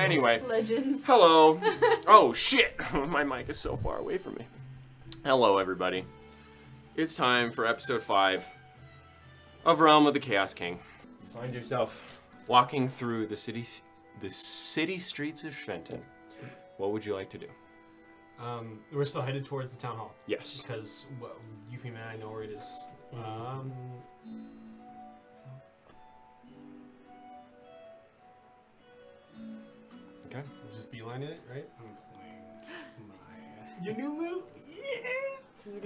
Anyway. Legends. Hello. Oh, shit. My mic is so far away from me. Hello, everybody. It's time for episode 5 of Realm of the Chaos King. Find yourself walking through the city streets of Shenton. What would you like to do? We're still headed towards the town hall. Yes. Because Yuffie and I know where it is. Okay. We'll just beeline it, right? I'm playing Your new loot? Yeah! You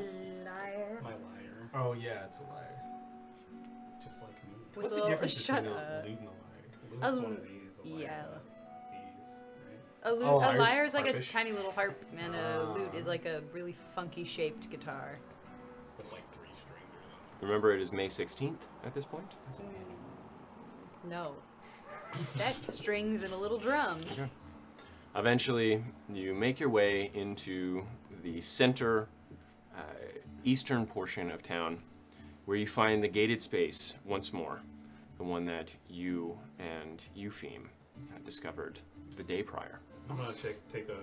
liar. my liar, Oh yeah, it's a liar. just like me. What's Well, the difference shut between a up. loot and a liar? Lute's one of these. A liar's yeah. these, right? Oh, A liar's lyre is like a harpish. tiny little harp, and a lute is Ah. like a really funky shaped guitar. With like 3 strings or something. Remember, it is May 16th at this point. That's an animal. No. That's strings and a little drum. Okay. Eventually, you make your way into the center, eastern portion of town, where you find the gated space once more, the one that you and Eupheme had discovered the day prior. I'm gonna take a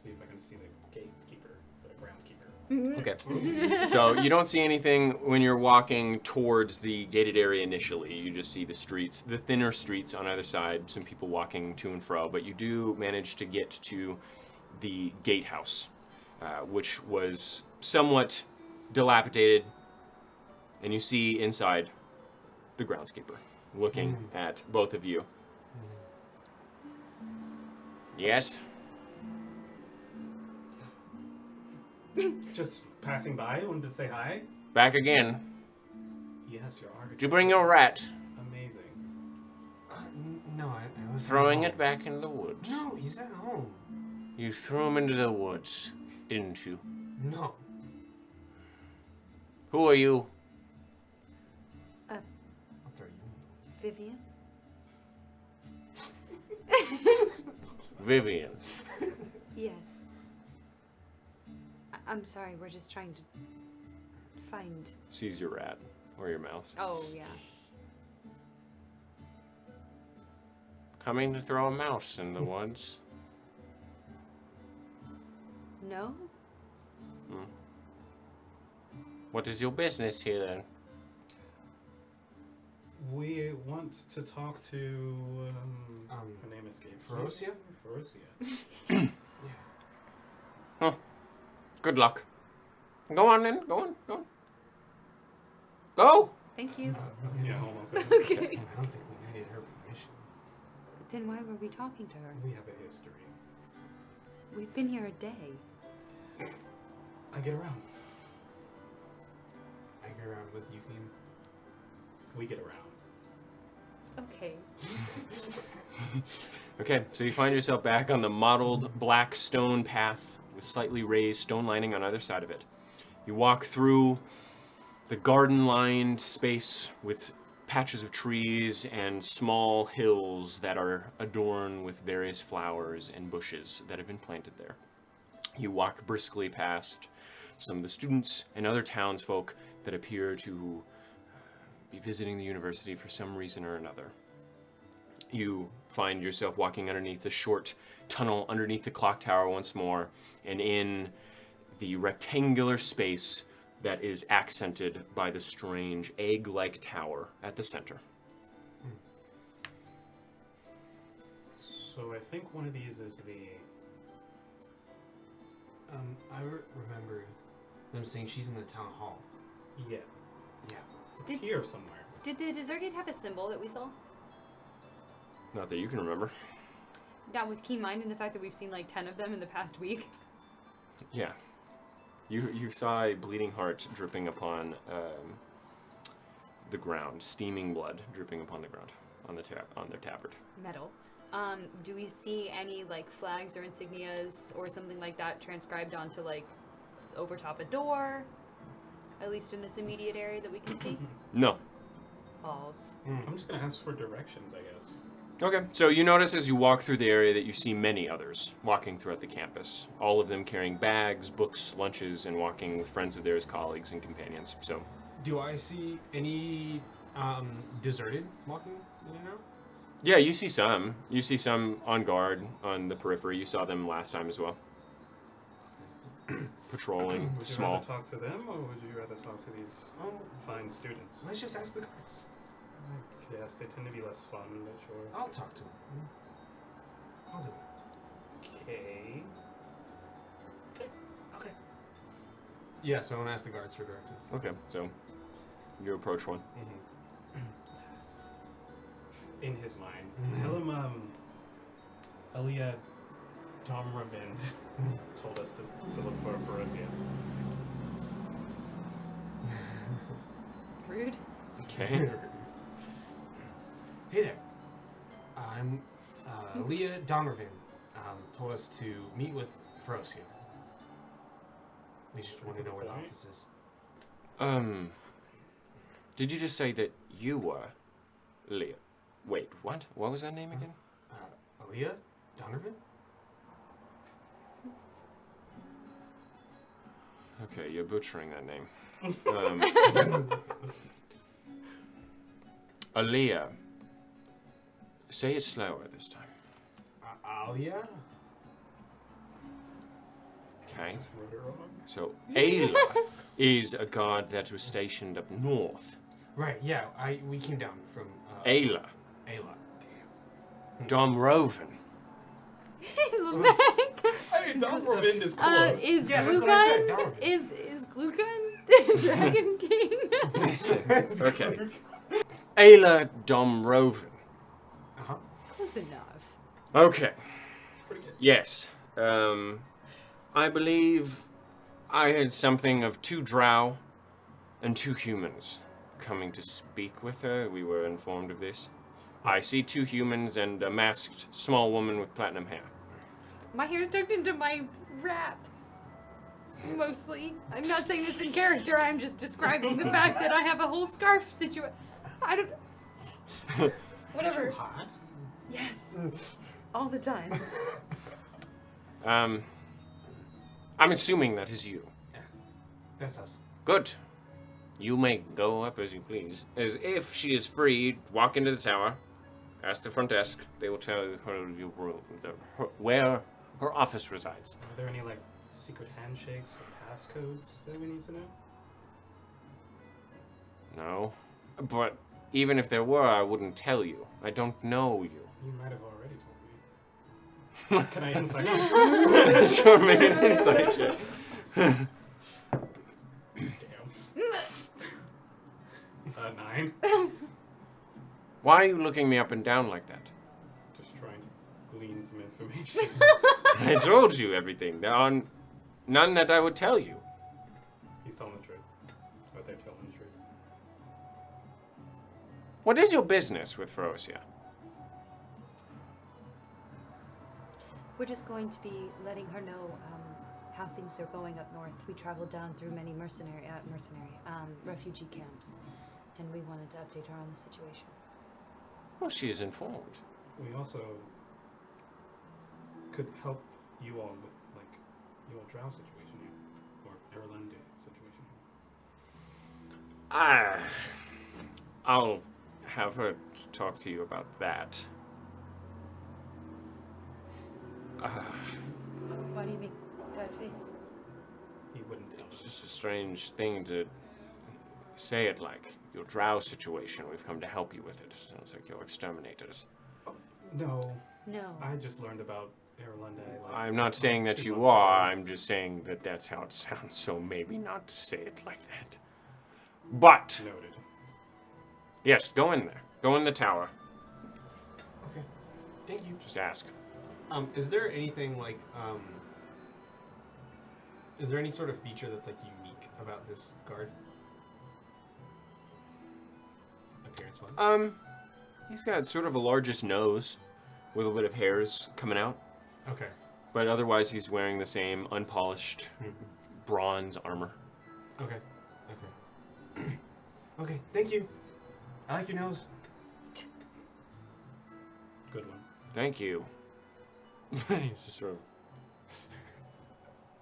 see if I can see the gatekeeper, the groundskeeper. Okay. So you don't see anything when you're walking towards the gated area initially. You just see the streets, the thinner streets on either side, some people walking to and fro, but you do manage to get to the gatehouse, which was somewhat dilapidated, and you see inside the groundskeeper looking at both of you. Yes? Just passing by, wanted to say hi. Back again. Yes, your art. Did you bring your rat? Amazing. No, I was Throwing at it back in the woods. home. No, he's at home. You threw him into the woods, didn't you? No. Who are you? I'll throw you. Vivian? Vivian. Yes. I'm sorry, we're just trying to find... Sees your rat or your mouse. Oh, yeah. Coming to throw a mouse in the woods. No? What is your business here then? We want to talk to. Her name escapes. me. Ferocia? Ferocia. Huh. Good luck. Go on then. Go on. Go on. Go! Thank you. Yeah, hold on. Okay. I don't think we needed her permission. Then why were we talking to her? We have a history. We've been here a day. I get around. I get around with Yuffie. We get around. Okay. Okay, so you find yourself back on the mottled black stone path with slightly raised stone lining on either side of it. You walk through the garden-lined space with patches of trees and small hills that are adorned with various flowers and bushes that have been planted there. You walk briskly past some of the students and other townsfolk that appear to be visiting the university for some reason or another. You find yourself walking underneath the short tunnel underneath the clock tower once more, and in the rectangular space that is accented by the strange egg-like tower at the center. So I think one of these is the. I remember them saying she's in the town hall. Yeah. Yeah. It's Did- here somewhere. Did the deserted have a symbol that we saw? Not that you can remember. Now, with keen mind and the fact that we've seen like 10 of them in the past week. Yeah. You saw a bleeding heart dripping upon the ground, steaming blood dripping upon the ground on their tabard. Metal. Do we see any like flags or insignias or something like that transcribed onto like over top a door? At least in this immediate area that we can see? No. Balls. I'm just gonna ask for directions, I guess. Okay, so you notice as you walk through the area that you see many others walking throughout the campus, all of them carrying bags, books, lunches, and walking with friends of theirs, colleagues, and companions. So, Do I see any deserted walking in and out? Yeah, you see some. You see some on guard on the periphery. You saw them last time as well. Patrolling, Would you small. rather talk to them, or would you rather talk to these fine students? Let's just ask the guards. Yes, they tend to be less fun, but sure. I'll talk to them. I'll do it. Okay. Okay. Yeah, so I want to ask the guards for directions. Okay, so you approach one. In his mind, tell him, Elia Domravind told us to look for Ferocia. Rude. Okay. Hey there. I'm Leah Donovan. Told us to meet with Ferocia. We just want to know where the office is. Did you just say that you were Leah? Wait, what? What was that name again? Leah Donovan? Okay, you're butchering that name. Aaliyah. Say it slower this time. Alia? Okay. Wrote it wrong. So Ayla is a guard that was stationed up north. Right, yeah. We came down from Ayla. Ayla. Domroven. Look back. Hey, Domravind is close. Is Yeah, that's what I said, Glugun? Donovan. Is Glugun the Dragon King? Listen. Okay. Ayla Domroven. Uh-huh. Close enough. Okay. Pretty good. Yes. I believe I heard something of 2 drow and 2 humans coming to speak with her. We were informed of this. I see 2 humans and a masked small woman with platinum hair. My hair's tucked into my wrap. Mostly. I'm not saying this in character, I'm just describing the fact that I have a whole scarf situation. I don't. Whatever. Hot? Yes. All the time. I'm assuming that is you. That's us. Good. You may go up as you please. As if she is free, walk into the tower, ask the front desk. They will tell her where her office resides. Are there any, like, secret handshakes or passcodes that we need to know? No. But even if there were, I wouldn't tell you. I don't know you. You might have already told me. Can I insight? Sure, make an insight check. Damn. 9. Why are you looking me up and down like that? Just trying to glean some information. I told you everything. There are none that I would tell you. He's telling the truth. Or they're telling the truth. What is your business with Ferocia? We're just going to be letting her know how things are going up north. We traveled down through many refugee camps, and we wanted to update her on the situation. Well, she is informed. We also could help you all with, like, your drow situation here. Or Erlende situation here. I'll have her talk to you about that. Why do you make that face? He wouldn't tell It's us. just a strange thing to say it like. Your drow situation, we've come to help you with it. Sounds like you're exterminators. No. No. I just learned about Erlende. Like, I'm not saying that 2 you months are, ago. I'm just saying that that's how it sounds, so maybe not to say it like that. But, Noted. yes, go in there. Go in the tower. Okay. Thank you. Just ask. Is there anything like, is there any sort of feature that's like unique about this guard? Appearance-wise? He's got sort of a largest nose with a bit of hairs coming out. Okay. But otherwise, he's wearing the same unpolished bronze armor. Okay. Okay. Okay, thank you. I like your nose. Good one. Thank you. He's just sort of...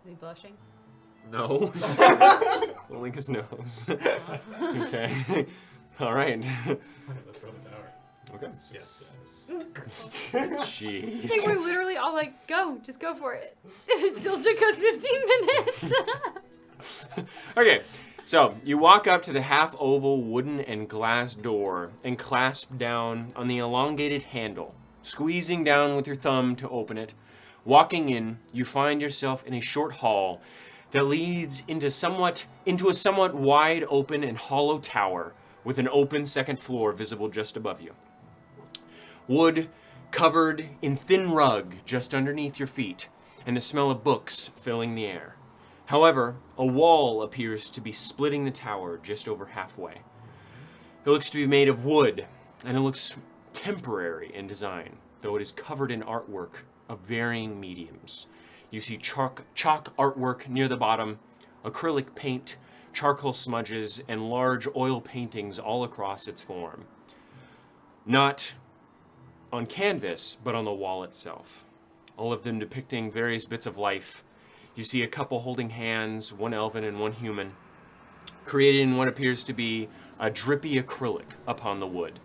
Are you blushing? No. Only his nose. Okay. All right. Alright, let's go to the tower. Okay. Yes. Jeez. They were literally all like, go, just go for it. And it still took us 15 minutes. Okay, so you walk up to the half-oval wooden and glass door and clasp down on the elongated handle, squeezing down with your thumb to open it. Walking in, you find yourself in a short hall that leads into a somewhat wide open and hollow tower with an open second floor visible just above you. Wood covered in thin rug just underneath your feet, and the smell of books filling the air. However, a wall appears to be splitting the tower just over halfway. It looks to be made of wood, and it looks temporary in design, though it is covered in artwork of varying mediums. You see chalk artwork near the bottom, acrylic paint, charcoal smudges, and large oil paintings all across its form. Not on canvas, but on the wall itself. All of them depicting various bits of life. You see a couple holding hands, one elven and one human, created in what appears to be a drippy acrylic upon the wood.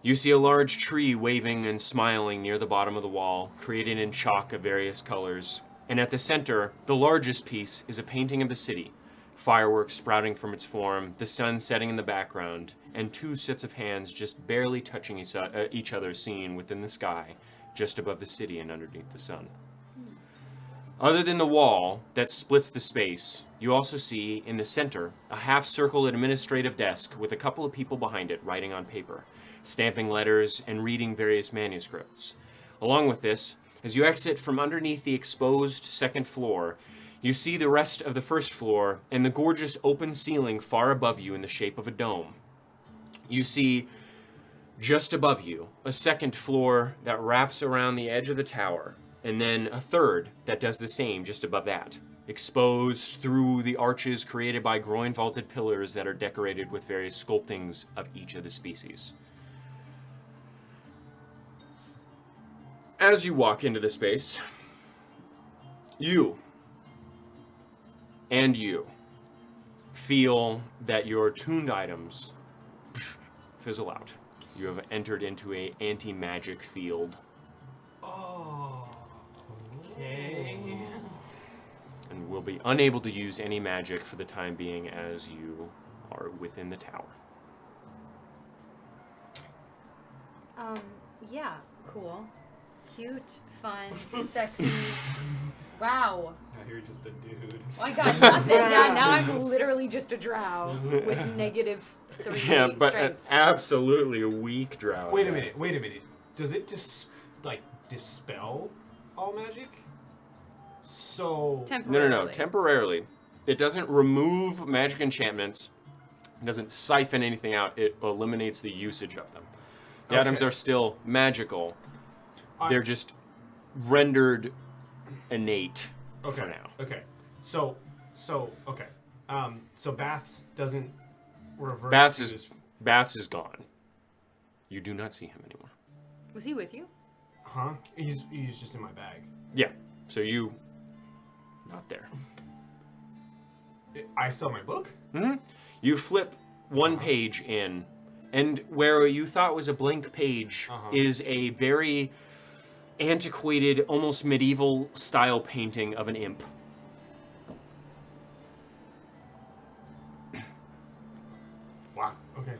You see a large tree waving and smiling near the bottom of the wall, created in chalk of various colors. And at the center, the largest piece is a painting of the city, fireworks sprouting from its form, the sun setting in the background, and two sets of hands just barely touching each other seen within the sky, just above the city and underneath the sun. Other than the wall that splits the space, you also see in the center a half-circle administrative desk with a couple of people behind it writing on paper, stamping letters and reading various manuscripts. Along with this, as you exit from underneath the exposed second floor, you see the rest of the first floor and the gorgeous open ceiling far above you in the shape of a dome. You see, just above you, a second floor that wraps around the edge of the tower, and then a third that does the same just above that, exposed through the arches created by groin-vaulted pillars that are decorated with various sculptings of each of the species. As you walk into the space, you feel that your tuned items fizzle out. You have entered into an anti-magic field. Oh. Okay. And will be unable to use any magic for the time being as you are within the tower. Yeah, cool. Cute, fun, sexy. Wow. Now you're just a dude. Well, I got nothing. Yeah, now I'm literally just a drow with -3 Yeah, but an strength. absolutely weak drow. Wait a minute. Does it just dispel all magic? So Temporarily. No. Temporarily. It doesn't remove magic enchantments. It doesn't siphon anything out. It eliminates the usage of them. The items are still magical. They're just rendered innate for now. Okay. So Baths doesn't revert. Bats is gone. You do not see him anymore. Was he with you? Huh? He's just in my bag. Yeah. So you not there. I still have my book? Mm-hmm. You flip one page in, and where you thought was a blank page is a very antiquated, almost medieval style painting of an imp. Wow. Okay.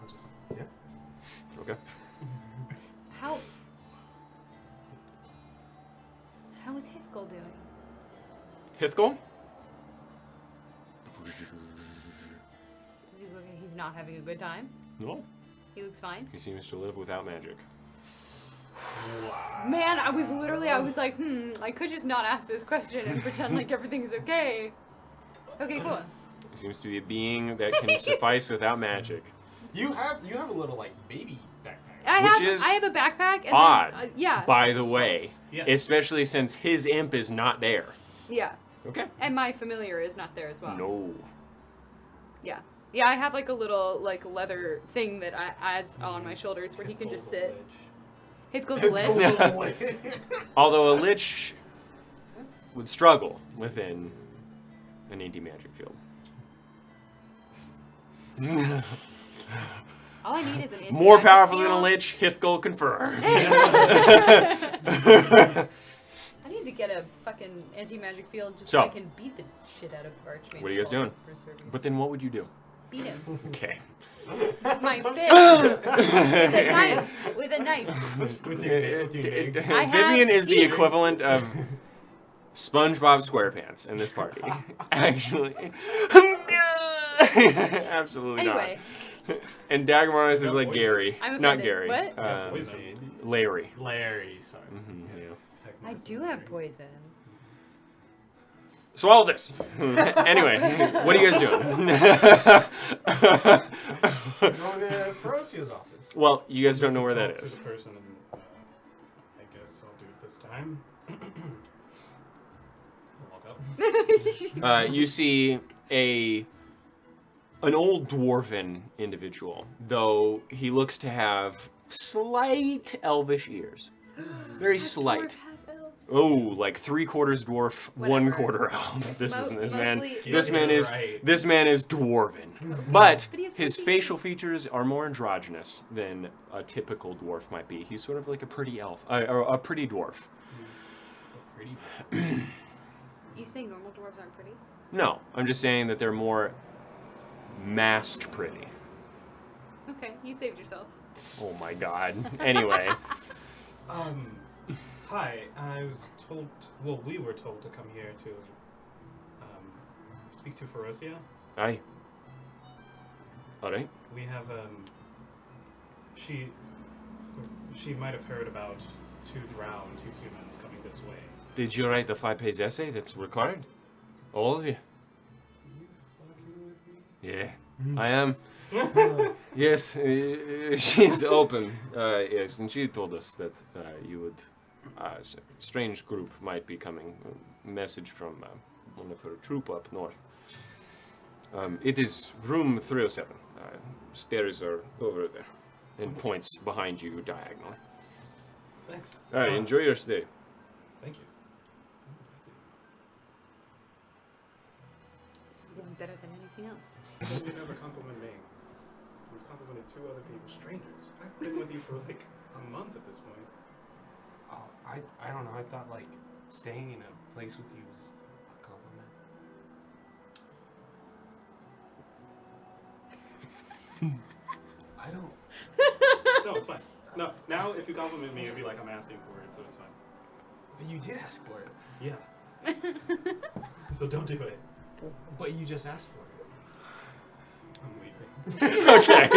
I'll just Okay. How is Hithgol doing? Hithgol? He's not having a good time. No. He looks fine. He seems to live without magic. Wow. Man, I was like, I could just not ask this question and pretend like everything's okay. Okay, cool. He seems to be a being that can suffice without magic. You have a little baby backpack. I Which have a backpack. And Odd. Then, yeah. By the way, Yeah. especially since his imp is not there. Yeah. Okay. And my familiar is not there as well. No. Yeah. Yeah, I have a little leather thing that adds on my shoulders where he can just sit. Hithgol's a lich. Although a lich would struggle within an anti-magic field. All I need is an More anti-magic powerful than a field. lich, Hithgol confirmed. I need to get a fucking anti-magic field just So. so I can beat the shit out of Archmage. What are you guys doing? But then what would you do? Beat him. Okay. With my fist. With a knife. With your big. I have Vivian is the teeth. equivalent of SpongeBob SquarePants in this party. Actually. Absolutely Anyway. not. And Dagmaris is No, like what? Gary. I'm Not offended. Gary. What? Larry. Larry, sorry. Yeah. I do have poison. Swallow this. Anyway, what are you guys doing? We're going to Ferocia's office. Well, you guys don't know where that Talk is. To the person and, I guess I'll do it this time. I'll walk up. You see an old dwarven individual, though he looks to have slight elvish ears. Very slight. Dwarf, half elf. Oh, like 3/4 dwarf, Whatever. 1/4 elf. This isn't this Mostly- man. Get This man it is right. this man is dwarven, but But he has his pretty- facial features are more androgynous than a typical dwarf might be. He's sort of like a pretty elf, or a pretty dwarf. Pretty. You say normal dwarves aren't pretty? No, I'm just saying that they're more mask pretty. Okay, you saved yourself. Oh my god. Anyway, Hi. I was told. Well, we were told to come here to speak to Ferocia. aye. All right. We have She might have heard about two humans coming this way. Did you write the 5-page essay that's required? All of you? Yeah, I am. Yes, she's open. Yes, and she told us that you would. A strange group might be coming. A message from one of her troop up north. It is room 307. Stairs are over there, and points behind you diagonally. Thanks. All right, enjoy your stay. Thank you. This is going better than anything else. You never compliment me. You've complimented two other people, strangers. I've been with you for like a month at this point. Oh, I don't know. I thought like staying in a place with you was a compliment. I don't. No, it's fine. No, now if you compliment me, it'd be like I'm asking for it, so it's fine. You did ask for it, Yeah. So don't do it. but you just asked for it. I'm weak. Okay.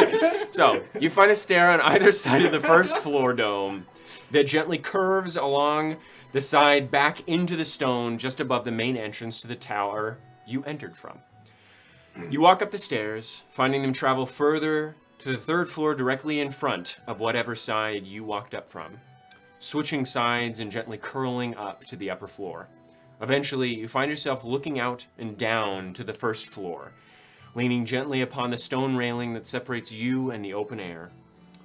So, you find a stair on either side of the first floor dome that gently curves along the side back into the stone just above the main entrance to the tower you entered from. You walk up the stairs, finding them travel further to the third floor directly in front of whatever side you walked up from, switching sides and gently curling up to the upper floor. Eventually, you find yourself looking out and down to the first floor, leaning gently upon the stone railing that separates you and the open air.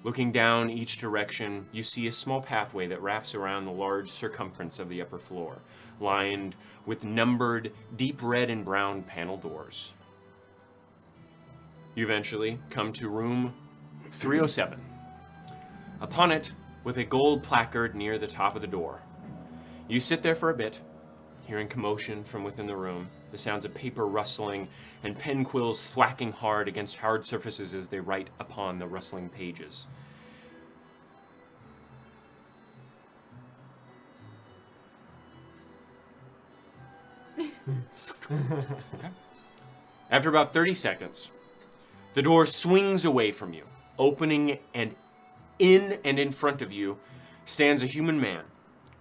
Looking down each direction, you see a small pathway that wraps around the large circumference of the upper floor, lined with numbered deep red and brown panel doors. You eventually come to room 307. Upon it, with a gold placard near the top of the door. You sit there for a bit, hearing commotion from within the room, the sounds of paper rustling and pen quills thwacking hard against hard surfaces as they write upon the rustling pages. After about 30 seconds, the door swings away from you, opening, and in front of you stands a human man,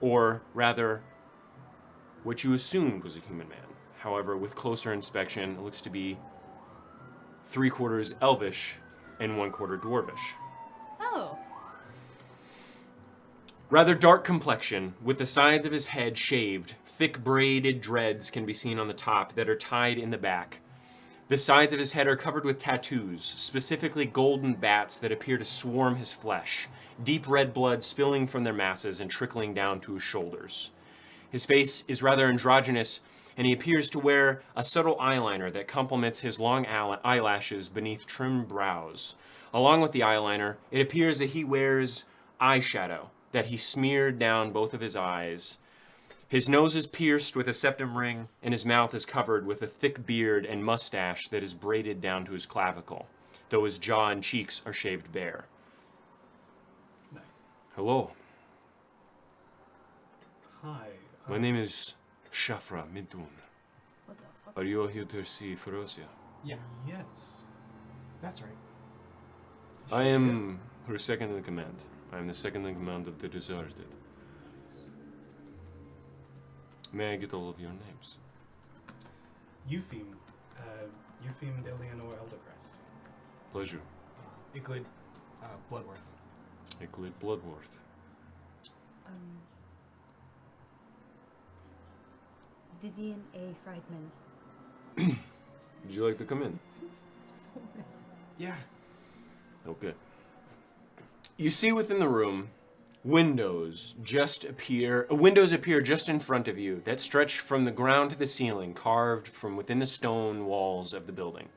or rather, what you assumed was a human man. However, with closer inspection, it looks to be 3/4 elvish and 1/4 dwarvish. Oh. Rather dark complexion, with the sides of his head shaved, thick braided dreads can be seen on the top that are tied in the back. The sides of his head are covered with tattoos, specifically golden bats that appear to swarm his flesh, deep red blood spilling from their masses and trickling down to his shoulders. His face is rather androgynous, and he appears to wear a subtle eyeliner that complements his long eyelashes beneath trim brows, Along with the eyeliner, it appears that he wears eyeshadow that he smeared down both of his eyes. His nose is pierced with a septum ring, and his mouth is covered with a thick beard and mustache that is braided down to his clavicle, though his jaw and cheeks are shaved bare. Nice. Hello, Hi. my name is Shafra Midun. What the fuck? Are you here to see Ferocia? Yeah, Yes. that's right. I am her second in command. I am the second in command of the deserted. May I get all of your names? Eupheme. Eupheme Deleanor Eldercrest. Pleasure. Iglid, Bloodworth. Euclid Bloodworth. Vivian A. Friedman. Would you like to come in? Yeah. Okay. You see within the room, windows appear just in front of you that stretch from the ground to the ceiling, carved from within the stone walls of the building,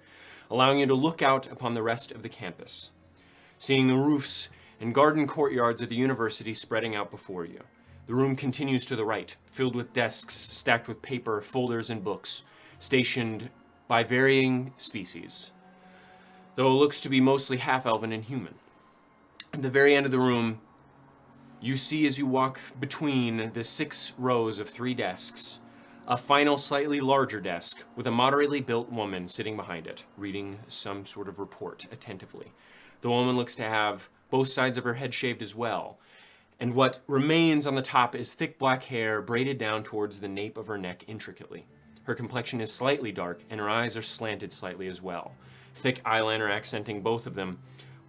allowing you to look out upon the rest of the campus, seeing the roofs and garden courtyards of the university spreading out before you. The room continues to the right, filled with desks stacked with paper, folders, and books, stationed by varying species, though it looks to be mostly half-elven and human. At the very end of the room, you see as you walk between the 6 rows of 3 desks, a final slightly larger desk with a moderately built woman sitting behind it, reading some sort of report attentively. The woman looks to have both sides of her head shaved as well, and what remains on the top is thick black hair braided down towards the nape of her neck intricately. Her complexion is slightly dark, and her eyes are slanted slightly as well, thick eyeliner accenting both of them,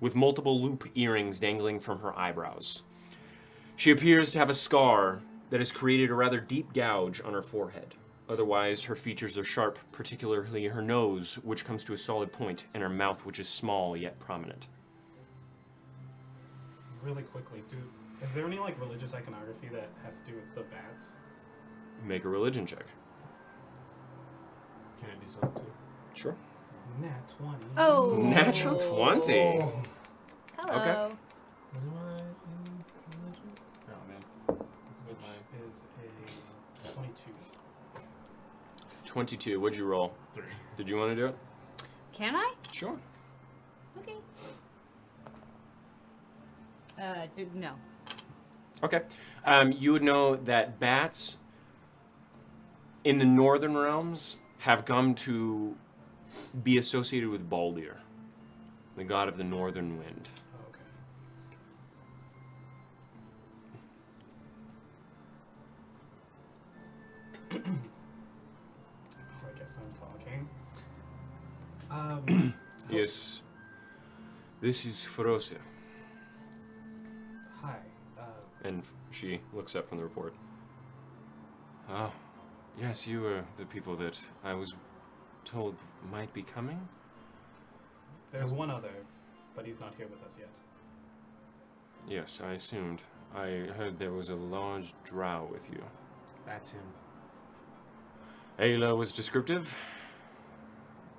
with multiple loop earrings dangling from her eyebrows. She appears to have a scar that has created a rather deep gouge on her forehead. Otherwise, her features are sharp, particularly her nose, which comes to a solid point, and her mouth, which is small yet prominent. Really quickly, is there any like religious iconography that has to do with the bats? Make a religion check. Can I do something too? Sure. Nat 20. Oh. Natural 20. Hello. Okay. What am I in religion? Oh man. Which is a 22. 22. What'd you roll? 3. Did you want to do it? Can I? Sure. Okay. No. Okay. You would know that bats in the northern realms have come to be associated with Baldir, the god of the northern wind. Okay. I guess I'm talking. Yes. This is Ferocia. Hi. And she looks up from the report. Oh, yes, you were the people that I was told might be coming? There's one other, but he's not here with us yet. Yes, I assumed. I heard there was a large drow with you. That's him. Ayla was descriptive,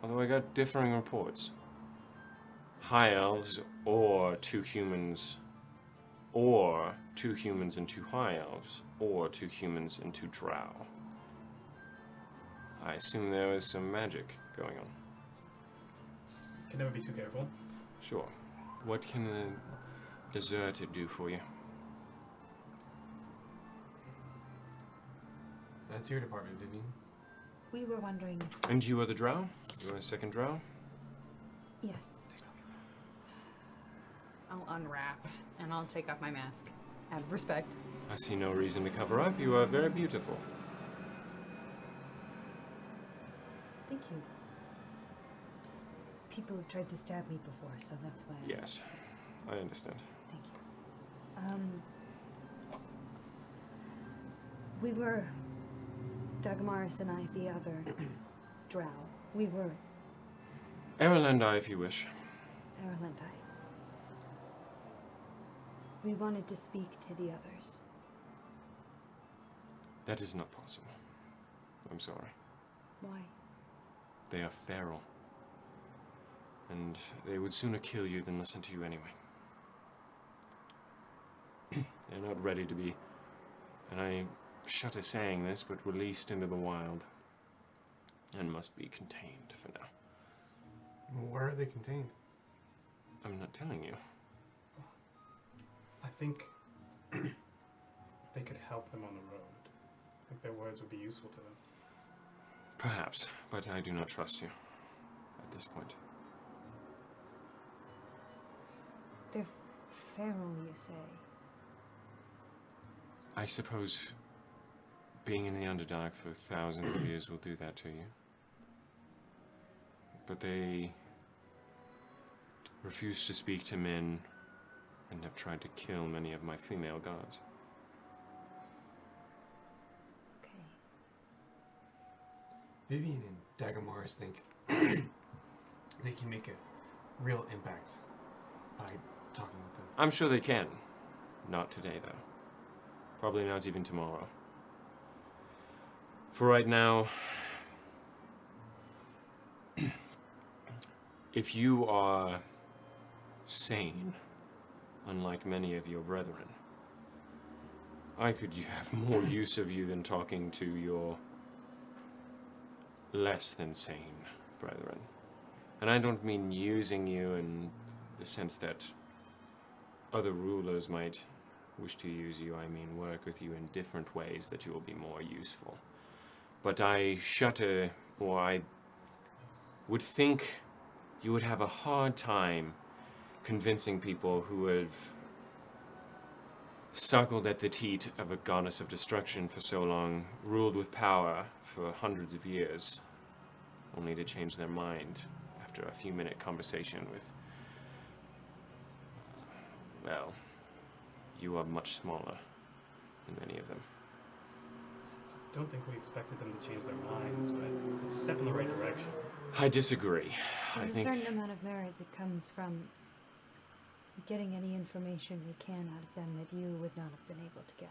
although I got differing reports. High elves, or 2 humans, or 2 humans and 2 high elves, or 2 humans and 2 drow. I assume there was some magic going on. Can never be too careful. Sure. What can the deserter do for you? That's your department, Vivian. We were wondering. And you are the drow? You are a second drow? Yes. I'll unwrap and I'll take off my mask out of respect. I see no reason to cover up. You are very beautiful. Thank you. People have tried to stab me before, so that's why. Yes, I understand. Thank you. We were Dagmaris and I, the other drow. We were Errol and I, if you wish. Errol and I. We wanted to speak to the others. That is not possible. I'm sorry. Why? They are feral. And they would sooner kill you than listen to you anyway. They're not ready to be, and I shudder saying this, but released into the wild. And must be contained for now. Where are they contained? I'm not telling you. I think they could help them on the road. I think their words would be useful to them. Perhaps, but I do not trust you at this point. They're feral, you say? I suppose being in the Underdark for thousands of years will do that to you. But they refuse to speak to men and have tried to kill many of my female guards. Okay. Vivian and Dagomars think they can make a real impact by talking with them. I'm sure they can. Not today, though. Probably not even tomorrow. For right now, if you are sane, unlike many of your brethren, I could have more use of you than talking to your less than sane brethren. And I don't mean using you in the sense that other rulers might wish to use you. I mean work with you in different ways that you will be more useful. But I shudder, or I would think you would have a hard time convincing people who have suckled at the teat of a goddess of destruction for so long, ruled with power for hundreds of years, only to change their mind after a few-minute conversation with, well, you are much smaller than many of them. I don't think we expected them to change their minds, but it's a step in the right direction. I disagree. I There's think a certain amount of merit that comes from getting any information we can out of them that you would not have been able to get.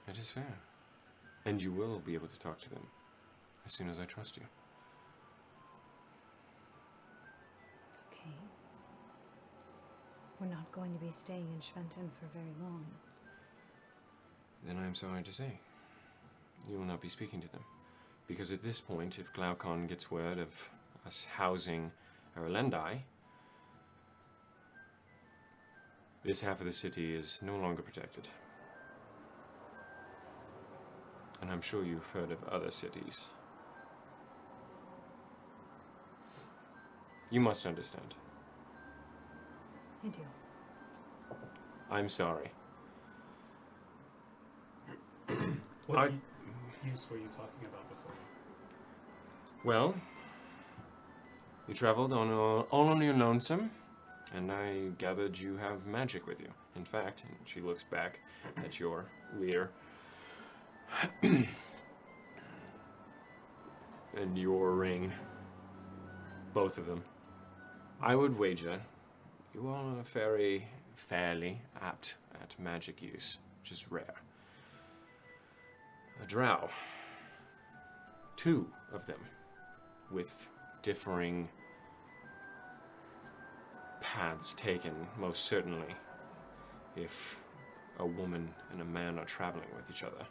that is fair. And you will be able to talk to them as soon as I trust you. Okay. We're not going to be staying in Schwenten for very long. Then I am sorry to say, you will not be speaking to them. Because at this point, if Glaucon gets word of us housing Erlendi, this half of the city is no longer protected. And I'm sure you've heard of other cities. You must understand. I do. I'm sorry. What use were you talking about before? Well, you traveled on all on your lonesome, and I gathered you have magic with you. In fact, and she looks back at your leer, and your ring, both of them. I would wager you are fairly apt at magic use, which is rare. A drow. 2 of them, with differing paths taken, most certainly, if a woman and a man are traveling with each other.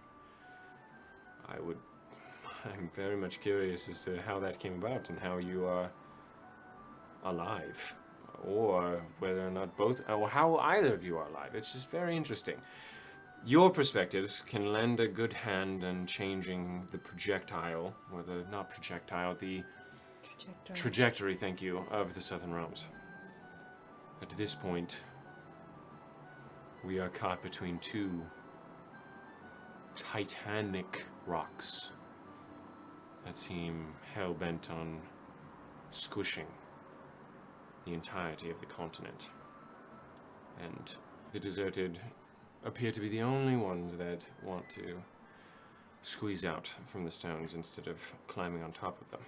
I'm very much curious as to how that came about and how you are alive, or whether or not both, or how either of you are alive. It's just very interesting. Your perspectives can lend a good hand in changing the projectile, or not projectile, the trajectory, thank you, of the Southern Realms. At this point, we are caught between 2 titanic rocks that seem hell-bent on squishing the entirety of the continent. And the deserted appear to be the only ones that want to squeeze out from the stones instead of climbing on top of them.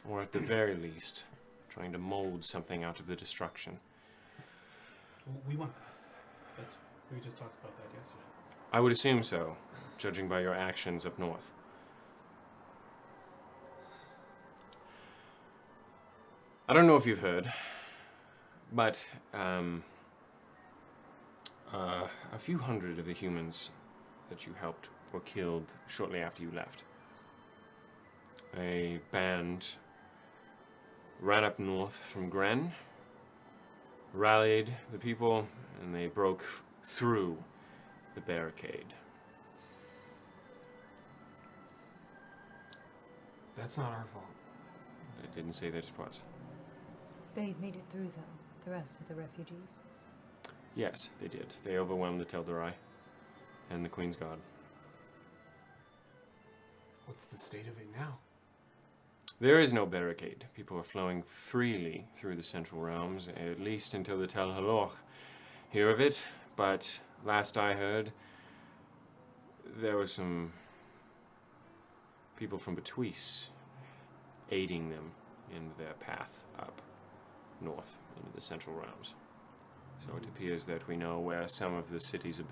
Or at the very least, trying to mold something out of the destruction. We want that. We just talked about that yesterday. I would assume so, judging by your actions up north. I don't know if you've heard, but a few hundred of the humans that you helped were killed shortly after you left. A band ran up north from Gren, rallied the people, and they broke through the barricade. That's not our fault. I didn't say that it was. They made it through, though, the rest of the refugees. Yes, they did. They overwhelmed the Tel'Darai and the Queen's Guard. What's the state of it now? There is no barricade. People are flowing freely through the Central Realms, at least until the Tel Halor hear of it. But last I heard, there were some people from Betuis aiding them in their path up north into the Central Realms. So it appears that we know where some of the cities of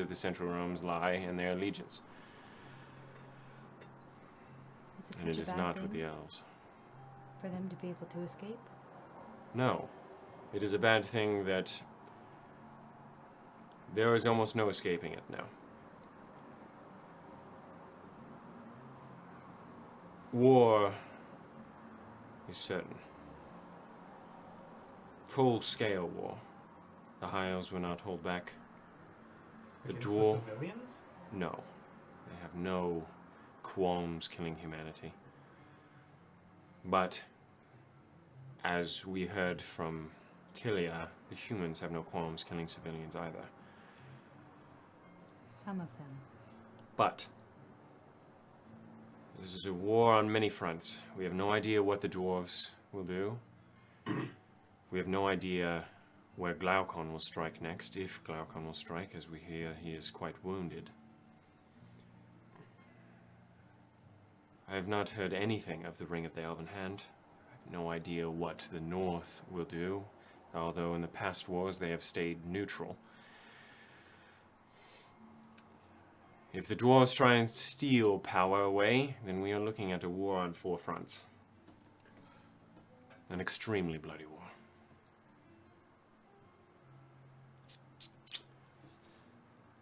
the Central Realms lie and their allegiance. And it is not with the elves. For them to be able to escape? No. It is a bad thing that there is almost no escaping it now. War is certain. Full-scale war. The High Elves will not hold back. The Against dwarf. the civilians? No. They have no qualms killing humanity. But, as we heard from Tilia, the humans have no qualms killing civilians either. Some of them. But, this is a war on many fronts. We have no idea what the dwarves will do. We have no idea where Glaucon will strike next, if Glaucon will strike, as we hear he is quite wounded. I have not heard anything of the Ring of the Elven Hand. I have no idea what the North will do, although in the past wars they have stayed neutral. If the dwarves try and steal power away, then we are looking at a war on 4 fronts. An extremely bloody war.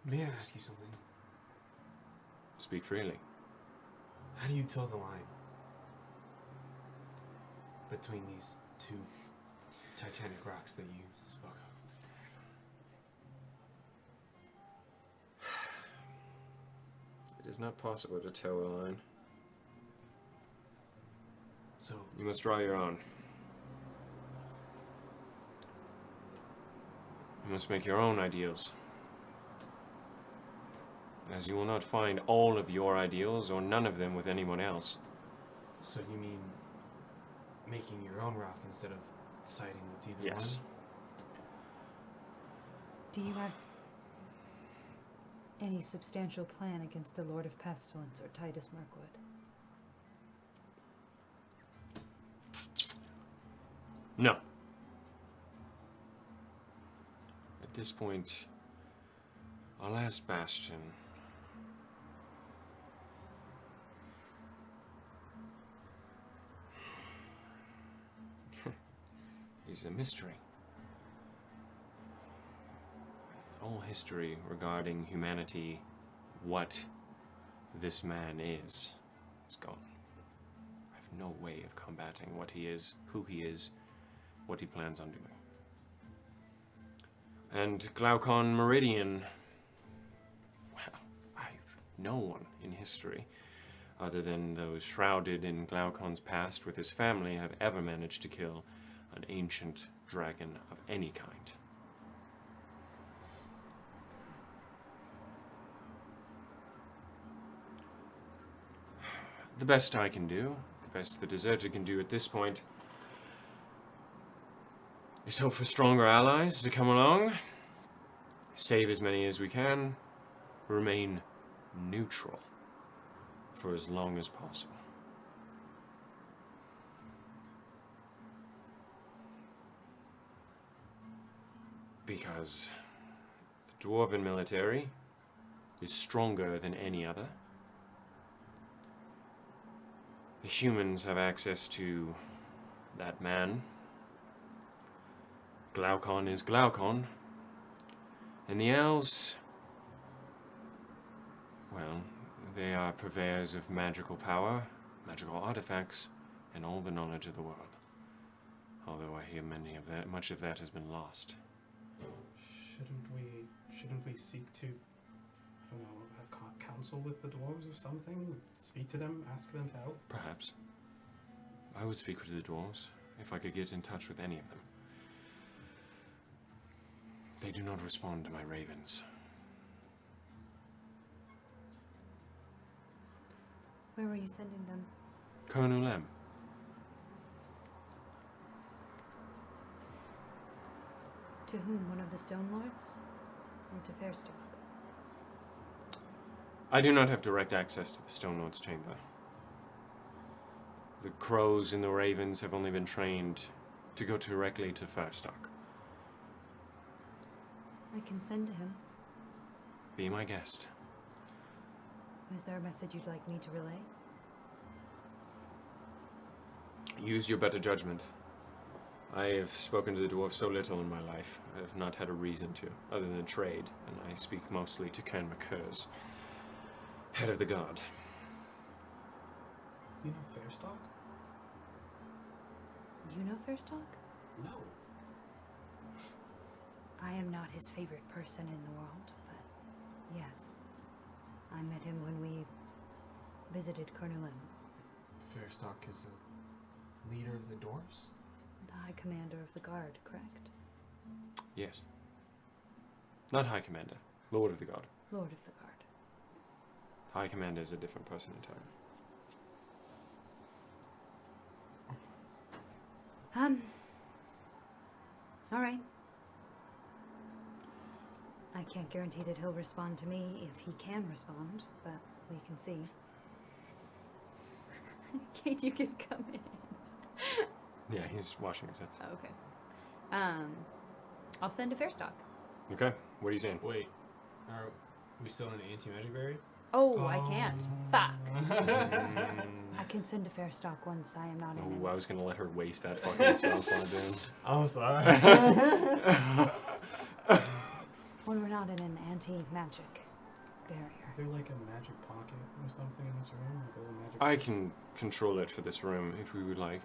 May I ask you something? Speak freely. How do you toe the line between these 2 titanic rocks that you spoke of? It is not possible to toe a line. So, You must draw your own. You must make your own ideals. As you will not find all of your ideals or none of them with anyone else. so you mean making your own rock instead of siding with either Yes. one? Do you have any substantial plan against the Lord of Pestilence or Titus Mirkwood? No. At this point, our last bastion is a mystery. All history regarding humanity, what this man is gone. I have no way of combating what he is, who he is, what he plans on doing. And Glaucon Meridian, well, I've no one in history, other than those shrouded in Glaucon's past with his family, have ever managed to kill an ancient dragon of any kind. The best I can do, the best the deserter can do at this point, is hope for stronger allies to come along, save as many as we can, remain neutral for as long as possible. Because the dwarven military is stronger than any other. The humans have access to that man. Glaucon is Glaucon. And the elves, well, they are purveyors of magical power, magical artifacts, and all the knowledge of the world. Although I hear much of that has been lost. Shouldn't we seek to, I don't know, have counsel with the dwarves or something? Speak to them, ask them to help? Perhaps. I would speak with the dwarves, if I could get in touch with any of them. They do not respond to my ravens. Where were you sending them? Colonel Lem. To whom? One of the Stone Lords? Or to Fairstock? I do not have direct access to the Stone Lord's chamber. The crows and the ravens have only been trained to go directly to Fairstock. I can send to him. Be my guest. Is there a message you'd like me to relay? Use your better judgment. I have spoken to the dwarves so little in my life. I have not had a reason to, other than trade, and I speak mostly to Cairn McCurs, head of the guard. Do you know Fairstock? You know Fairstock? No. I am not his favorite person in the world, but yes. I met him when we visited Colonel Lim, Fairstock is a leader of the dwarves? the High Commander of the Guard, correct? Yes. Not High Commander. Lord of the Guard. Lord of the Guard. High Commander is a different person entirely. All right. I can't guarantee that he'll respond to me if he can respond, but we can see. Kate, you can come in. Yeah, he's washing his hands. Oh, okay. I'll send to Fairstock. Okay, what are you saying? Wait, are we still in anti-magic barrier? Oh, I can't. Fuck. I can send to Fairstock once I am not in Oh, it. I was gonna let her waste that fucking spell slot, I'm sorry. When we're not in an anti-magic barrier. Is there like a magic pocket or something in this room? Like a little magic I can control it for this room if we would like.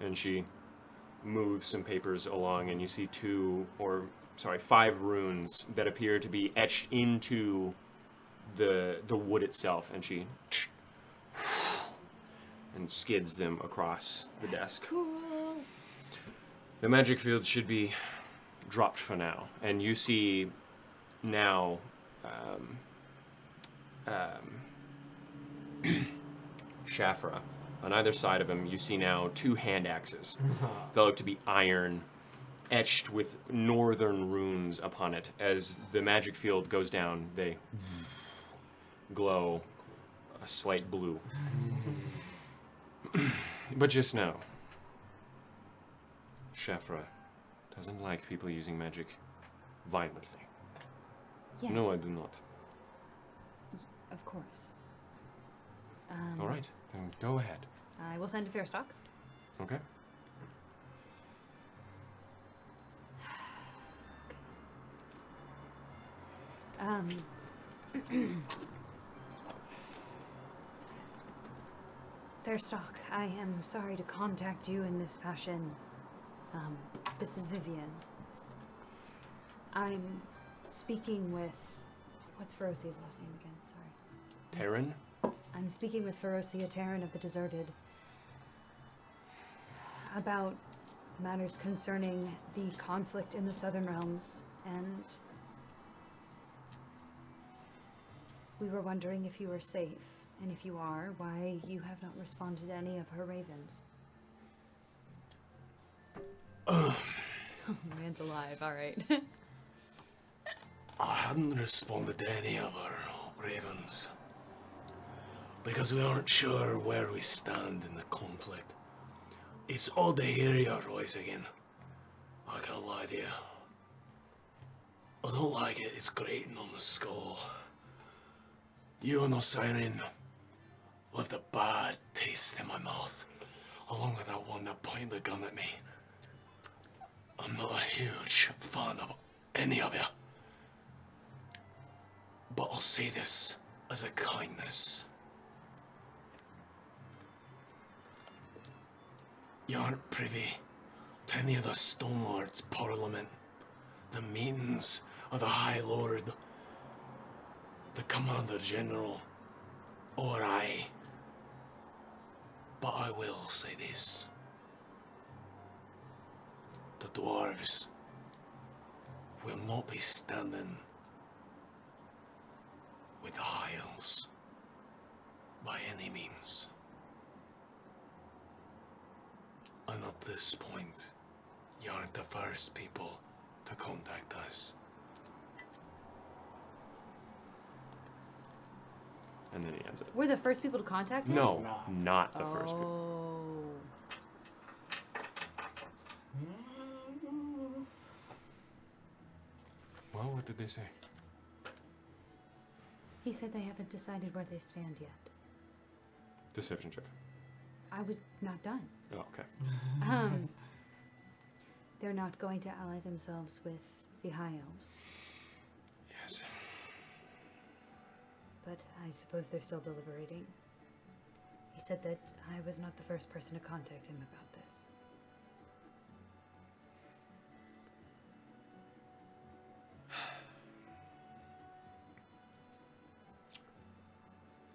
And she moves some papers along, and you see 5 runes that appear to be etched into the wood itself, and she and skids them across the desk. Cool. The magic field should be dropped for now, and you see now Shafra. On either side of him, you see now 2 hand axes. They look to be iron, etched with northern runes upon it. As the magic field goes down, they glow a slight blue. But just know, Shafra doesn't like people using magic violently. Yes. No, I do not. Of course. All right, then go ahead. I will send to Fairstock. Okay. Fairstock, I am sorry to contact you in this fashion. This is Vivian. I'm speaking with... What's Ferocia's last name again? Sorry. Terran? I'm speaking with Ferocia Terran of the Deserted about matters concerning the conflict in the Southern Realms, and we were wondering if you were safe, and if you are, why you have not responded to any of her ravens. Man's alive, alright. I hadn't responded to any of our ravens because we aren't sure where we stand in the conflict. It's odd to hear your voice again. I can't lie to you. I don't like it. It's grating on the skull. You and the siren left a bad taste in my mouth. along with that one that pointed the gun at me. I'm not a huge fan of any of you. But I'll say this as a kindness. You aren't privy to any of the Stone Lord's Parliament, the meetings of the High Lord, the Commander General, or I. But I will say this. The dwarves will not be standing with the High Elves by any means. And at this point, you aren't the first people to contact us. And then he ends it. We're the first people to contact him? No, Nah. not the first people. Oh. Well, what did they say? He said they haven't decided where they stand yet. Deception check. I was not done. Oh, okay. They're not going to ally themselves with the High Elves, Yes. but I suppose they're still deliberating. He said that I was not the first person to contact him about this.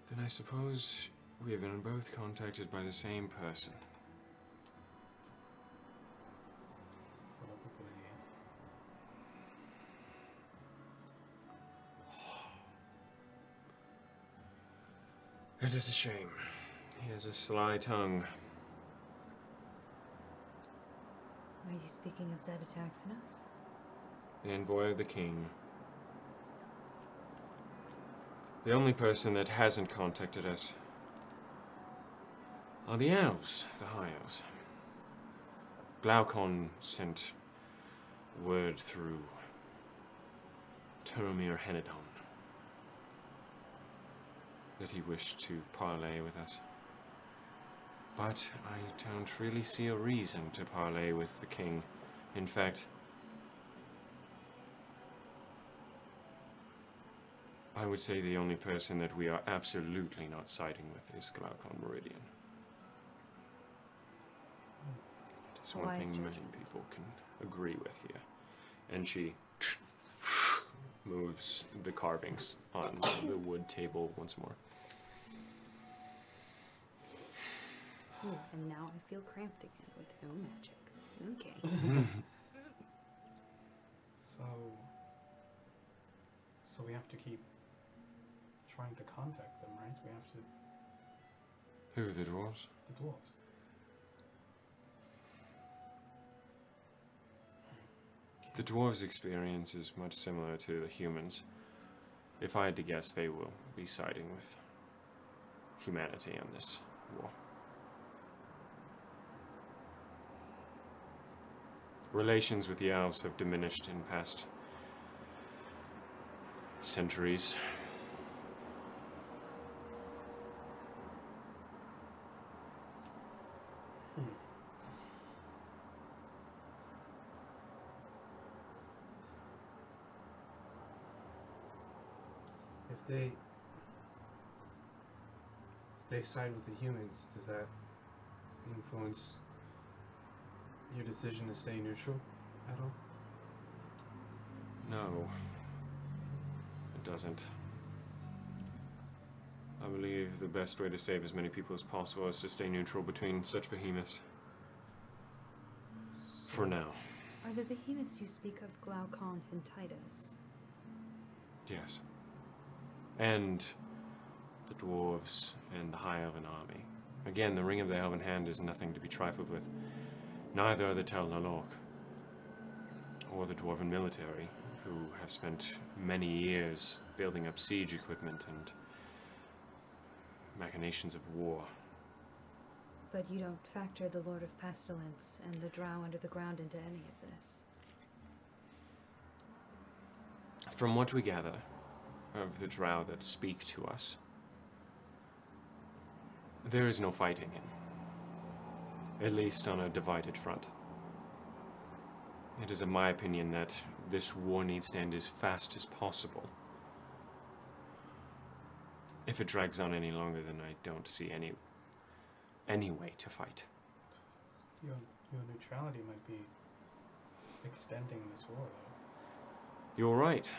Then I suppose we have been both contacted by the same person. It is a shame. He has a sly tongue. Are you speaking of Zedataxinos? The envoy of the king. The only person that hasn't contacted us are the elves, the High Elves. Glaucon sent word through Turomir Henedon that he wished to parley with us. But I don't really see a reason to parley with the king. In fact, I would say the only person that we are absolutely not siding with is Glaucon Meridian. It is one Wise thing many judgment. people can agree with here. And she moves the carvings on the wood table once more. Ooh, and now I feel cramped again with no magic. Okay. So we have to keep trying to contact them, right? We have to. Who, the dwarves? The dwarves. The dwarves' experience is much similar to the humans. If I had to guess, they will be siding with humanity on this war. Relations with the elves have diminished in past centuries. If they side with the humans, does that influence your decision to stay neutral at all? No, it doesn't. I believe the best way to save as many people as possible is to stay neutral between such behemoths. For now, Are the behemoths you speak of Glaucon and Titus? yes. And the dwarves and the High Elven army. Again, the Ring of the Elven Hand is nothing to be trifled with. Neither are the Tel Nalok or the Dwarven military, who have spent many years building up siege equipment and machinations of war. But you don't factor the Lord of Pestilence and the Drow under the ground into any of this. From what we gather of the drow that speak to us, there is no fighting in At least on a divided front. It is of my opinion that this war needs to end as fast as possible. If it drags on any longer, then I don't see any way to fight. Your neutrality might be extending this war, though. You're right.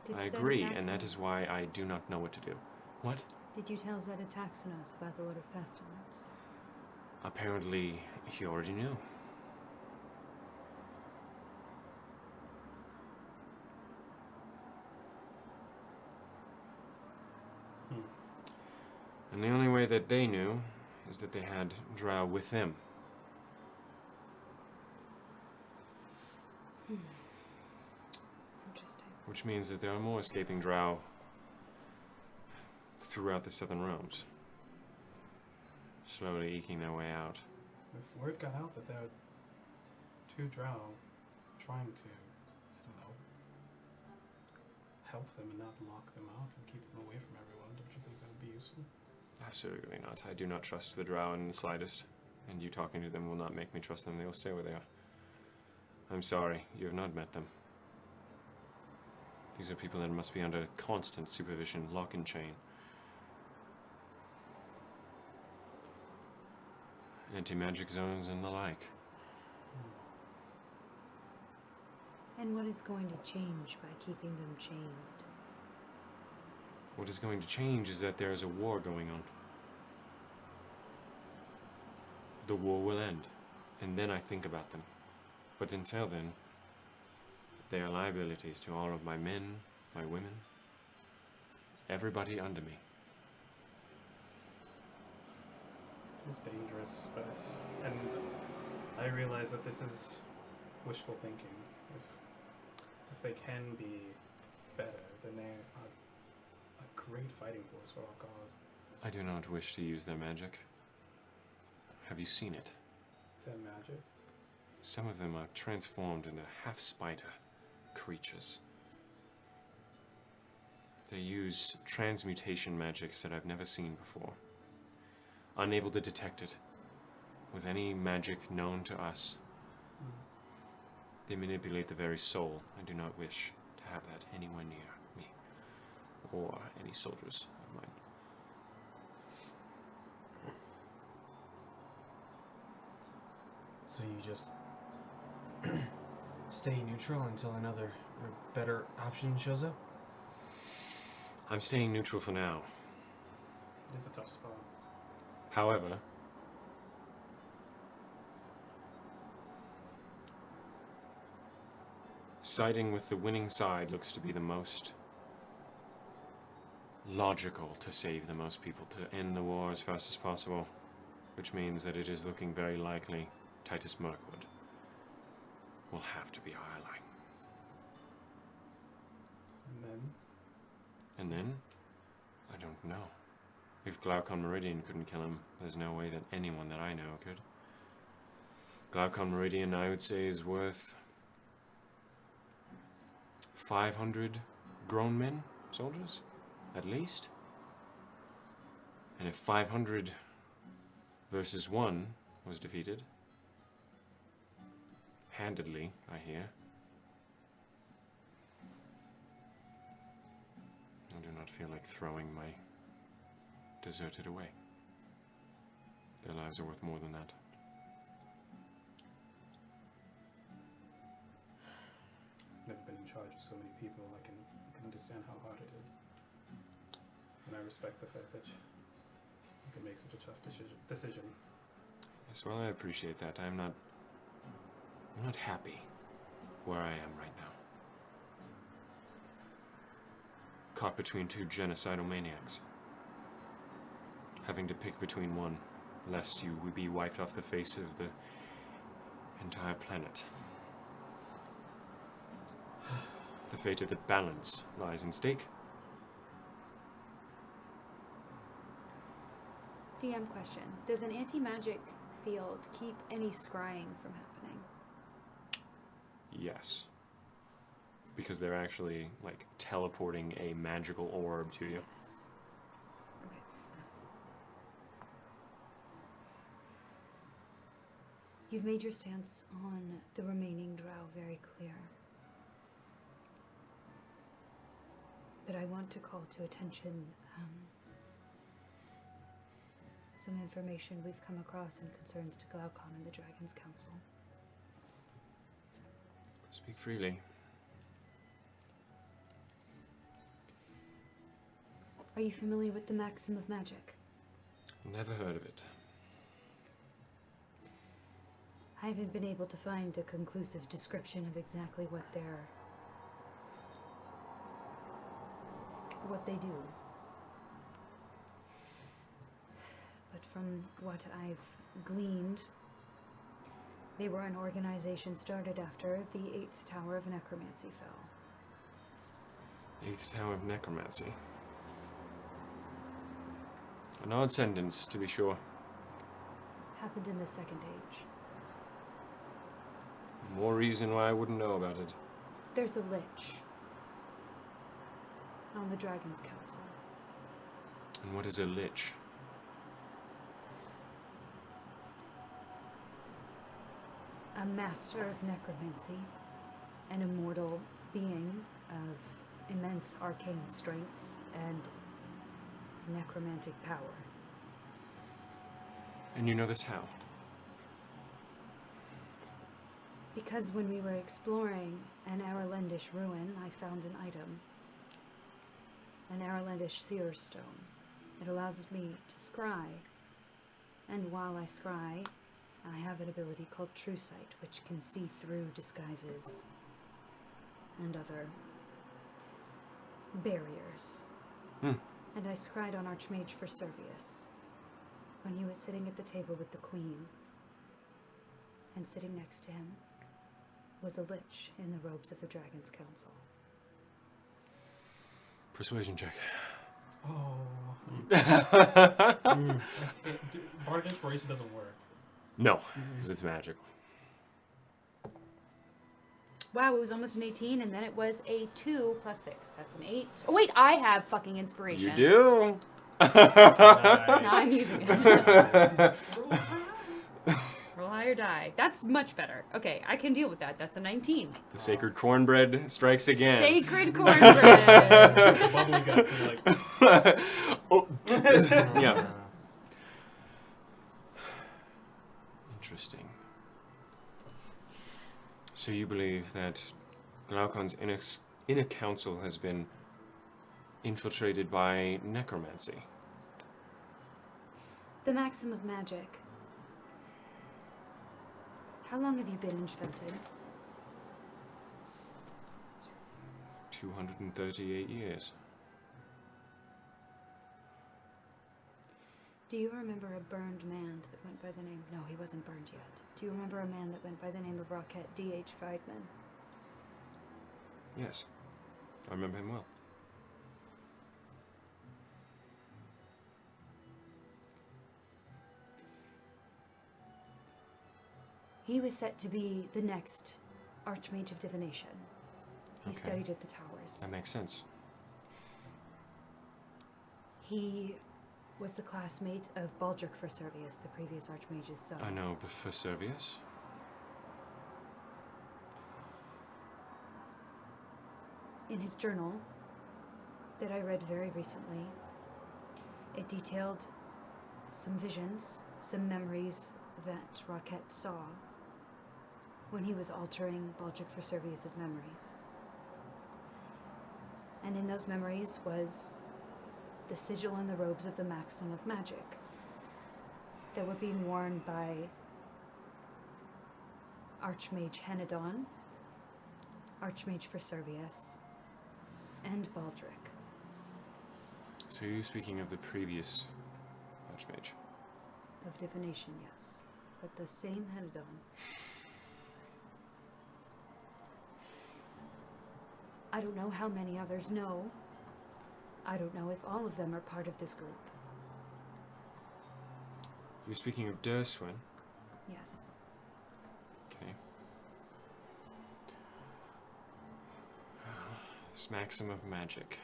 Did I Zed agree, attack and that is Xenos? why I do not know what to do. What? Did you tell Zed attack Xenos about the Lord of Pestilence? Apparently, he already knew. And the only way that they knew is that they had Drow with them. Interesting. Which means that there are more escaping Drow throughout the Southern Realms, slowly eking their way out. If word got out that there are 2 Drow trying to, I don't know, help them and not lock them out and keep them away from everyone, don't you think that would be useful? Absolutely not. I do not trust the Drow in the slightest, and you talking to them will not make me trust them. They will stay where they are. I'm sorry, you have not met them. These are people that must be under constant supervision, lock and chain. Anti-magic zones and the like. And what is going to change by keeping them chained? What is going to change is that there is a war going on. The war will end, and then I think about them. But until then, they are liabilities to all of my men, my women, everybody under me. It's dangerous, but... And I realize that this is wishful thinking. If they can be better, then they are a great fighting force for our cause. I do not wish to use their magic. Have you seen it? Their magic? Some of them are transformed into half-spider creatures. They use transmutation magics that I've never seen before. Unable to detect it with any magic known to us. They manipulate the very soul. I do not wish to have that anywhere near me or any soldiers of mine. So you just stay neutral until another or better option shows up? I'm staying neutral for now. It is a tough spot. However, siding with the winning side looks to be the most logical to save the most people, to end the war as fast as possible, which means that it is looking very likely Titus Mirkwood will have to be our ally. And then? I don't know. If Glaucon Meridian couldn't kill him, there's no way that anyone that I know could. Glaucon Meridian, I would say, is worth 500 grown men, soldiers, at least. And if 500 versus 1 was defeated, handedly, I hear, I do not feel like throwing my deserted away. Their lives are worth more than that. Never been in charge of so many people. I can understand how hard it is. And I respect the fact that you can make such a tough decision. Yes, well, I appreciate that. I'm not happy where I am right now. Caught between 2 genocidal maniacs. Having to pick between one, lest you would be wiped off the face of the entire planet. The fate of the balance lies in stake. DM question. Does an anti-magic field keep any scrying from happening? Yes. Because they're actually, like, teleporting a magical orb to you. Yes. Okay. You've made your stance on the remaining drow very clear. But I want to call to attention some information we've come across in concerns to Glaucon and the Dragon's Council. Speak freely. Are you familiar with the Maxim of Magic? Never heard of it. I haven't been able to find a conclusive description of exactly what they do. But from what I've gleaned, they were an organization started after the 8th Tower of Necromancy fell. 8th Tower of Necromancy. An odd sentence, to be sure. Happened in the Second Age. More reason why I wouldn't know about it. There's a lich on the Dragon's Council. And what is a lich? A master of necromancy, an immortal being of immense arcane strength and necromantic power. And you know this how? Because when we were exploring an Aralendish ruin, I found an item. An Aralendish seer stone. It allows me to scry. And while I scry, I have an ability called True Sight, which can see through disguises and other barriers. And I scried on Archmage for Servius when he was sitting at the table with the Queen. And sitting next to him was a lich in the robes of the Dragon's Council. Persuasion check. Oh. Bardic Inspiration doesn't work. No, because it's magical. Wow, it was almost an 18, and then it was a 2 plus 6. That's an 8. Oh, wait, I have fucking inspiration. You do? No, I'm using it. Roll high or die. That's much better. Okay, I can deal with that. That's a 19. The sacred cornbread strikes again. Sacred cornbread. Bubbly guts and like. Oh. Yeah. Interesting. So you believe that Glaucon's inner council has been infiltrated by necromancy? The Maxim of Magic. How long have you been in Schvelten? 238 years. Do you remember a burned man that went by the name... No, he wasn't burned yet. Do you remember a man that went by the name of Rocket D.H. Friedman? Yes, I remember him well. He was set to be the next Archmage of Divination. He studied at the Towers. That makes sense. He was the classmate of Baldric for Servius, the previous Archmage's son. I know, but for Servius? In his journal that I read very recently, it detailed some visions, some memories that Rocket saw when he was altering Baldric for Servius's memories. And in those memories was the sigil and the robes of the Maxim of Magic that were being worn by Archmage Henadon, Archmage for Servius, and Baldric. So you're speaking of the previous Archmage? Of divination, yes. But the same Henadon. I don't know how many others know. I don't know if all of them are part of this group. You're speaking of Derswin? Yes. Okay. This Maxim of Magic.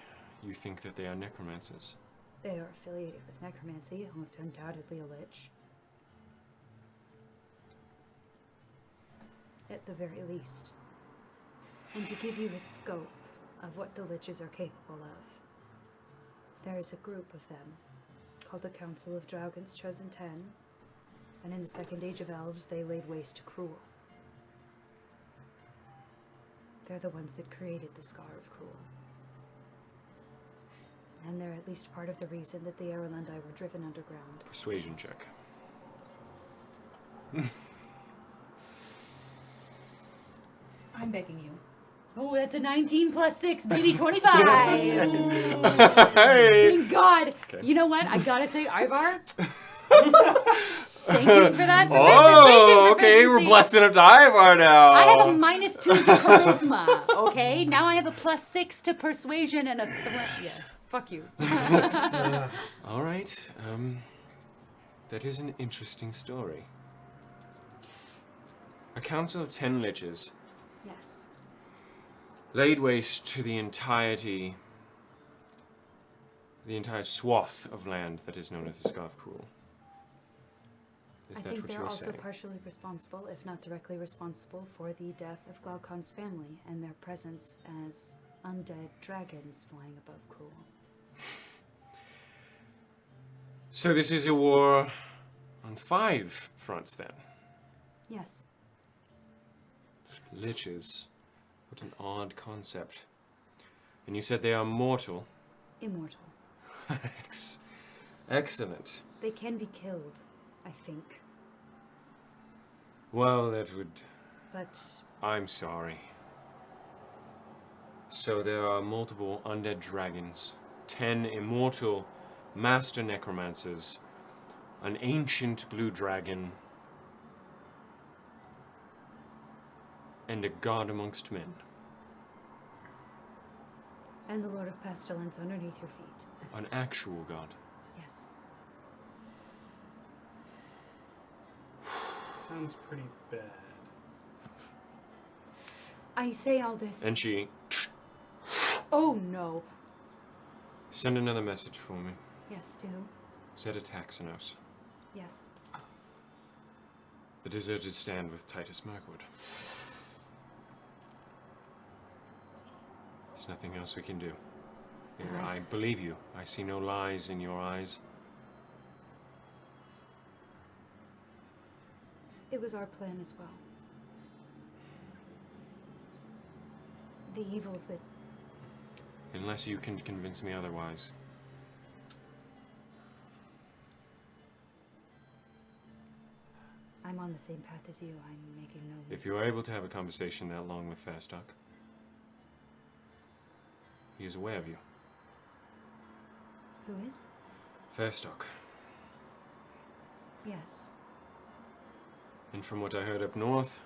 You think that they are necromancers? They are affiliated with necromancy, almost undoubtedly a lich. at the very least. And to give you a scope of what the Liches are capable of, there is a group of them, called the Council of Dragons Chosen 10, and in the Second Age of Elves, they laid waste to Cruel. They're the ones that created the Scar of Cruel. And they're at least part of the reason that the Erlendi were driven underground. Persuasion check. I'm begging you. Oh, that's a 19 plus 6, baby, 25! Thank God! Okay. You know what? I gotta say, Ivar. Thank you for that. Oh, okay, we're blessing up to Ivar now. I have a -2 to charisma, okay? Now I have a +6 to persuasion and a yes. Fuck you. All right. That is an interesting story. A council of 10 liches Yes. laid waste to the entire swath of land that is known as the Scarf Cruel. Is I that think what they're you're also saying? partially responsible, if not directly responsible, for the death of Glaucon's family and their presence as undead dragons flying above Cruel. So this is a war on 5 fronts then. Yes. Liches. What an odd concept. And you said they are mortal. Immortal. Excellent. They can be killed, I think. Well, that would... But I'm sorry. So there are multiple undead dragons, 10 immortal master necromancers, an ancient blue dragon, and a god amongst men. and the Lord of Pestilence underneath your feet. An actual god. Yes. Sounds pretty bad. I say all this. And she... Oh no. Send another message for me. Yes, to who? Zeta Taxonos. Yes. The deserted stand with Titus Mirkwood. There's nothing else we can do. I believe you. I see no lies in your eyes. It was our plan as well. The evils that... Unless you can convince me otherwise. I'm on the same path as you. I'm making no moves. If you are able to have a conversation that long with Fairstock, he is aware of you. Who is? Fairstock. Yes. And from what I heard up north,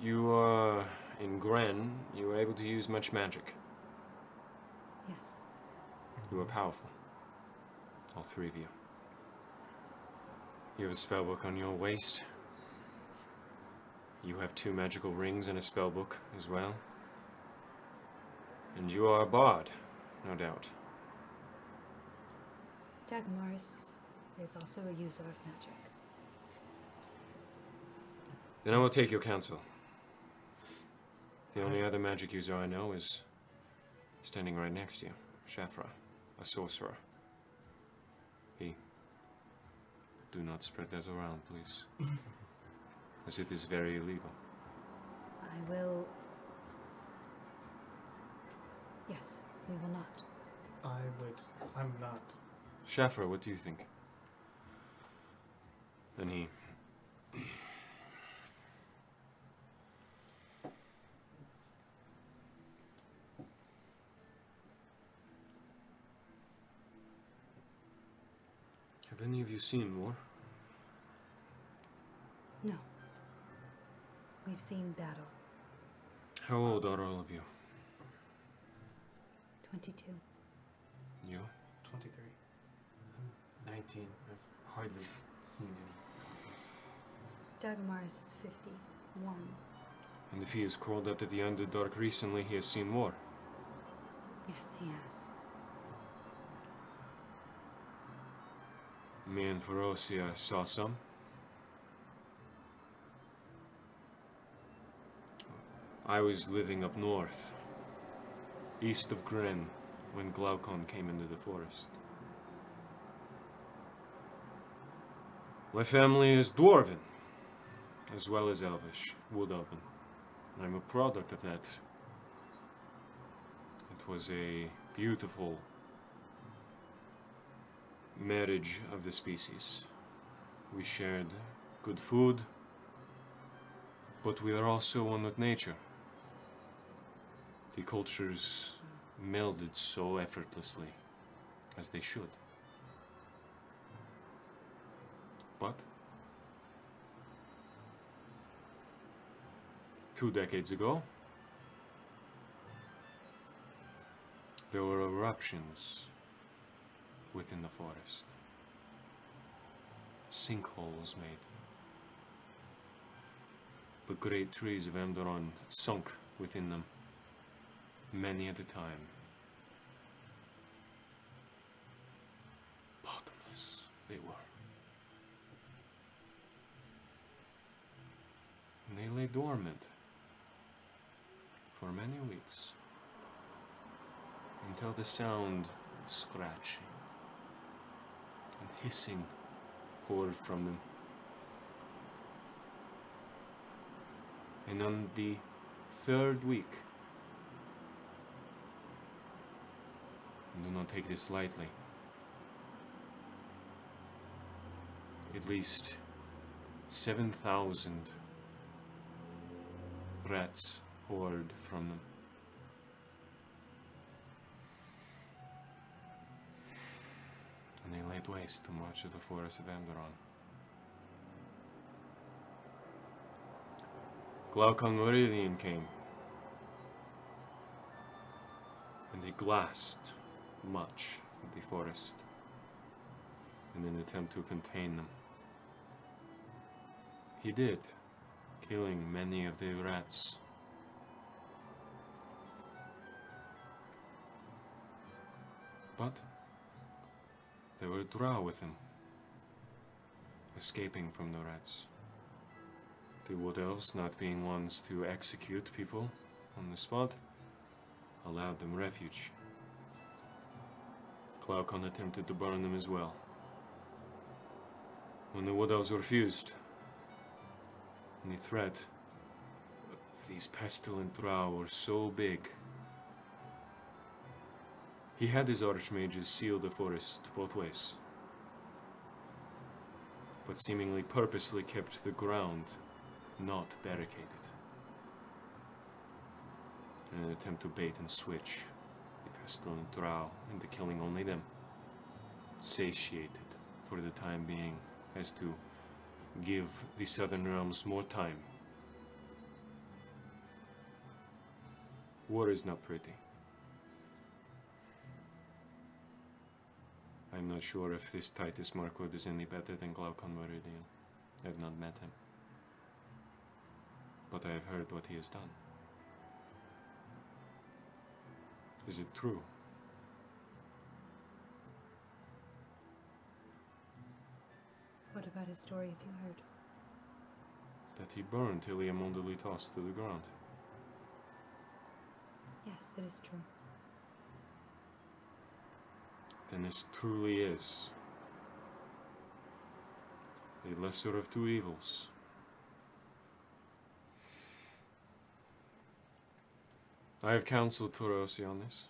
you are in Gren, you were able to use much magic. Yes. You are powerful. All three of you. You have a spellbook on your waist. You have 2 magical rings and a spellbook as well. And you are a bard, no doubt. Dagmaris is also a user of magic. Then I will take your counsel. The only other magic user I know is standing right next to you, Shafra, a sorcerer. Do not spread that around, please. As it is very illegal. I will... Yes, we will not. I'm not. Shafra, what do you think? Then he... Have any of you seen more? No. We've seen battle. How old are all of you? 22. You? 23. 19. I've hardly seen any conflict. Dagmaris is 51. And if he has crawled out of the Underdark recently, he has seen more. Yes, he has. Me and Ferocia saw some. I was living up north, east of Gren, when Glaucon came into the forest. My family is dwarven, as well as elvish, wood elven. I'm a product of that. It was a beautiful marriage of the species. We shared good food, but we are also one with nature. The cultures melded so effortlessly, as they should. But 2 decades ago, there were eruptions within the forest. Sinkholes made. The great trees of Emdoron sunk within them, many at a time. Bottomless they were. And they lay dormant for many weeks, until the sound of scratching and hissing poured from them. And on the 3rd week, and do not take this lightly, at least 7,000 rats poured from them. And they laid waste to much of the forest of Emdoron. Glaucon Meridian came, and he glassed much of the forest in an attempt to contain them. He did, killing many of the rats. But there were drow with him, escaping from the rats. The wood elves, not being ones to execute people on the spot, allowed them refuge. Glaucon attempted to burn them as well. When the wood elves refused, and the threat of these pestilent drow were so big, he had his archmages seal the forest both ways, but seemingly purposely kept the ground not barricaded, in an attempt to bait and switch the pestilent drow into killing only them, satiated for the time being, as to give the southern realms more time. War is not pretty. I'm not sure if this Titus Markwood is any better than Glaucon Meridian. I've not met him, but I have heard what he has done. Is it true? What about his story have you heard? That he burned till he immundily tossed to the ground. Yes, it is true. Then this truly is the lesser of two evils. I have counseled Torosi on this.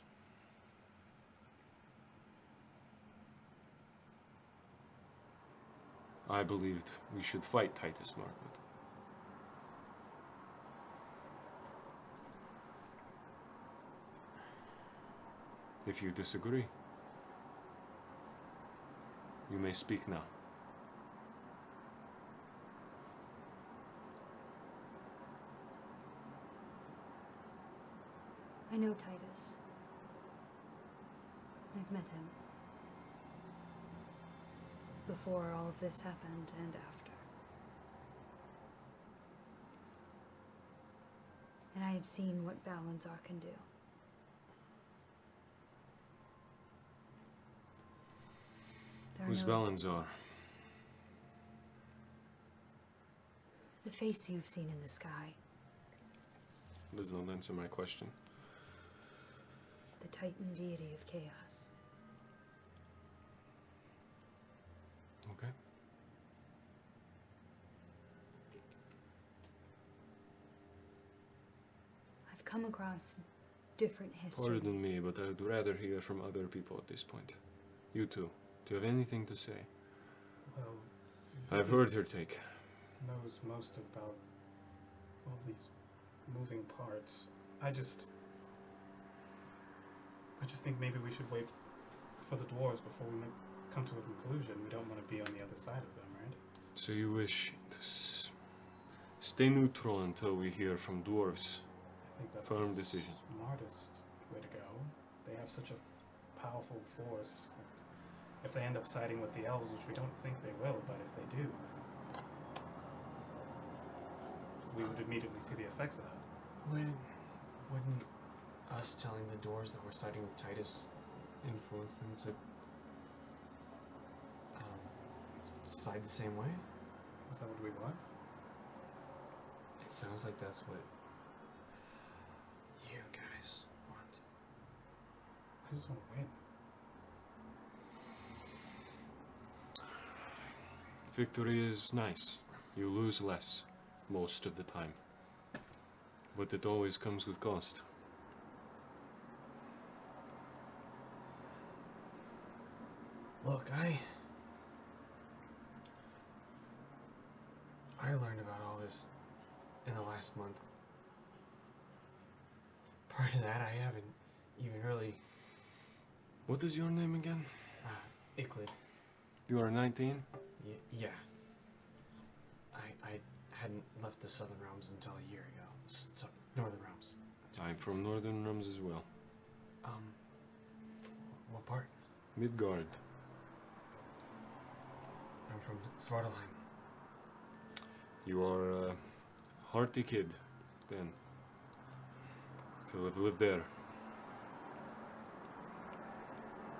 I believed we should fight Titus Markwood. If you disagree, you may speak now. I know Titus. I've met him. Before all of this happened and after. And I have seen what Balanzar can do. Who's Balanzar? The face you've seen in the sky. Does not answer my question. The Titan deity of chaos. Okay. I've come across different histories. Pardon me, but I would rather hear from other people at this point. You two, do you have anything to say? Well, I've heard your take. knows most about all these moving parts. I just think maybe we should wait for the dwarves before we come to a conclusion. We don't want to be on the other side of them, right? So you wish to stay neutral until we hear from dwarves. I think that's Firm the decision. smartest way to go. They have such a powerful force. If they end up siding with the elves, which we don't think they will, but if they do, we would immediately see the effects of that. Wouldn't us telling the dwarves that we're siding with Titus influence them to side the same way? Is that what we want? It sounds like that's what you guys want. I just want to win. Victory is nice. You lose less most of the time. But it always comes with cost. Look, I learned about all this in the last month. Prior to that, I haven't even really... What is your name again? Icklid. You are 19? Yeah. I hadn't left the Southern Realms until a year ago. Northern Realms. I'm from Northern Realms as well. What part? Midgard. I'm from Svartalheim. You are a hearty kid, then. To have lived there.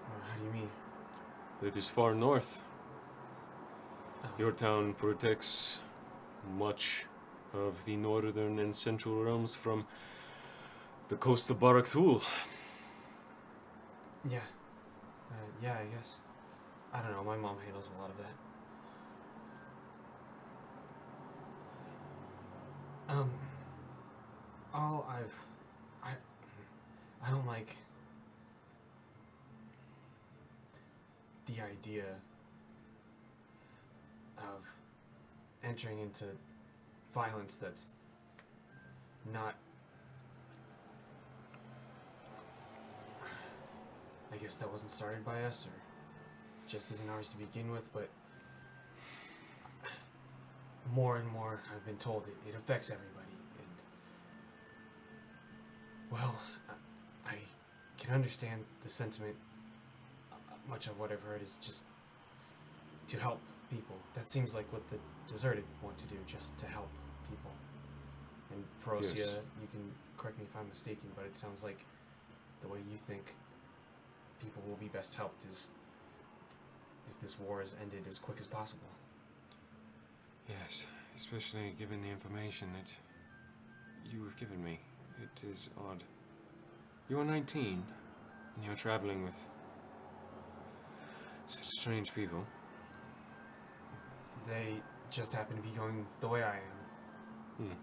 How do you mean? It is far north. Oh. Your town protects much of the northern and central realms from the coast of Barakthul. Yeah. Yeah, I guess. I don't know, my mom handles a lot of that. I don't like the idea of entering into violence that's not, I guess that wasn't started by us, or just isn't ours to begin with, but more and more I've been told it affects everybody, and well, I can understand the sentiment. Much of what I've heard is just to help people. That seems like what the deserted want to do, just to help people. And Ferocia, Yes. you can correct me if I'm mistaken, but it sounds like the way you think people will be best helped is if this war is ended as quick as possible. Yes, especially given the information that you have given me. It is odd. You are 19, and you're traveling with such strange people. They just happen to be going the way I am.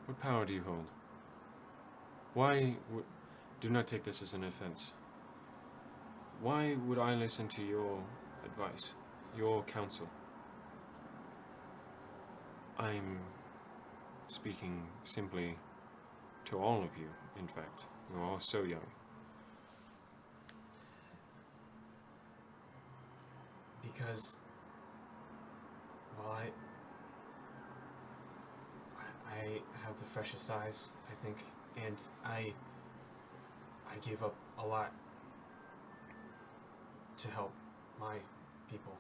What power do you hold? Why would... Do not take this as an offense. Why would I listen to your advice, your counsel? I'm speaking simply to all of you, in fact. You're all so young. Because, well, I have the freshest eyes, I think, and I gave up a lot to help my people.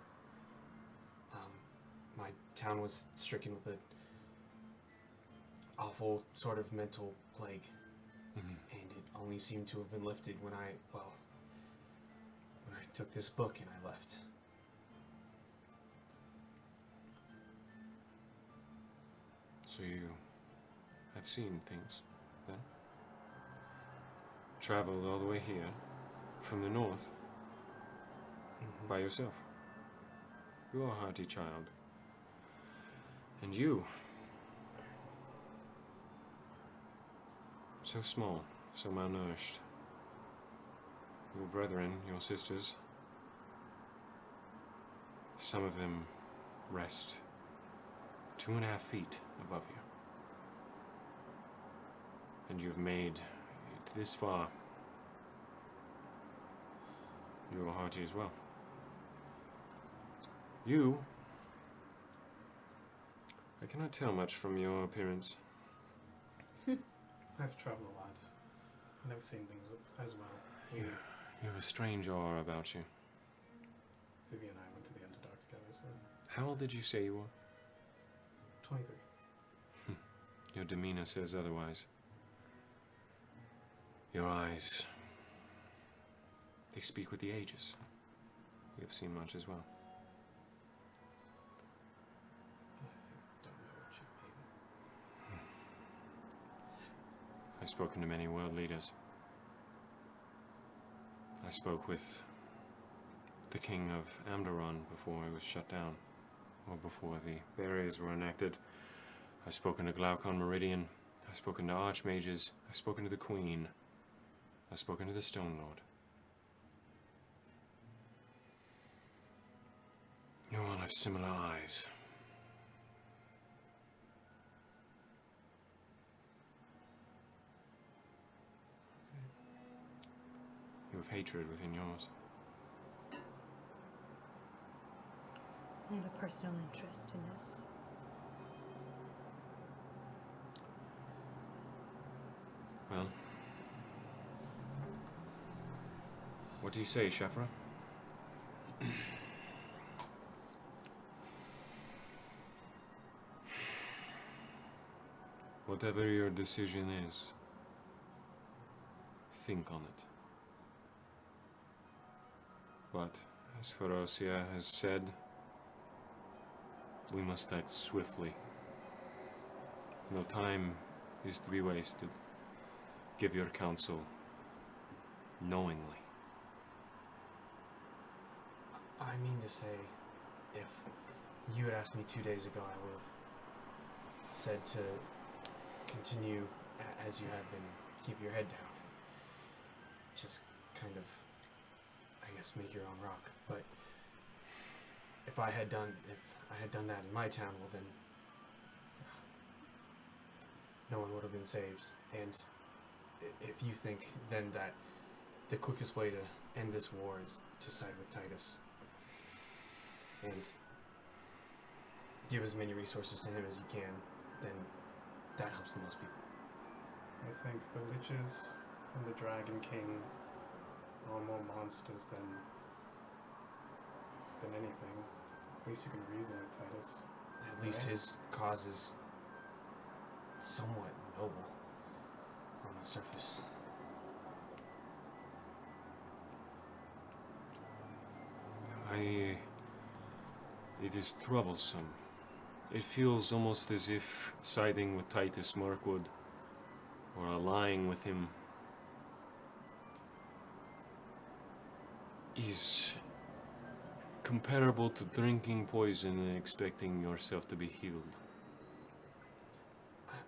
My town was stricken with an awful sort of mental plague, and it only seemed to have been lifted when I took this book and I left. So you have seen things. then? Traveled all the way here, from the north, by yourself. You are a hearty child. And you, so small, so malnourished. Your brethren, your sisters, some of them rest 2.5 feet above you. And you've made it this far. You are hearty as well. You, I cannot tell much from your appearance. I've traveled a lot, and I've seen things as well. You have a strange aura about you. Vivi and I went to the Underdark together, so How old did you say you were? 23. Your demeanor says otherwise. Your eyes, they speak with the ages. You have seen much as well. I don't know what you mean. I've spoken to many world leaders. I spoke with the king of Amdaron before it was shut down, or before the barriers were enacted. I've spoken to Glaucon Meridian. I've spoken to archmages. I've spoken to the queen. I've spoken to the Stone Lord. You all have similar eyes. You have hatred within yours. I have a personal interest in this. Well, what do you say, Shefra? Whatever your decision is, think on it. But, as Ferocia has said, we must act swiftly. No time is to be wasted. Give your counsel knowingly. I mean to say, if you had asked me 2 days ago, I would have said to continue as you have been, keep your head down. Just kind of, I guess, make your own rock. But if I had done that in my town, well then, no one would have been saved. And if you think then that the quickest way to end this war is to side with Titus and give as many resources to him as you can, then that helps the most people. I think the Liches and the Dragon King are more monsters than anything. At least you can reason with Titus. At least his cause is somewhat noble on the surface. It is troublesome. It feels almost as if siding with Titus Markwood or allying with him is comparable to drinking poison and expecting yourself to be healed.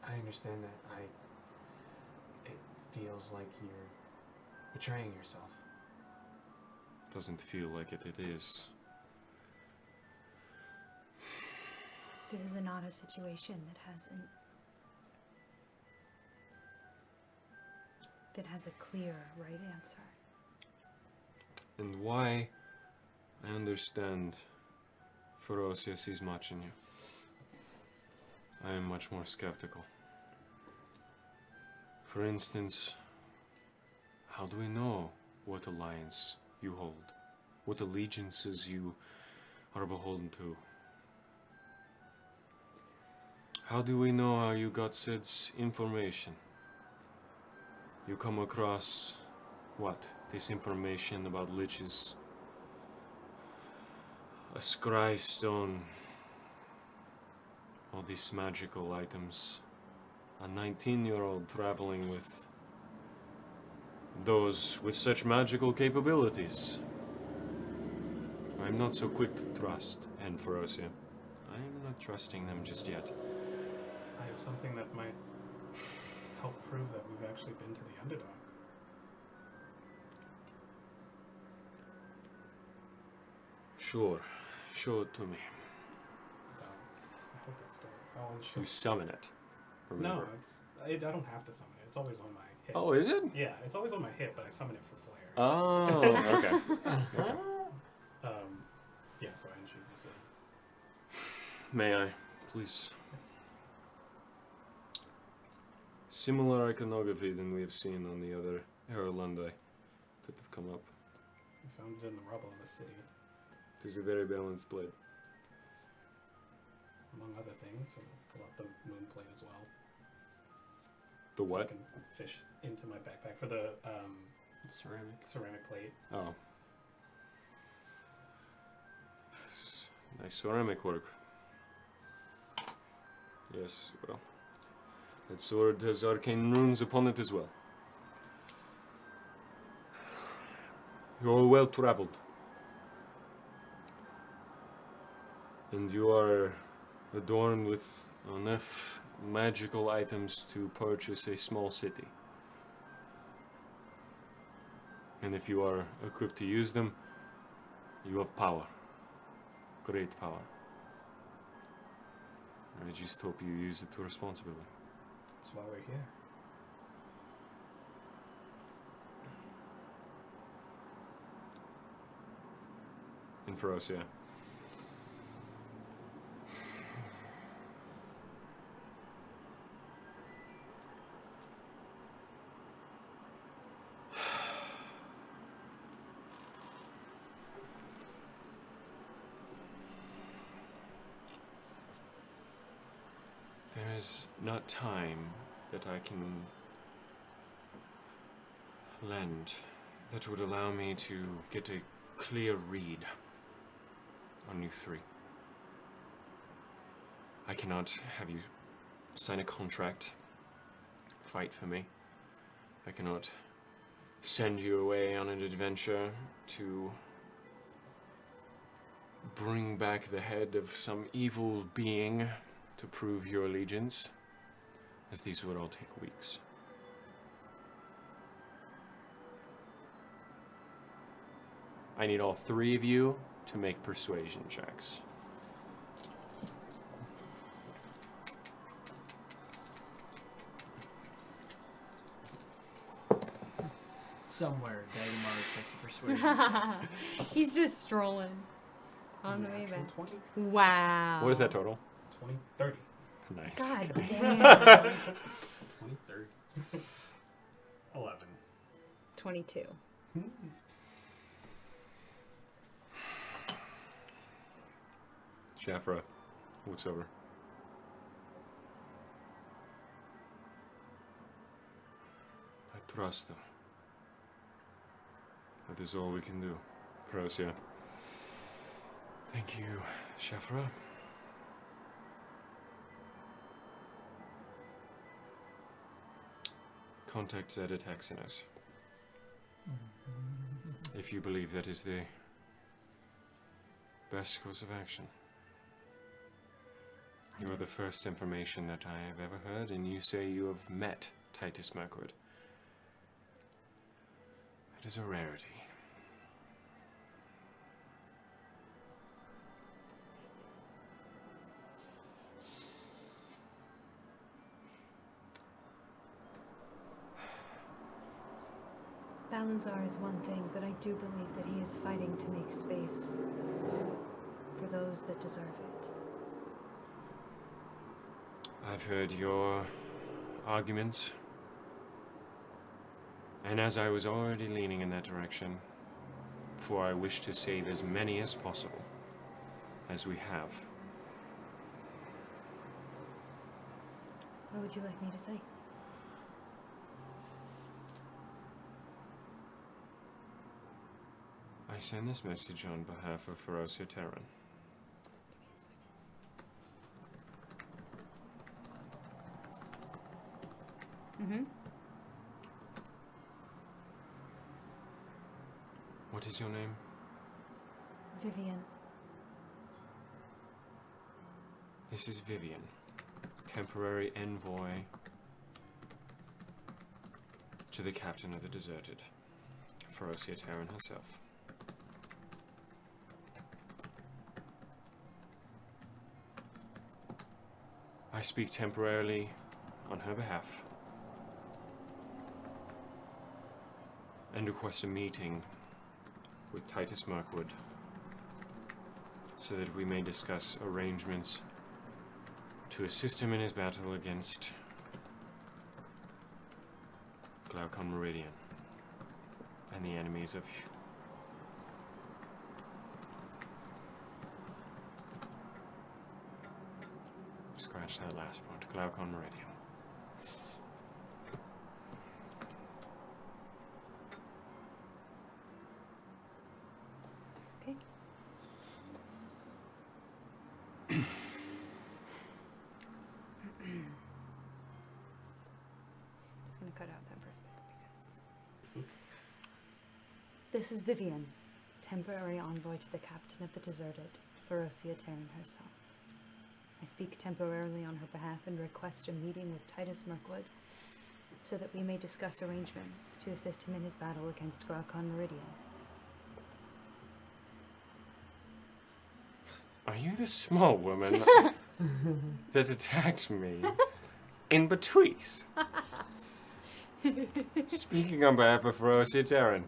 I understand that. It feels like you're betraying yourself. Doesn't feel like it is. This is not a situation that has a clear right answer. And why I understand Ferocia sees much in you. I am much more skeptical. For instance, how do we know what alliance you hold? What allegiances you are beholden to? How do we know how you got Sid's information? You come across what? This information about liches, a scry stone, all these magical items a 19-year-old traveling with those with such magical capabilities. I'm not so quick to trust Anforosia. I'm not trusting them just yet. I have something that might help prove that we've actually been to the Underdark. Sure. Show it to me. I hope it's still. Oh, and You summon it. Remember. no, I don't have to summon it. It's always on my hip. Oh, is it? Yeah, it's always on my hip, but I summon it for flair. Oh, okay. Okay. Yeah, so I unsheathe this one. May I, please? Similar iconography than we have seen on the other Erlandi that have come up. We found it in the rubble of the city, It is a very balanced blade. among other things. So pull out the moon plate as well. The I what? can fish into my backpack for the ceramic plate. Oh. Nice ceramic work. Yes, well. That sword has arcane runes upon it as well. You're well traveled. And you are adorned with enough magical items to purchase a small city. And if you are equipped to use them, you have power. Great power. I just hope you use it responsibly. That's why we're here. In Ferocia. There is not time that I can lend that would allow me to get a clear read on you three. I cannot have you sign a contract, fight for me. I cannot send you away on an adventure to bring back the head of some evil being to prove your allegiance, as these would all take weeks. I need all three of you to make persuasion checks. Somewhere, Dagmar takes a persuasion check. He's just strolling on the way Natural back. 20, Wow. What is that total? 20, 30. Nice. God damn. 20, 30. 11. 22. Shafra looks over. I trust them. That is all we can do. Ferocia. Thank you, Shafra. Contact Zedit Hexinus. If you believe that is the best course of action. You are the first information that I have ever heard, and you say you have met Titus Mirkwood. It is a rarity. Balanzar is one thing, but I do believe that he is fighting to make space for those that deserve it. I've heard your arguments, and as I was already leaning in that direction, for I wish to save as many as possible, as we have. What would you like me to say? I send this message on behalf of Ferocia Terran. Mm-hmm. What is your name? Vivian. This is Vivian, temporary envoy to the captain of the deserted, Ferocia Terran herself. I speak temporarily on her behalf and request a meeting with Titus Mirkwood so that we may discuss arrangements to assist him in his battle against Glaucon Meridian and the enemies of scratch that last part. Glaucon Meridian. Okay. I'm just gonna cut out that first bit because this is Vivian, temporary envoy to the captain of the deserted, Ferocia Terran herself. I speak temporarily on her behalf and request a meeting with Titus Mirkwood so that we may discuss arrangements to assist him in his battle against Glaucon Meridian. Are you the small woman that attacked me in Betwice? Speaking on behalf of Ferocia Terran,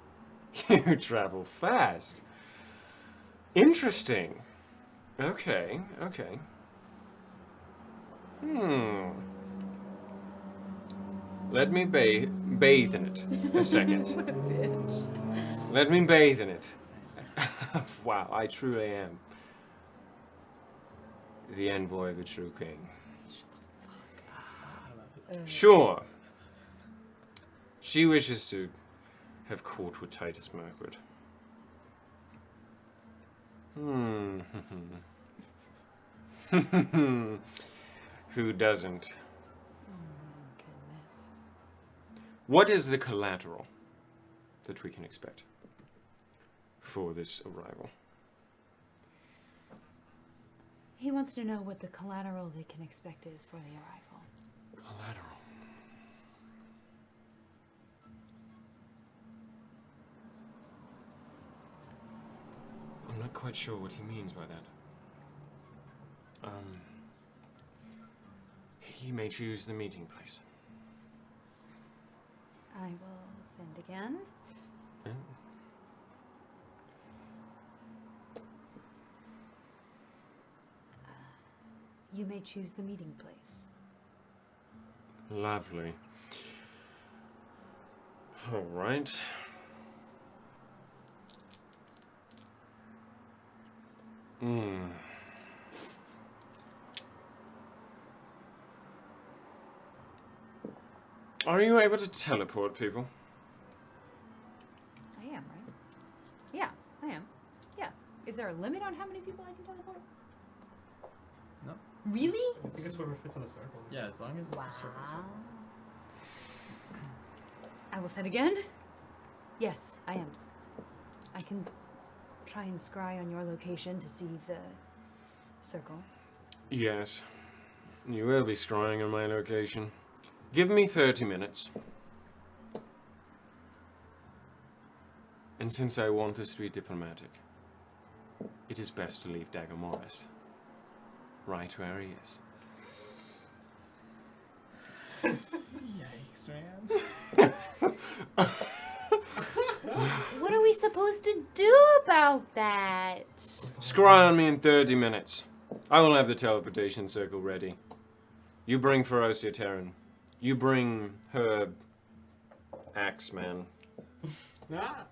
you travel fast. Interesting. Okay, okay. Let me bathe in it a second. What a bitch. Let me bathe in it. Wow, I truly am the envoy of the true king. Sure. She wishes to have court with Titus Mirkwood. Who doesn't? Goodness. What is the collateral that we can expect for this arrival? He wants to know what the collateral they can expect is for the arrival. Collateral. I'm not quite sure what he means by that. He may choose the meeting place. I will send again. Yeah. You may choose the meeting place. Lovely. All right. Are you able to teleport people? I am, right? Yeah, I am. Yeah. Is there a limit on how many people I can teleport? No. Really? I think it's whoever fits in the circle. Yeah, as long as it's a circle. I will send again. Yes, I am. I can try and scry on your location to see the circle. Yes. You will be scrying on my location. Give me 30 minutes. And since I want us to be diplomatic, it is best to leave Dagger Morris right where he is. Yikes, man. What are we supposed to do about that? Scry on me in 30 minutes. I will have the teleportation circle ready. You bring Ferocia Terran. You bring her Axeman. Ah.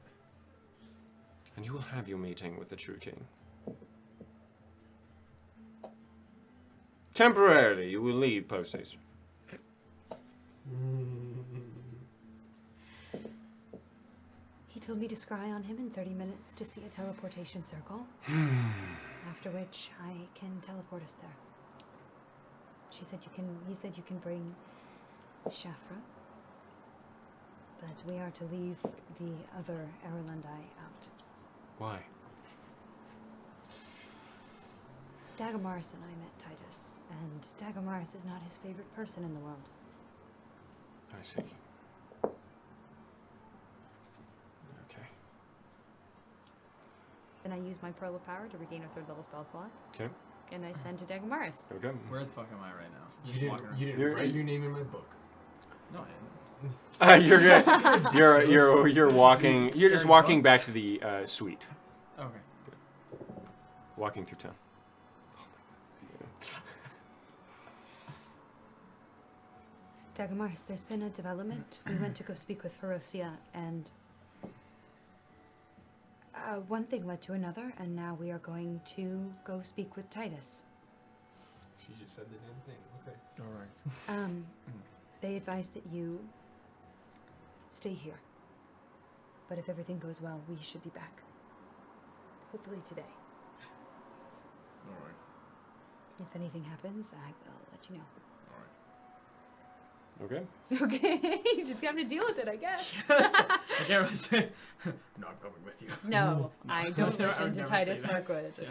And you will have your meeting with the true king. Temporarily, you will leave post haste. He told me to scry on him in 30 minutes to see a teleportation circle. After which I can teleport us there. He said you can bring Shafra but we are to leave the other Erlandi out. Why? Dagamaris and I met Titus, and Dagamaris is not his favorite person in the world. I see. Okay. Then I use my Pearl of Power to regain a 3rd level spell slot, Okay. and I send to Dagamaris. Okay. Where the fuck am I right now? You Just walking around. didn't You're- write your name in my book. No, I didn't. You're good. You're walking. You're just Very walking well. back to the suite. Okay. Walking through town. Dagamaris, there's been a development. We went to go speak with Ferocia, and one thing led to another, and now we are going to go speak with Titus. She just said the damn thing. Okay. All right. They advised that you stay here. But if everything goes well, we should be back. Hopefully today. All right. If anything happens, I will let you know. Okay. Okay, you just have to deal with it, I guess. I can't really say. No, I'm coming with you. No, I don't I would listen to never Titus say that. Mirkwood. Yeah.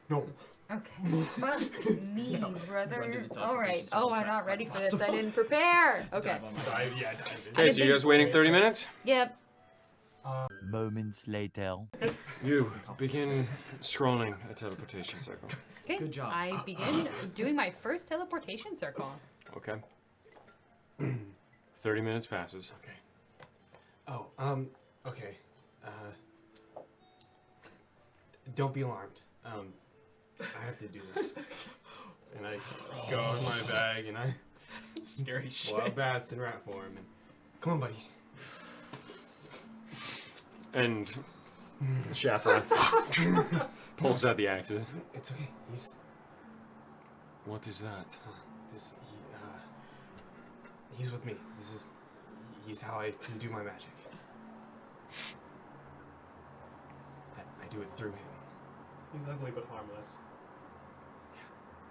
No. Okay. Fuck me, Run to brother. the All right. teleportation Oh, circle I'm as not ready fast for as this. I possible. didn't prepare. Okay. Dive on my Dive in. Okay, so you guys waiting 30 minutes? Yep. Moments later. You begin scrolling a teleportation circle. Okay. Good job. I begin doing my first teleportation circle. Okay. 30 minutes passes. Okay. Oh, okay. Don't be alarmed. I have to do this. And I go in my bag and I Scary pull out shit. bats and rat form and come on, buddy. And Shafra pulls out the axes. It's okay. What is that? He's with me. He's how I can do my magic. I do it through him. He's ugly but harmless.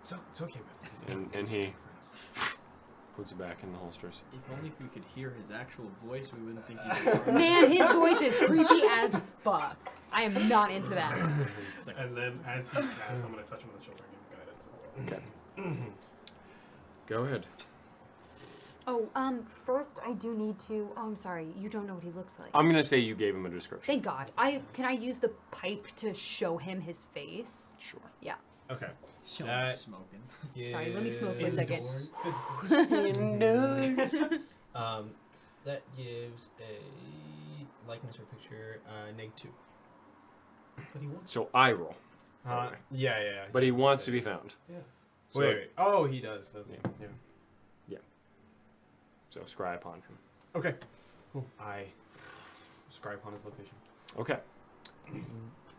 It's okay, but he's And he- friends. Puts it back in the holsters. If only we could hear his actual voice, we wouldn't think he was wrong. Man, his voice is creepy as fuck. I am not into that. It's like, And then as he casts, I'm going to touch him on the shoulder and give him guidance as well. Okay. Go ahead. Oh, first I do need to. Oh, I'm sorry. You don't know what he looks like. I'm gonna say you gave him a description. Thank God. Can I use the pipe to show him his face? Sure. Yeah. Okay. yo, That- smoking. Sorry, let me smoke for a second. That gives a likeness or picture -2. But he wants. So I roll. Yeah, yeah. But he wants to be found. Yeah. So, Wait. Oh, he does, doesn't he? Yeah. So scry upon him. Okay. Cool. I scribe upon his location. Okay.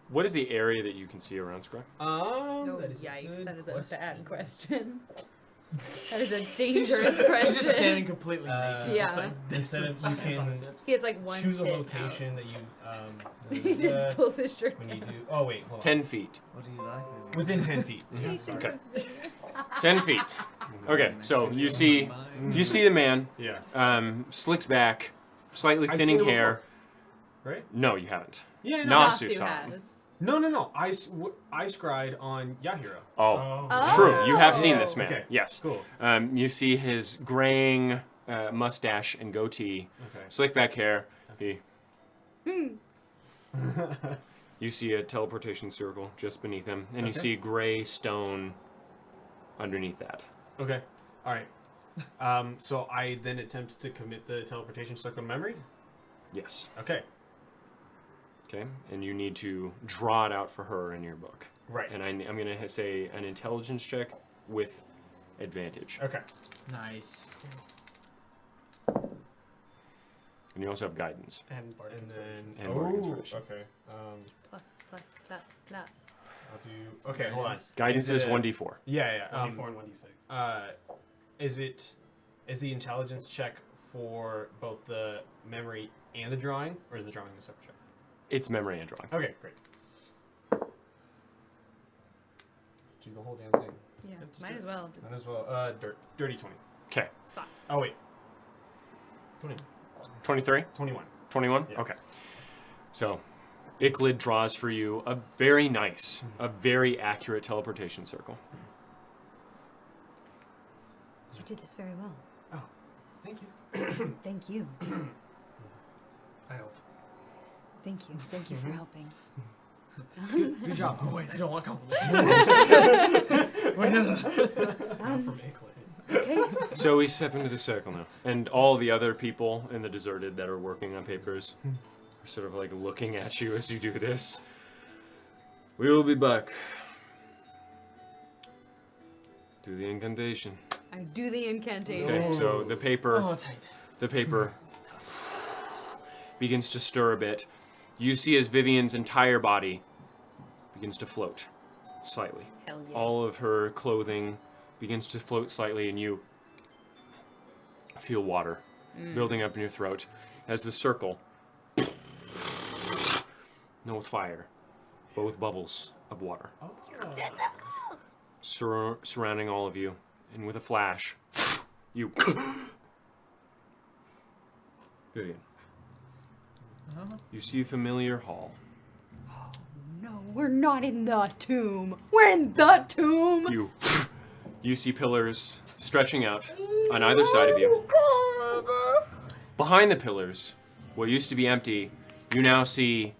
What is the area that you can see around Scry? No, that is a yikes. good That is a bad question. question. That is a dangerous question. He's just standing completely naked. Yeah. just like this. Instead of you can He has like one choose a tit location that you He just pulls his shirt when down. you do. Oh wait, hold on. 10 feet. What do you like? Within 10 feet. He Yeah, shows sorry. Okay. his video. 10 feet. Okay, so you see the man, Yeah. slicked back, slightly I've thinning seen him hair. Right? No, you haven't. Yeah. No. No. Nasu saw him. has. No. I scried on Yahiro. Oh, Oh. true. You have seen Oh, this man. okay. Yes. Cool. You see his graying mustache and goatee, Okay. slick back hair. You see a teleportation circle just beneath him, and you Okay. see gray stone underneath that. Okay. All right. So I then attempt to commit the teleportation circle memory. Yes. Okay. Okay. And you need to draw it out for her in your book. Right. And I'm going to say an intelligence check with advantage. Okay. Nice. And you also have guidance. And Bardic And Inspiration. then. And bardic inspiration. Okay. Plus. I'll do. Okay. Hold on. Guidance is it a- 1d4. Yeah. 1d4 and 1d6. Is the intelligence check for both the memory and the drawing, or is the drawing a separate check? It's memory and drawing. Okay, great. Do the whole damn thing. Yeah, Just might do as it. well. Just Might as well. Dirty 20. Okay. stops. Oh wait. 20. 23? 21. 21? Yeah. Okay. So, Icklid draws for you a very nice, a very accurate teleportation circle. You did this very well. Oh, thank you. Thank you. I hope. Thank you. Thank you for helping. Good job. Oh, wait, I don't want compliments. Wait, no. From Icklid. Okay. So we step into the circle now, and all the other people in the deserted that are working on papers are sort of like looking at you as you do this. We will be back. Do the incantation. I do the incantation. Okay, so the paper, Oh, tight. the paper begins to stir a bit. You see as Vivian's entire body begins to float slightly. Hell yeah. All of her clothing begins to float slightly, and you feel water building up in your throat as the circle, no fire, but with bubbles of water surrounding all of you, and with a flash, you Vivian, you see a familiar hall. No, we're not in the tomb. We're in the tomb. You see pillars stretching out on either side of you. Behind the pillars, what used to be empty, you now see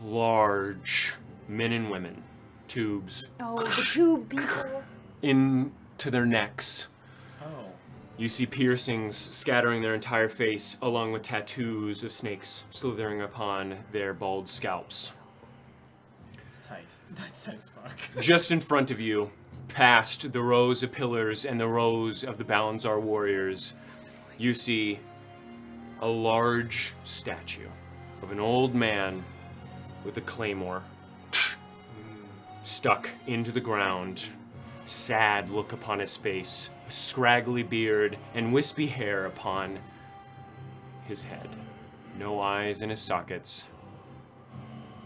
large men and women, tubes Oh, the tube people. into their necks. Oh. You see piercings scattering their entire face, along with tattoos of snakes slithering upon their bald scalps. Tight. That's tight as fuck. Just in front of you, past the rows of pillars and the rows of the Balanzar warriors, you see a large statue of an old man with a claymore stuck into the ground. Sad look upon his face, a scraggly beard and wispy hair upon his head. No eyes in his sockets,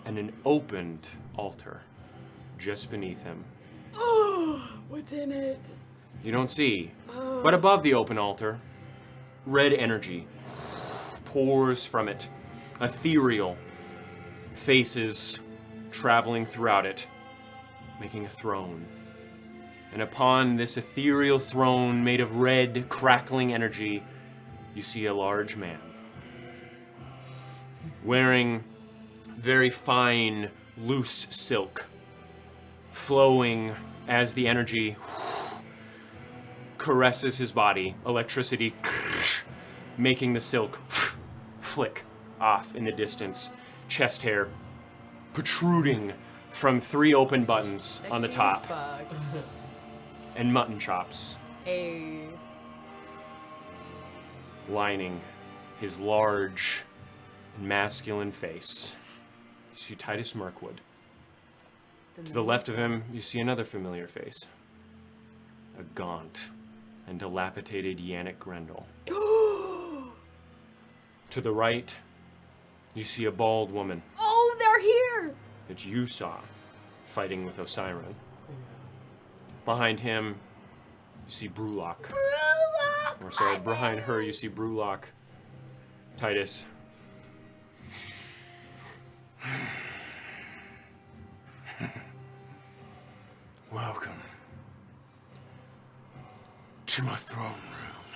and an opened altar just beneath him. Oh, what's in it? You don't see, but above the open altar, red energy pours from it, ethereal faces traveling throughout it, making a throne. And upon this ethereal throne made of red, crackling energy, you see a large man wearing very fine, loose silk, flowing as the energy caresses his body, electricity making the silk flick off in the distance, chest hair protruding from 3 open buttons on the top, and mutton chops Hey. lining his large and masculine face. You see Titus Mirkwood. To the left of him, you see another familiar face. A gaunt and dilapidated Yannick Grendel. To the right, you see a bald woman Oh, they're here. that you saw fighting with Osiren. Behind him, you see Brulok. Or sorry, behind her you see Brulok, Titus. Welcome to my throne room.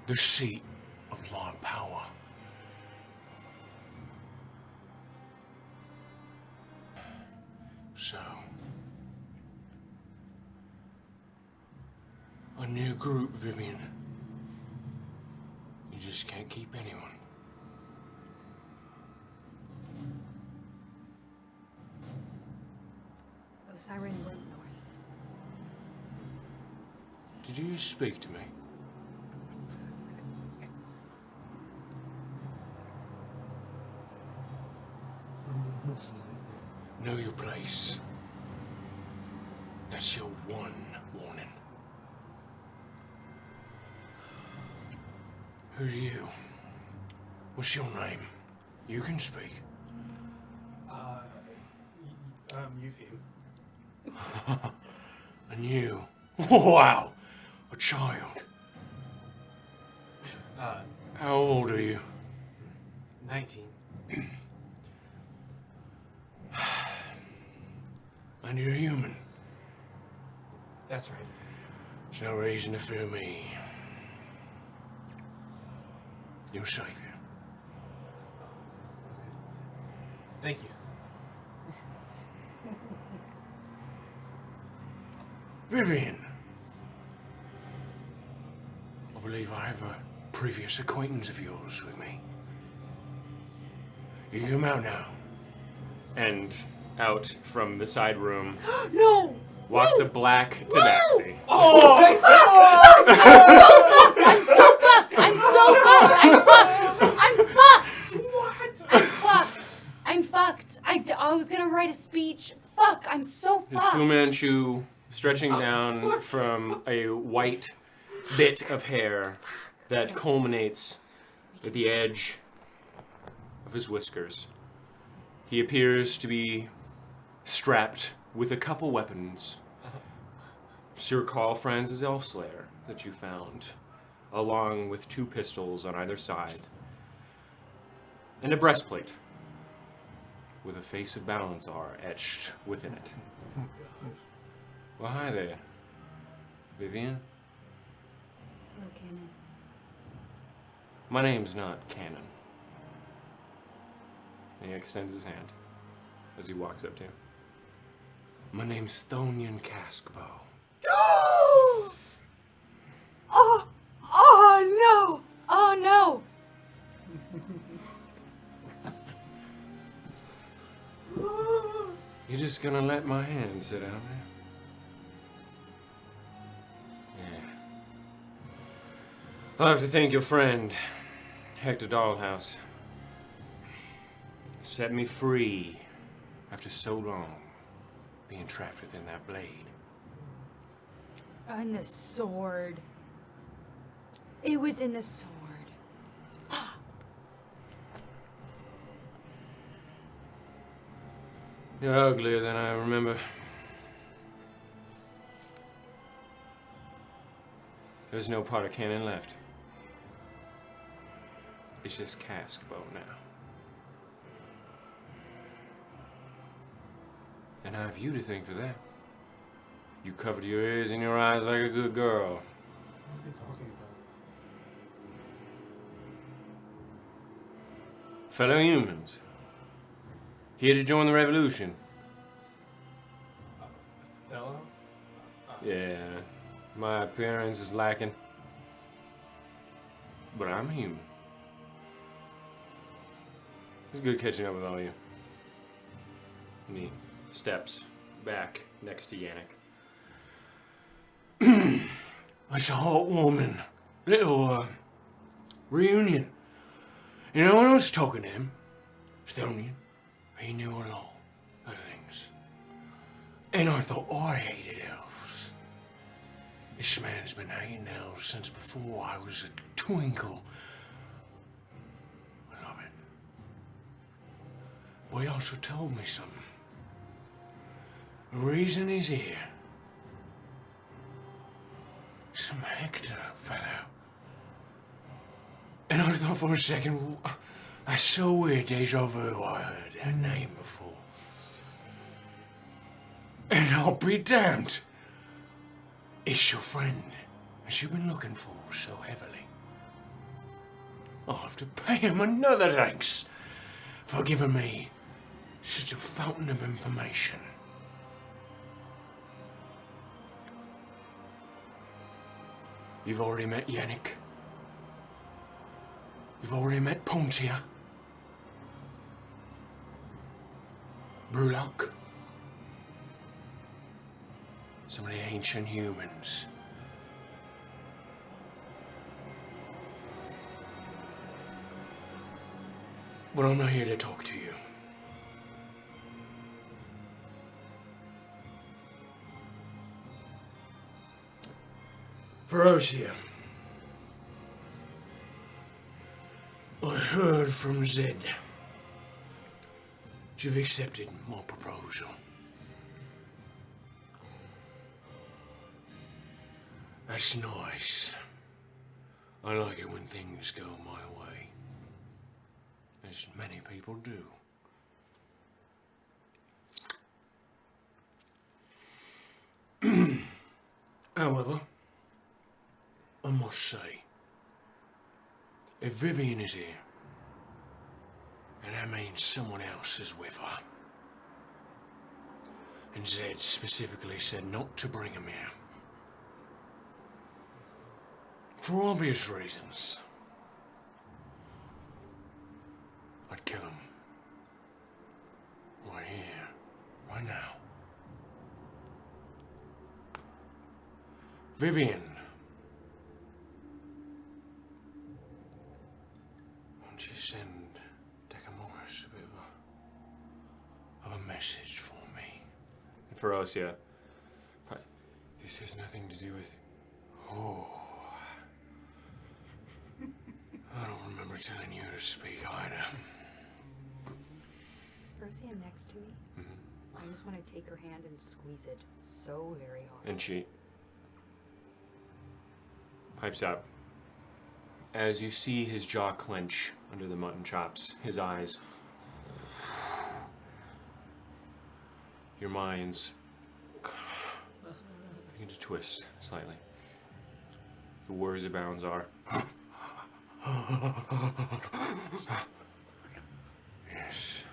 The seat of my power. So, a new group, Vivian. You just can't keep anyone. Osiren went north. Did you speak to me? Know your place. That's your one warning. Who's you? What's your name? You can speak. Eupheme. And you? Wow! A child. Uh, How old are you? 19. And you're human. That's right. There's no reason to fear me. You're safe here. Thank you. Vivian. I believe I have a previous acquaintance of yours with me. You can come out now. And out from the side room No! walks a black tabaxi. I'm so fucked! I'm fucked! I was gonna write a speech. Fuck, I'm so His fucked. Fu Manchu stretching down from a white bit of hair that culminates at the edge of his whiskers. He appears to be strapped with a couple weapons. Sir Carl Franz's elf slayer that you found, along with 2 pistols on either side, and a breastplate with a face of Balanzar etched within it. Well, hi there, Vivian. Okay. My name's not Cannon. And he extends his hand as he walks up to him. My name's Thonian Caskbow. Oh! Oh no! Oh no! You just gonna let my hand sit out there? Yeah. I'll have to thank your friend, Hector Dollhouse. Set me free after so long being trapped within that blade. And the sword. It was in the sword. You're uglier than I remember. There's no part of Cannon left. It's just Caskbow now. And I have you to thank for that. You covered your ears and your eyes like a good girl. What is he talking about? Fellow humans, here to join the revolution. Fellow? Yeah, my appearance is lacking, but I'm human. It's good catching up with all you. And he steps back next to Yannick. It's a heartwarming little reunion. You know, when I was talking to him, Thonian, he knew a lot of things. And I thought I hated elves. This man's been hating elves since before I was a twinkle. I love it. But he also told me something. The reason he's here, some Hector fellow. And I thought for a second, that's so weird, deja vu, I heard that name before. And I'll be damned. It's your friend, as you've been looking for so heavily. I'll have to pay him another thanks for giving me such a fountain of information. You've already met Yannick. You've already met Pontia. Brulok. Some of the ancient humans. But I'm not here to talk to you. Ferocia. I heard from Zed. You've accepted my proposal. That's nice. I like it when things go my way. As many people do. However, I must say, if Vivian is here, and that means someone else is with her, and Zed specifically said not to bring him here, for obvious reasons, I'd kill him. Right here, right now. Vivian. Won't you send Decamoris a bit of a message for me? And Ferocia, this has nothing to do with... Oh. I don't remember telling you to speak either. Is Ferocia next to me? I just want to take her hand and squeeze it so very hard. And she pipes out. As you see his jaw clench under the mutton chops, his eyes, your minds begin to twist slightly. The words of bounds are, Yes.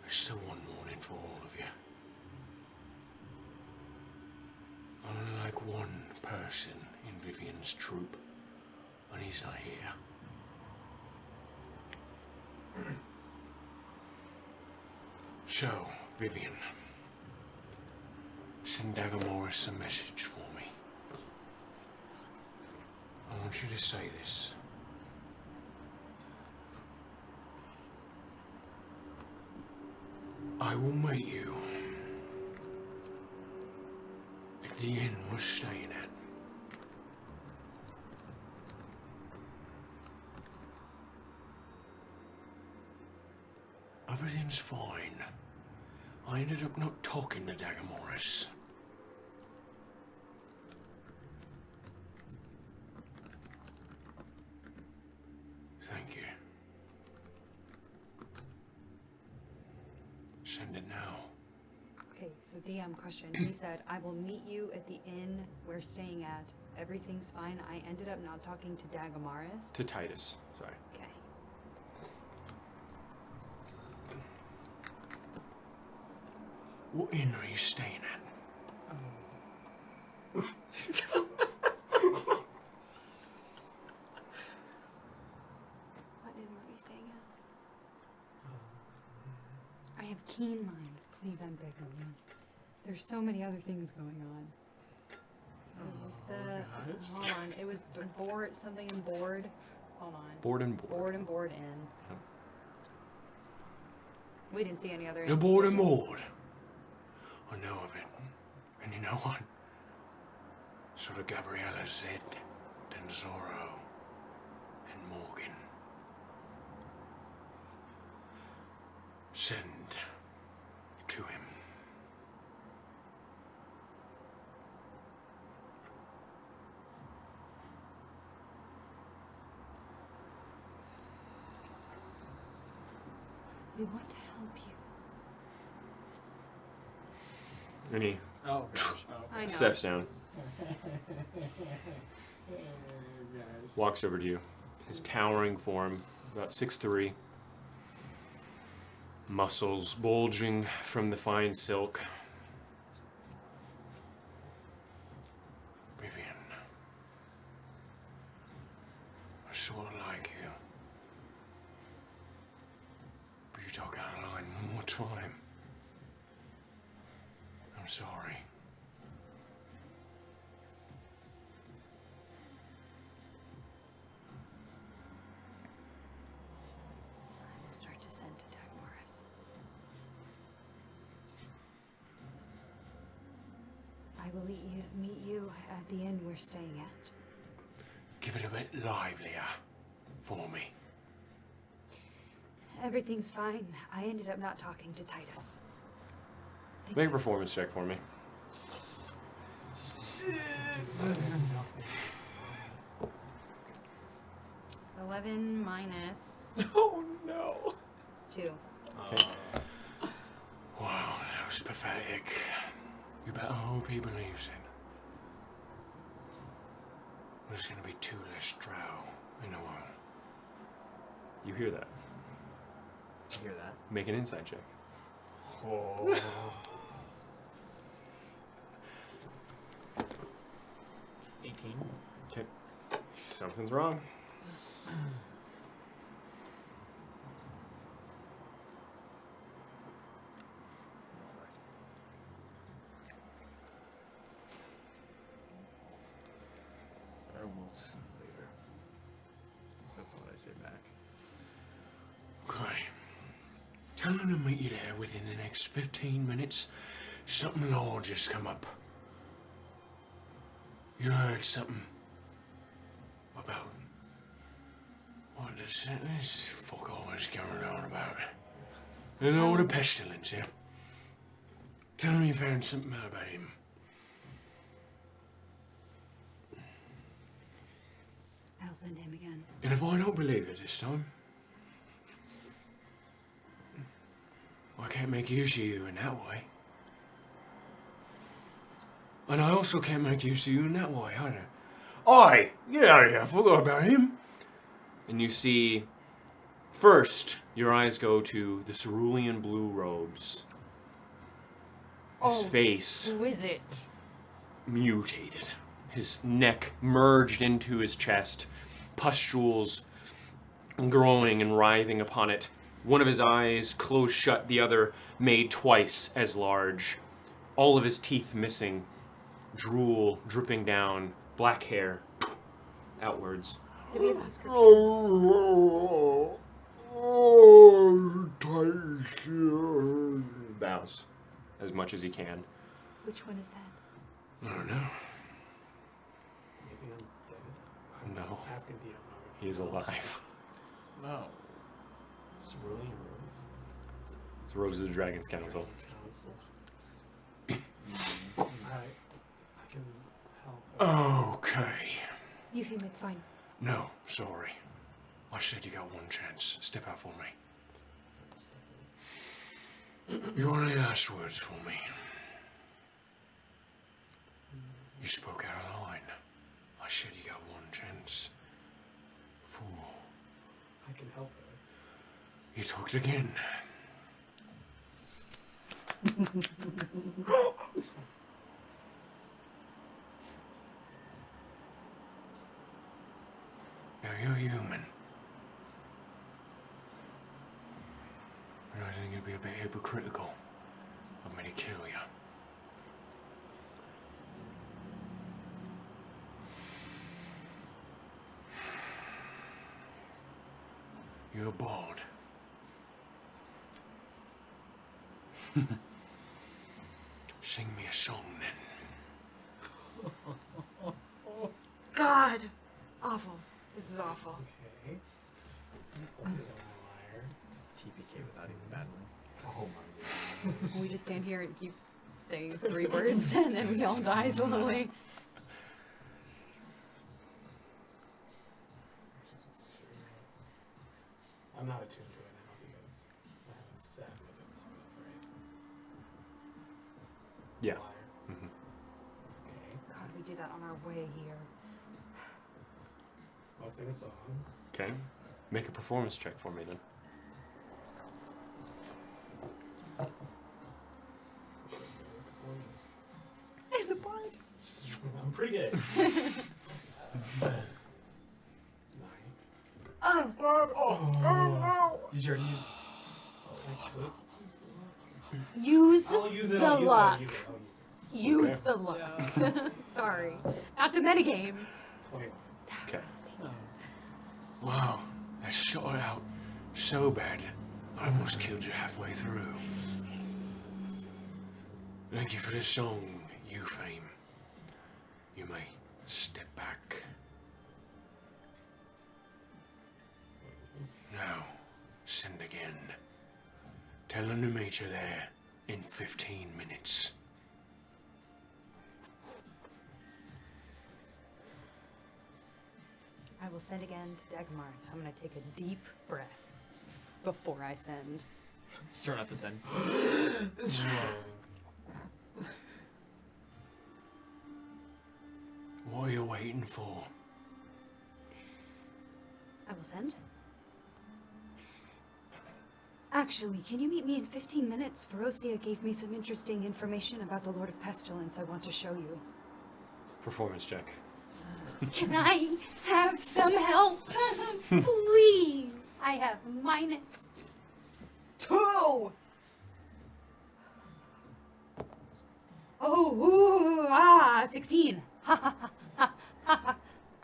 There's still one morning for all of you. Only like one person in Vivian's troop, and he's not here. So, Vivian, send Dagamoris a message for me. I want you to say this. I will meet you at the inn we're staying at. Everything's fine. I ended up not talking to Dagamoris. Thank you. Send it now. Okay, so DM question. He said, I will meet you at the inn we're staying at. Everything's fine. I ended up not talking to Dagamaris. to Titus, sorry. Okay. What inn are you staying at? What inn were we staying at? I have keen mind. Please, I'm begging you. There's so many other things going on. It was hold on. It was board, something in board. Hold on. Board and board. Board and board inn. Yep. We didn't see any other You're inns, bored did and we? bored. I know of it. And you know what? So do Gabriella, Zed, Tenzoro, and Morgan. Send to him. We want to help you. And he Oh gosh. Oh. I know. steps down, walks over to you. His towering form, about 6'3", muscles bulging from the fine silk. Vivian. I sort of like you. But you talk out of line one more time. I'm sorry. I will start to send to Dagmaris. I will meet you at the inn we're staying at. Give it a bit livelier for me. Everything's fine. I ended up not talking to Titus. Thank Make a you. performance check for me. $11 minus Oh no. 2. Okay. Wow, that was pathetic. You better hope he believes it. There's gonna be 2 less drow in the world. You hear that? You hear that? Make an insight check. Oh. 18. Okay. Something's wrong. I will see later. That's what I say back. Okay. Tell him to meet you there within the next 15 minutes. Something large has come up. You heard something about what this fuck all is going on about? You know the pestilence, yeah? Tell him you found something out about him. I'll send him again. And if I don't believe it this time, I can't make use of you in that way. And I also can't make use of you in that way either. Aye, get out of here, I forgot about him. And you see, first, your eyes go to the cerulean blue robes. His face Who is it? mutated. His neck merged into his chest, pustules growing and writhing upon it. One of his eyes closed shut, the other made twice as large. All of his teeth missing, drool dripping down, black hair outwards. Do we have a description? Bows as much as he can. Which one is that? I don't know. Is he undead? No, Asking DM. he is alive. No. Cerulean robe. It's Rose of the Dragon's Council. I can help. Okay. Eupheme, it's fine. No, sorry. I said you got one chance. Step out for me. Your only last words for me. You spoke out of line. I said you got one chance. Fool. I can help her. You talked again. Now you're human. And I think it'd be a bit hypocritical of me to kill you. You're bald. Sing me a song then. God! Awful. This is awful. Okay. Put it on the wire. TPK without even battling. Oh my god. We just stand here and keep saying 3 words and then we all die slowly. I'm not attuned to it now because I haven't set with it long enough, right? Yeah. Wire. Mhm. Okay. God, we did that on our way here. I'll sing a song. Okay. Make a performance check for me then. It's a bard. I'm pretty good. 9. Oh, God. Oh. Did you already use? Use I'll use it. the I'll use luck. it. I'll use it. I'll use it. Use Okay. the luck. Sorry. Not to metagame. 21. Okay. Wow, that shot out so bad, I almost killed you halfway through. Thank you for this song, Eupheme. You may step back. Now, send again. Tell them to meet you there in 15 minutes. I will send again to Dagmar, so I'm gonna take a deep breath before I send. Just turn out the send. What are you waiting for? I will send. Actually, can you meet me in 15 minutes? Ferocia gave me some interesting information about the Lord of Pestilence I want to show you. Performance check. Can I have some help? Please! I have -2! Oh, 16.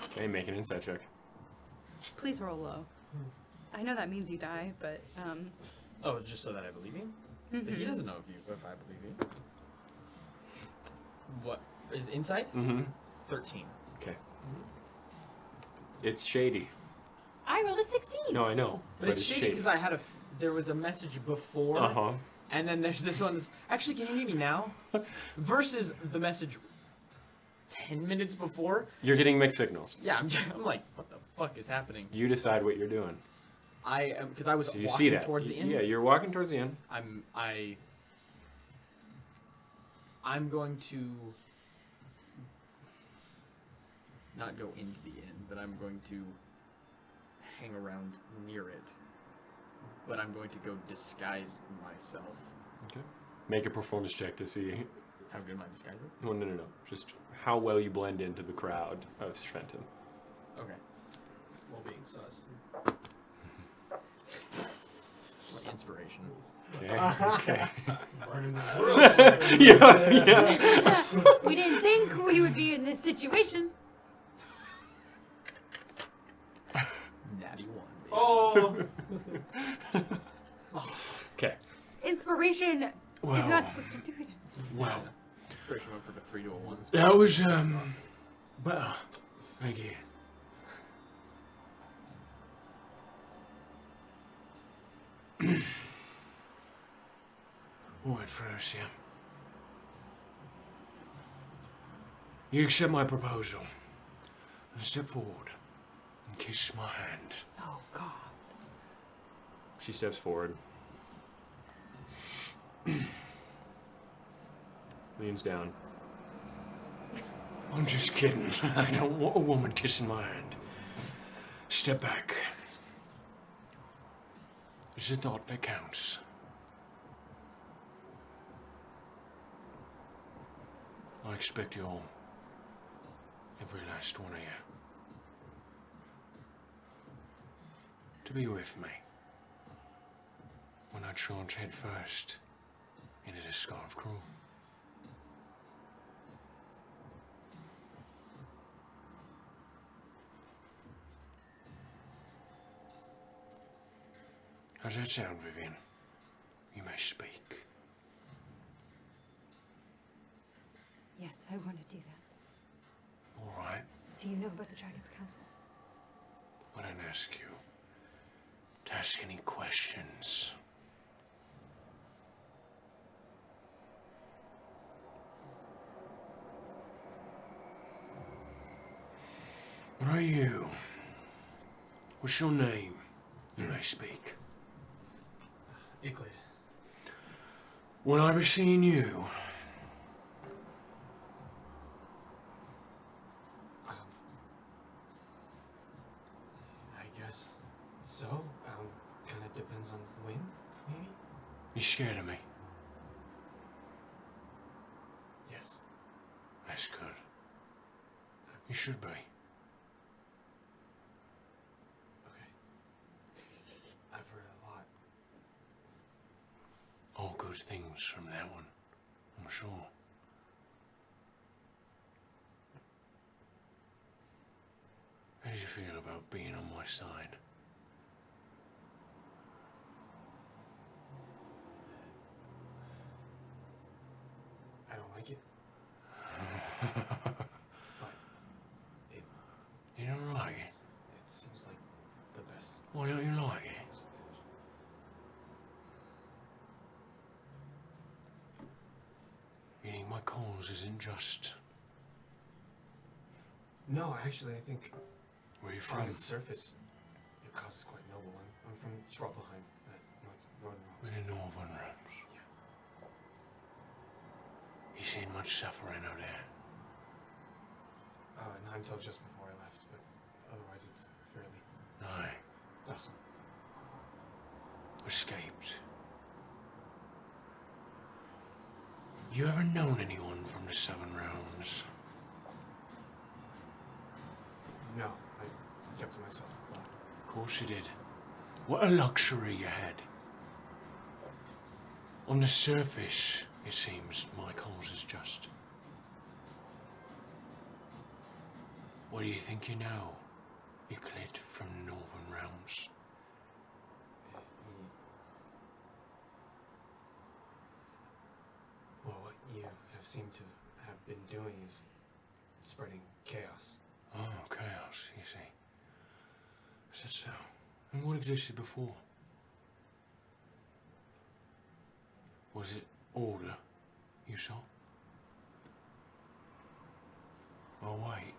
Okay, make an insight check. Please roll low. I know that means you die, but, Oh, just so that I believe you? But he doesn't know if I believe you. What is insight? Mm-hmm. 13. Okay. It's shady. I rolled a 16. No, I know, But it's shady because I had there was a message before, Uh-huh. and then there's this one that's actually, can you meet me now? Versus the message 10 minutes before. You're getting mixed signals. Yeah, I'm like, what the fuck is happening? You decide what you're doing. I am because I was So you walking see that. towards the end. Yeah, you're walking towards the end. I'm going to not go into the inn, but I'm going to hang around near it. But I'm going to go disguise myself. Okay. Make a performance check to see. How good my disguise is? No. Just how well you blend into the crowd of Sventon. Okay. While being sus. My inspiration. Okay. Okay. Burning the yeah. We didn't think we would be in this situation. Natty 1. Baby. Oh! Okay. Inspiration is Well. not supposed to do that. Well, Inspiration went from a 3 to a 1. that was, well, thank you. All right, Ferocia. You accept my proposal and step forward and kiss my hand. Oh, God. She steps forward. Leans down. I'm just kidding. I don't want a woman kissing my hand. Step back. It's a thought that counts. I expect you all, every last one of you, to be with me when I charge head first into the Scarf Crew. How's that sound, Vivian? You may speak. Yes, I want to do that. All right. Do you know about the Dragon's Council? I don't ask you to ask any questions. What are you? What's your name? You may speak. Euclid. Will I be seeing you? I guess so. Kind of depends on when, maybe? You scared of me? Yes. That's good. You should be. Okay. I've heard a lot. All good things from that one, I'm sure. How did you feel about being on my side? I don't like it, but it You don't like it? seems like the best. Why don't you like it? You think my cause isn't just? No, actually, I think Where are you from? On its surface, your cause is quite noble. I'm from Svartalheim, northern With realms. the Northern Realms. Yeah. You seen much suffering out there? Not until just before I left, but otherwise it's fairly Aye. docile. Escaped. You ever known anyone from the Seven Realms? No, I kept to myself. Of course you did. What a luxury you had. On the surface, it seems my cause is just. What do you think you know, Euclid from the Northern Realms? Well, what you have seemed to have been doing is spreading chaos. Oh, chaos, you see. Is that so? And what existed before? Was it order you saw? Oh, wait.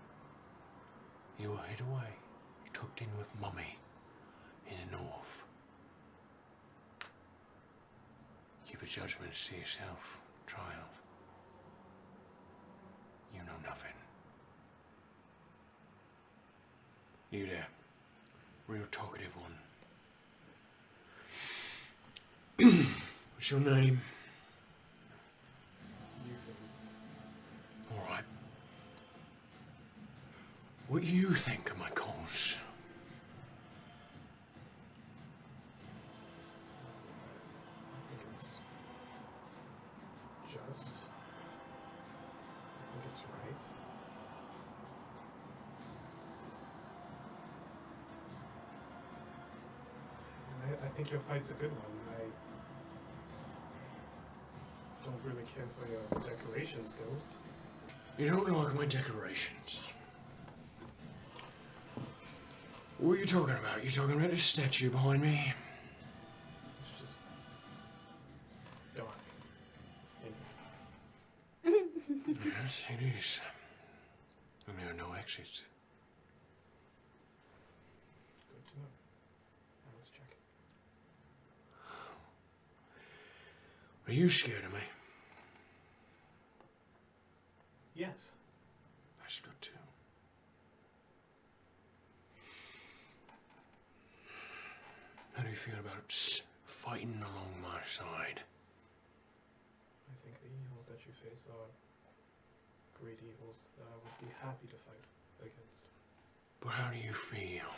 You were hid away, tucked in with Mummy in the north. Keep your judgments to yourself, child. You know nothing. You there, real talkative one. What's your name? All right. What do you think of my cause? I think it's just. I think it's right. And I think your fight's a good one. I don't really care for your decoration skills. You don't like my decorations. What are you talking about? You talking about this statue behind me? It's just dark. Yes, it is. And there are no exits. Good to know. I was checking. Are you scared of me? Yes. That's good too. How do you feel about fighting along my side? I think the evils that you face are great evils that I would be happy to fight against. But how do you feel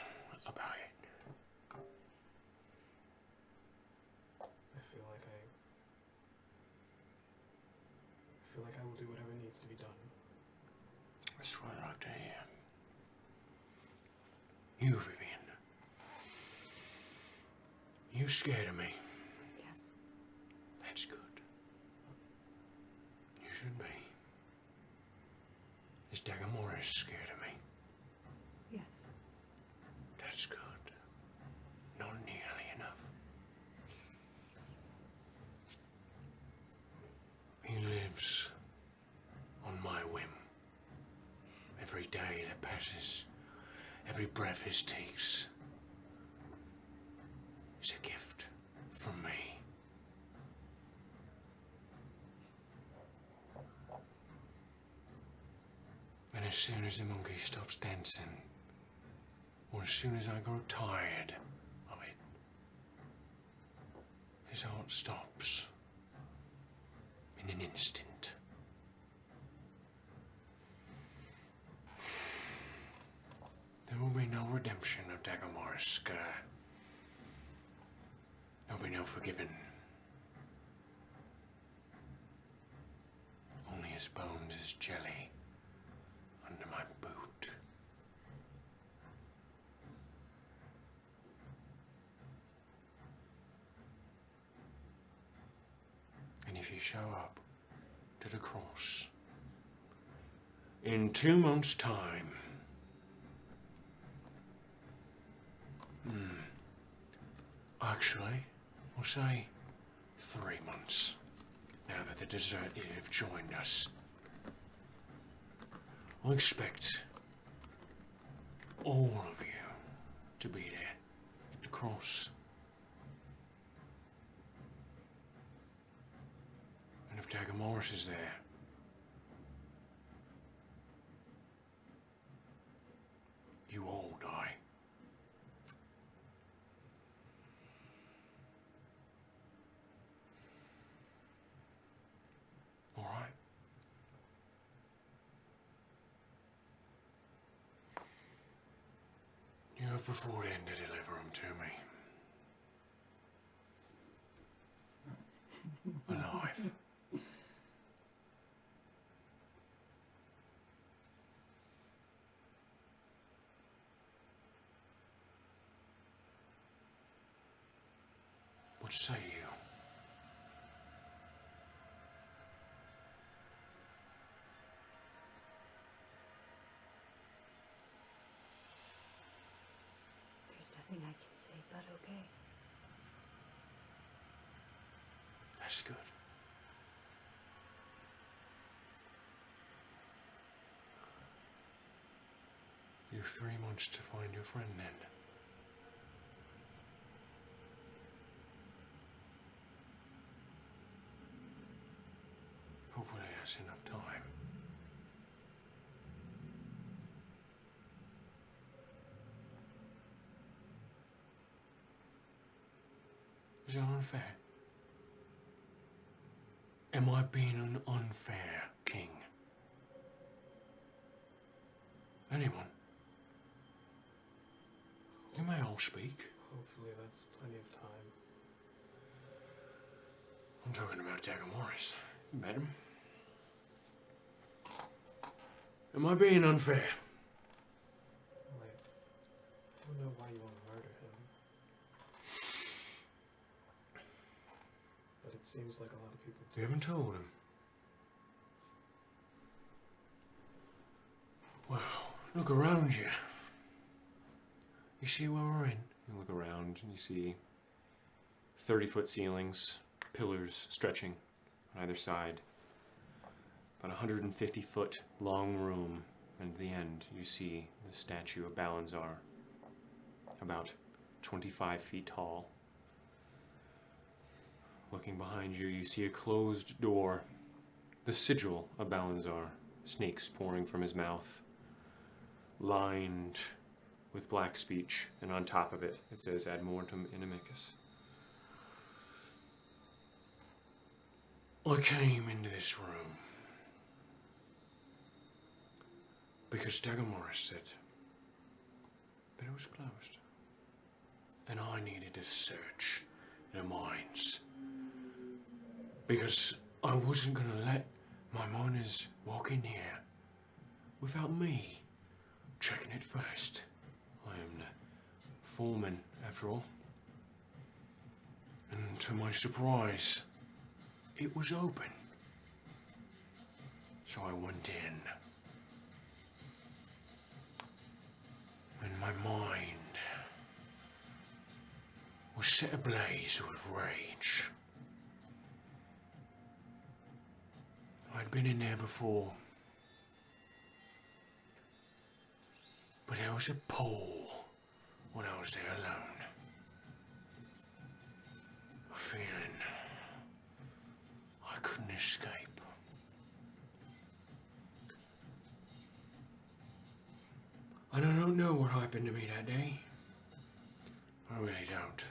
about it? I feel like I will do whatever needs to be done. That's what I like to hear. You, Vivian. You scared of me? Yes. That's good. You should be. Is Dagamoris scared of me? Yes. That's good. Not nearly enough. He lives on my whim. Every day that passes, every breath he takes, is a gift from me. And as soon as the monkey stops dancing, or as soon as I grow tired of it, his heart stops in an instant. There will be no redemption of Dagomara's scar. There'll be no forgiving. Only his bones as jelly under my boot. And if you show up to the cross in 2 months' time, actually, we'll say 3 months, now that the deserted have joined us. I expect all of you to be there at the cross. And if Dagger Morris is there, you all die. All right? You have before then to deliver them to me. Alive. What say you? There's nothing I can say but okay. That's good. You've 3 months to find your friend then. Hopefully that's enough time. Is that unfair? Am I being an unfair king? Anyone? You may all speak. Hopefully that's plenty of time. I'm talking about Dagger Morris. You met him? Am I being unfair? Like, I don't know why you want to murder him. But it seems like a lot of people do. You haven't told him. Well, look around you. You see where we're in? You look around and you see 30-foot ceilings, pillars stretching on either side. About 150-foot long room, and at the end you see the statue of Balanzar, about 25 feet tall. Looking behind you, you see a closed door, the sigil of Balanzar, snakes pouring from his mouth, lined with black speech, and on top of it, it says Ad Mortem Inimicus. I came into this room because Dagger Morris said that it was closed. And I needed to search their minds. Because I wasn't going to let my miners walk in here without me checking it first. I am the foreman, after all. And to my surprise, it was open. So I went in. And my mind was set ablaze with rage. I'd been in there before, but there was a pull when I was there alone. A feeling I couldn't escape. And I don't know what happened to me that day. I really don't.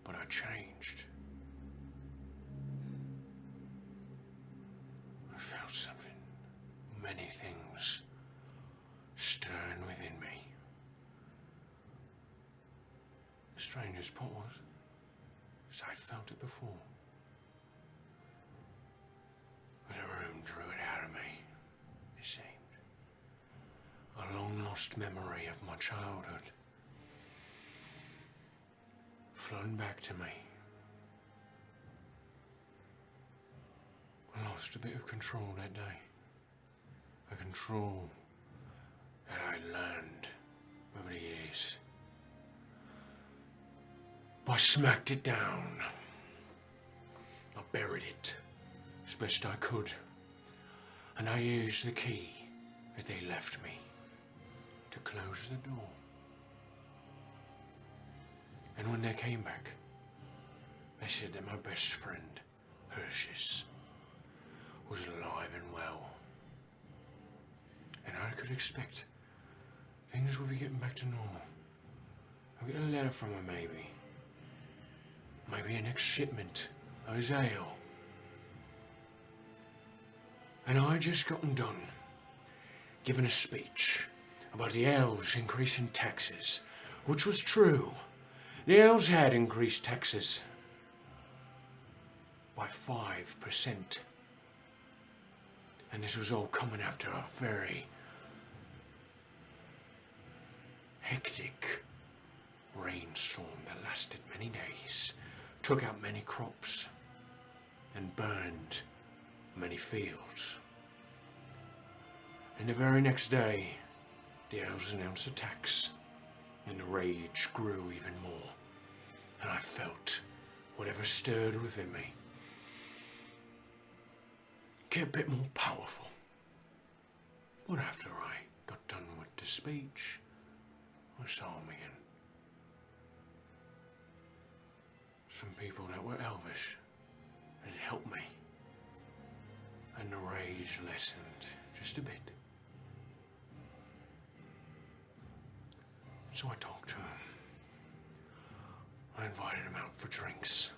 But I changed. I felt something, many things, stirring within me. The strangest part was, I'd felt it before. But the room drew it out of me, it seemed. A long-lost memory of my childhood flown back to me. I lost a bit of control that day. A control that I learned over the years. I smacked it down. I buried it as best I could. And I used the key that they left me. to close the door. And when they came back, they said that my best friend, Hershey's, was alive and well. And I could expect things would be getting back to normal. I'll get a letter from her maybe. Maybe a next shipment of his ale. And I just gotten done giving a speech about the elves increasing taxes, which was true. The elves had increased taxes by 5%. And this was all coming after a very hectic rainstorm that lasted many days, took out many crops, and burned many fields. And the very next day, the elves announced a tax, and the rage grew even more, and I felt whatever stirred within me get a bit more powerful. But after I got done with the speech, I saw him again. Some people that were elvish had helped me, and the rage lessened just a bit. So I talked to him. I invited him out for drinks.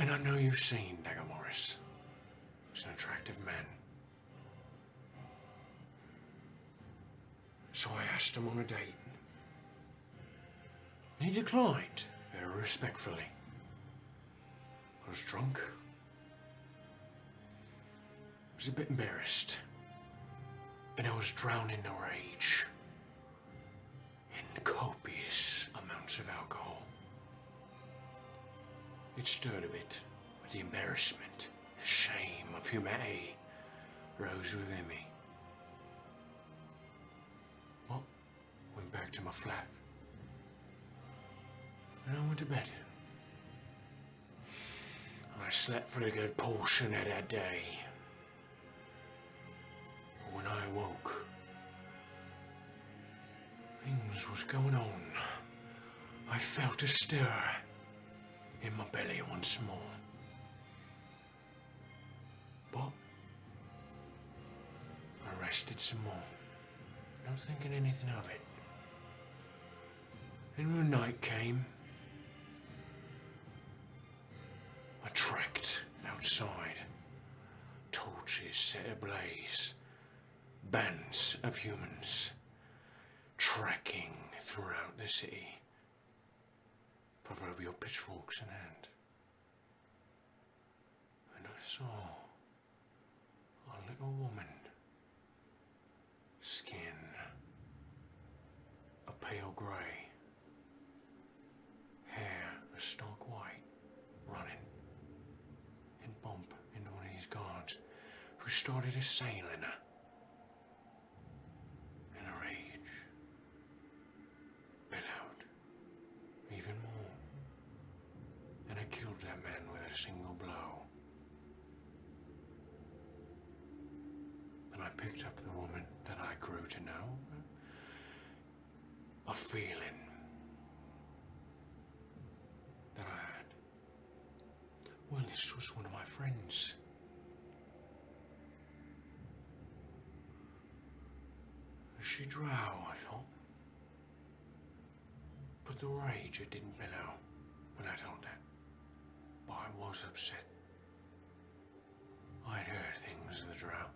And I know you've seen Dagger Morris. He's an attractive man. So I asked him on a date. And he declined, very respectfully. I was drunk. I was a bit embarrassed. And I was drowning the rage in copious amounts of alcohol. It stirred a bit, but the embarrassment, the shame of humanity rose within me. Well, went back to my flat, and I went to bed. And I slept for a good portion of that day. But when I awoke, things was going on. I felt a stir in my belly once more. But I rested some more. I was thinking anything of it. And when night came, I trekked outside. Torches set ablaze. Bands of humans trekking throughout the city. Proverbial pitchforks in hand. And I saw a little woman. Skin a pale grey. Hair a stark white. Running in bump into one of these guards who started assailing her. In a rage. Bellowed. Even more. And I killed that man with a single blow. And I picked up the woman that I grew to know. A feeling that I had. Well, this was one of my friends. She drow, I thought. But the rage, it didn't bellow when I told that. But I was upset. I'd heard things of the drow.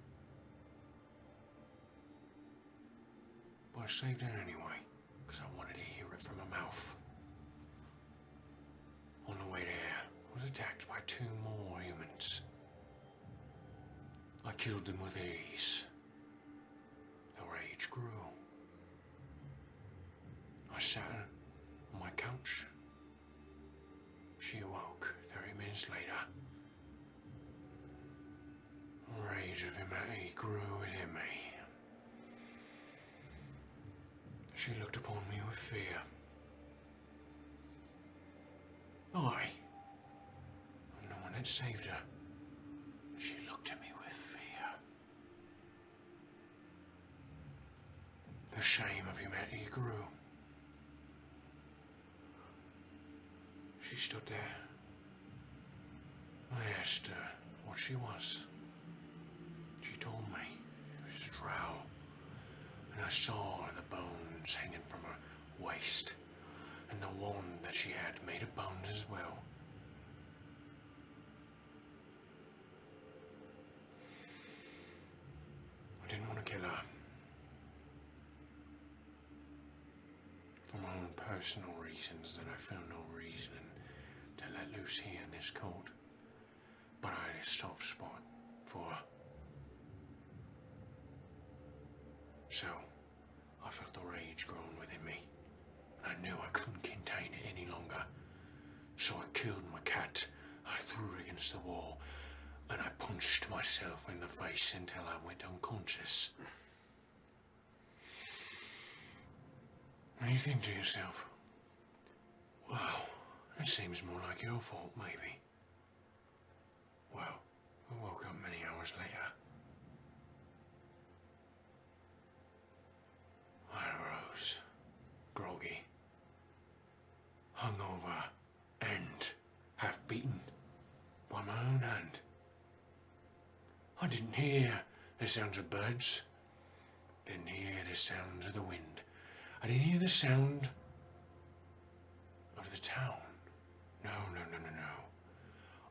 But I saved it anyway, because I wanted to hear it from her mouth. On the way there, I was attacked by 2 more humans. I killed them with ease. The rage grew. I sat on my couch. She awoke 30 minutes later. The rage of humanity grew within me. She looked upon me with fear. I am the one that saved her. She looked at me with fear. the shame of humanity grew. She stood there. I asked her what she was. She told me it was a drow, and I saw the bones hanging from her waist, and the one that she had made of bones as well. I didn't want to kill her. For my own personal reasons that I found no reason to let loose here in this court. But I had a soft spot for her. So, I felt the rage growing within me. I knew I couldn't contain it any longer. So I killed my cat. I threw her against the wall, and I punched myself in the face until I went unconscious. And you think to yourself, wow, that seems more like your fault, maybe. Well, I woke up many hours later. I arose, groggy, hungover, and half beaten by my own hand. I didn't hear the sounds of birds, didn't hear the sounds of the wind. I didn't hear the sound of the town. No.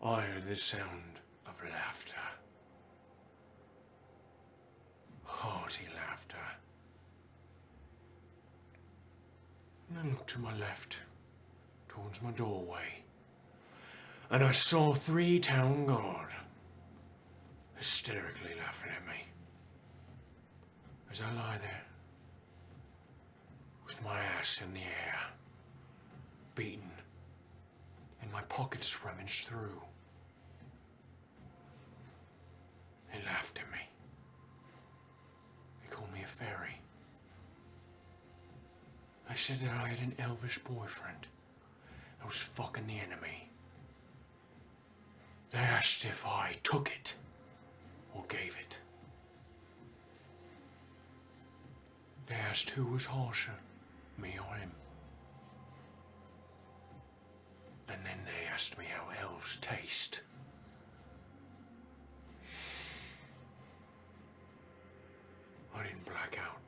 I heard the sound of laughter. Hearty laughter. And I looked to my left, towards my doorway, and I saw 3 town guard hysterically laughing at me as I lie there, with my ass in the air, beaten, and my pockets rummaged through. They laughed at me. They called me a fairy. They said that I had an elvish boyfriend that was fucking the enemy. They asked if I took it or gave it. They asked who was harsher, me or him. And then they asked me how elves taste. I didn't black out.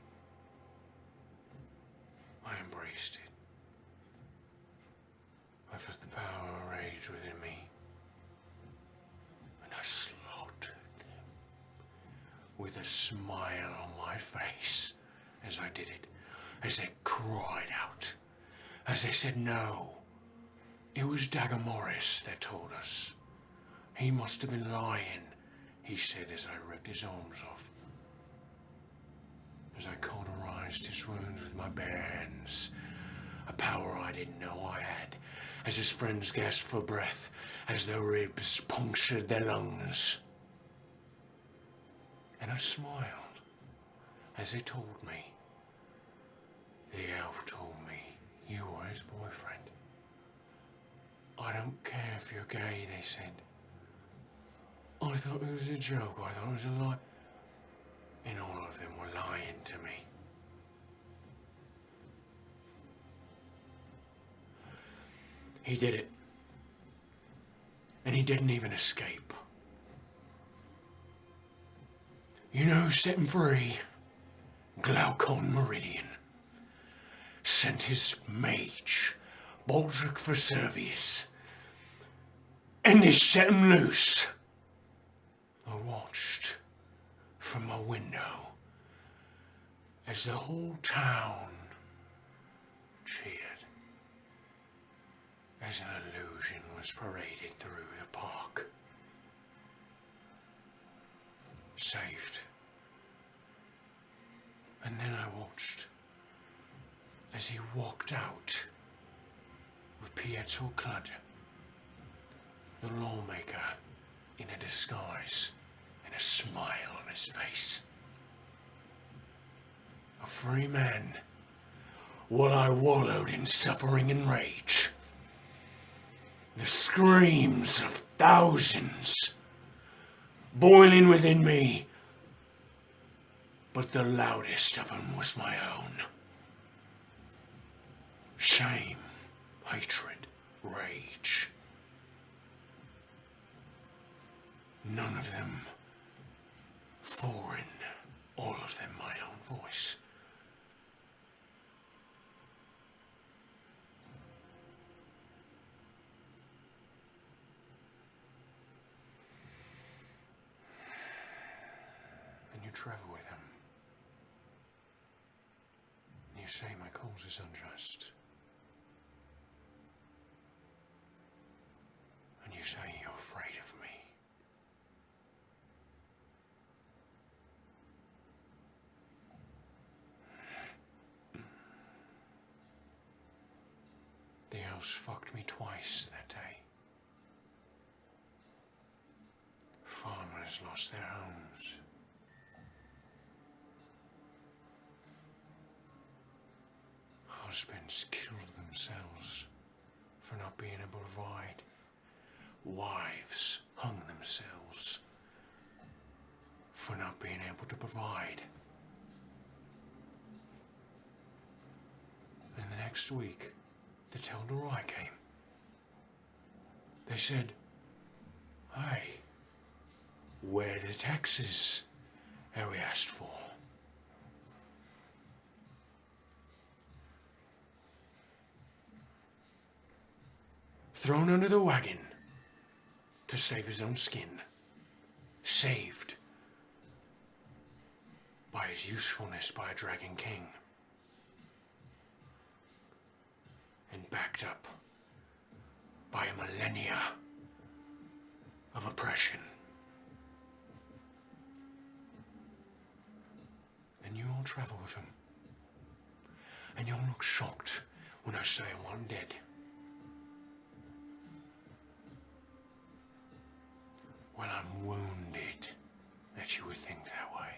I embraced it. I felt the power of rage within me. And I slaughtered them with a smile on my face as I did it, as they cried out, as they said no. It was Dagger Morris that told us. He must have been lying, he said as I ripped his arms off. As I cauterized his wounds with my bare hands, a power I didn't know I had, as his friends gasped for breath, as their ribs punctured their lungs. And I smiled as they told me. The elf told me you were his boyfriend. I don't care if you're gay, they said. I thought it was a joke, I thought it was a lie. And all of them were lying to me. He did it. And he didn't even escape. You know who set him free? Glaucon Meridian sent his mage, Baldric for Servius, and they set him loose. I watched from my window as the whole town cheered as an illusion was paraded through the park. Saved. And then I watched as he walked out with Pietro Cludd, the lawmaker, in a disguise and a smile on his face. A free man, while I wallowed in suffering and rage. The screams of thousands boiling within me But the loudest of them was my own. Shame, hatred, rage. None of them foreign, all of them my own voice. And you travel with him. And you say my cause is unjust. And you say you're afraid of me. The elves fucked me twice that day. Farmers lost their homes. Husbands killed themselves for not being able to provide. Wives hung themselves for not being able to provide. And the next week, the Teldorai came. They said, "Hey, where are the taxes that we asked for?" Thrown under the wagon to save his own skin. Saved by his usefulness by a dragon king. And backed up by a millennia of oppression. And you all travel with him. And you'll look shocked when I say I want him dead. Well, I'm wounded that you would think that way.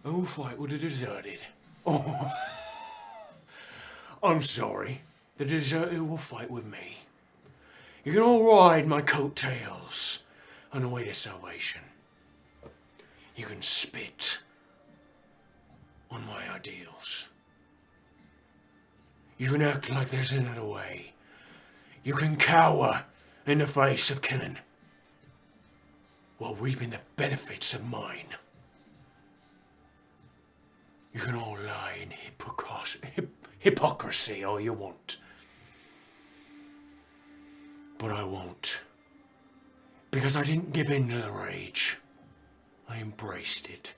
I will fight with the deserted. Oh, I'm sorry. The deserted will fight with me. You can all ride my coattails on the way to salvation. You can spit on my ideals. You can act like there's another way. You can cower in the face of killing while reaping the benefits of mine. You can all lie in hypocrisy all you want. But I won't. Because I didn't give in to the rage. I embraced it.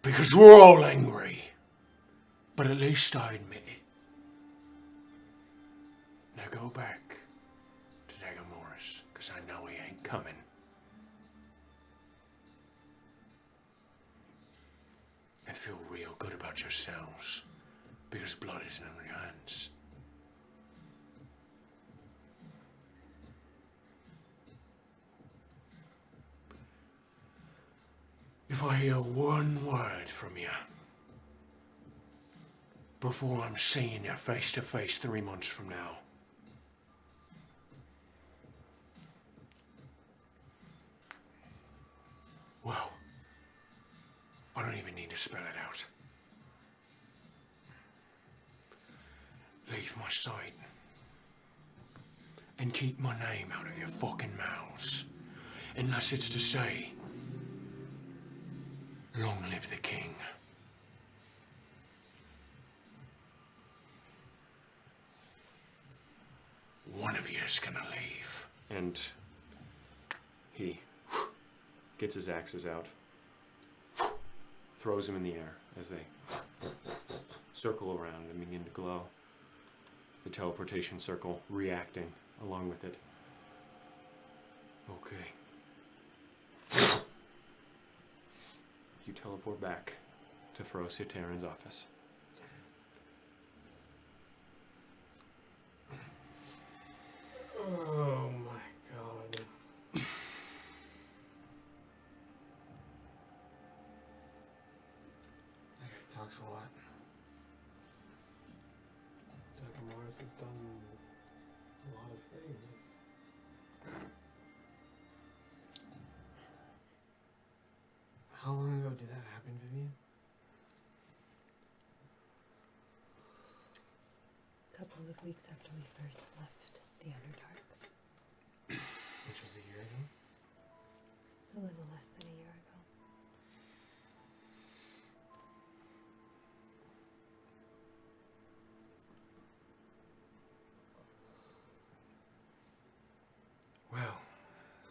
Because we're all angry. But at least I admit it. Now go back to Dagger Morris, because I know he ain't coming. And feel real good about yourselves, because blood isn't on your hands. If I hear one word from you before I'm seeing you face to face 3 months from now, well, I don't even need to spell it out. Leave my sight. And keep my name out of your fucking mouths. Unless it's to say, long live the king. One of you is gonna leave. And he gets his axes out, throws them in the air as they circle around and begin to glow. The teleportation circle reacting along with it. Okay. You teleport back to Ferocia Terran's office. Oh my talks a lot. Dr. Morris has done a lot of things. How long ago did that happen, Vivian? A couple of weeks after we first left the Underdark. Which was a year ago? A little less than a year ago. Well,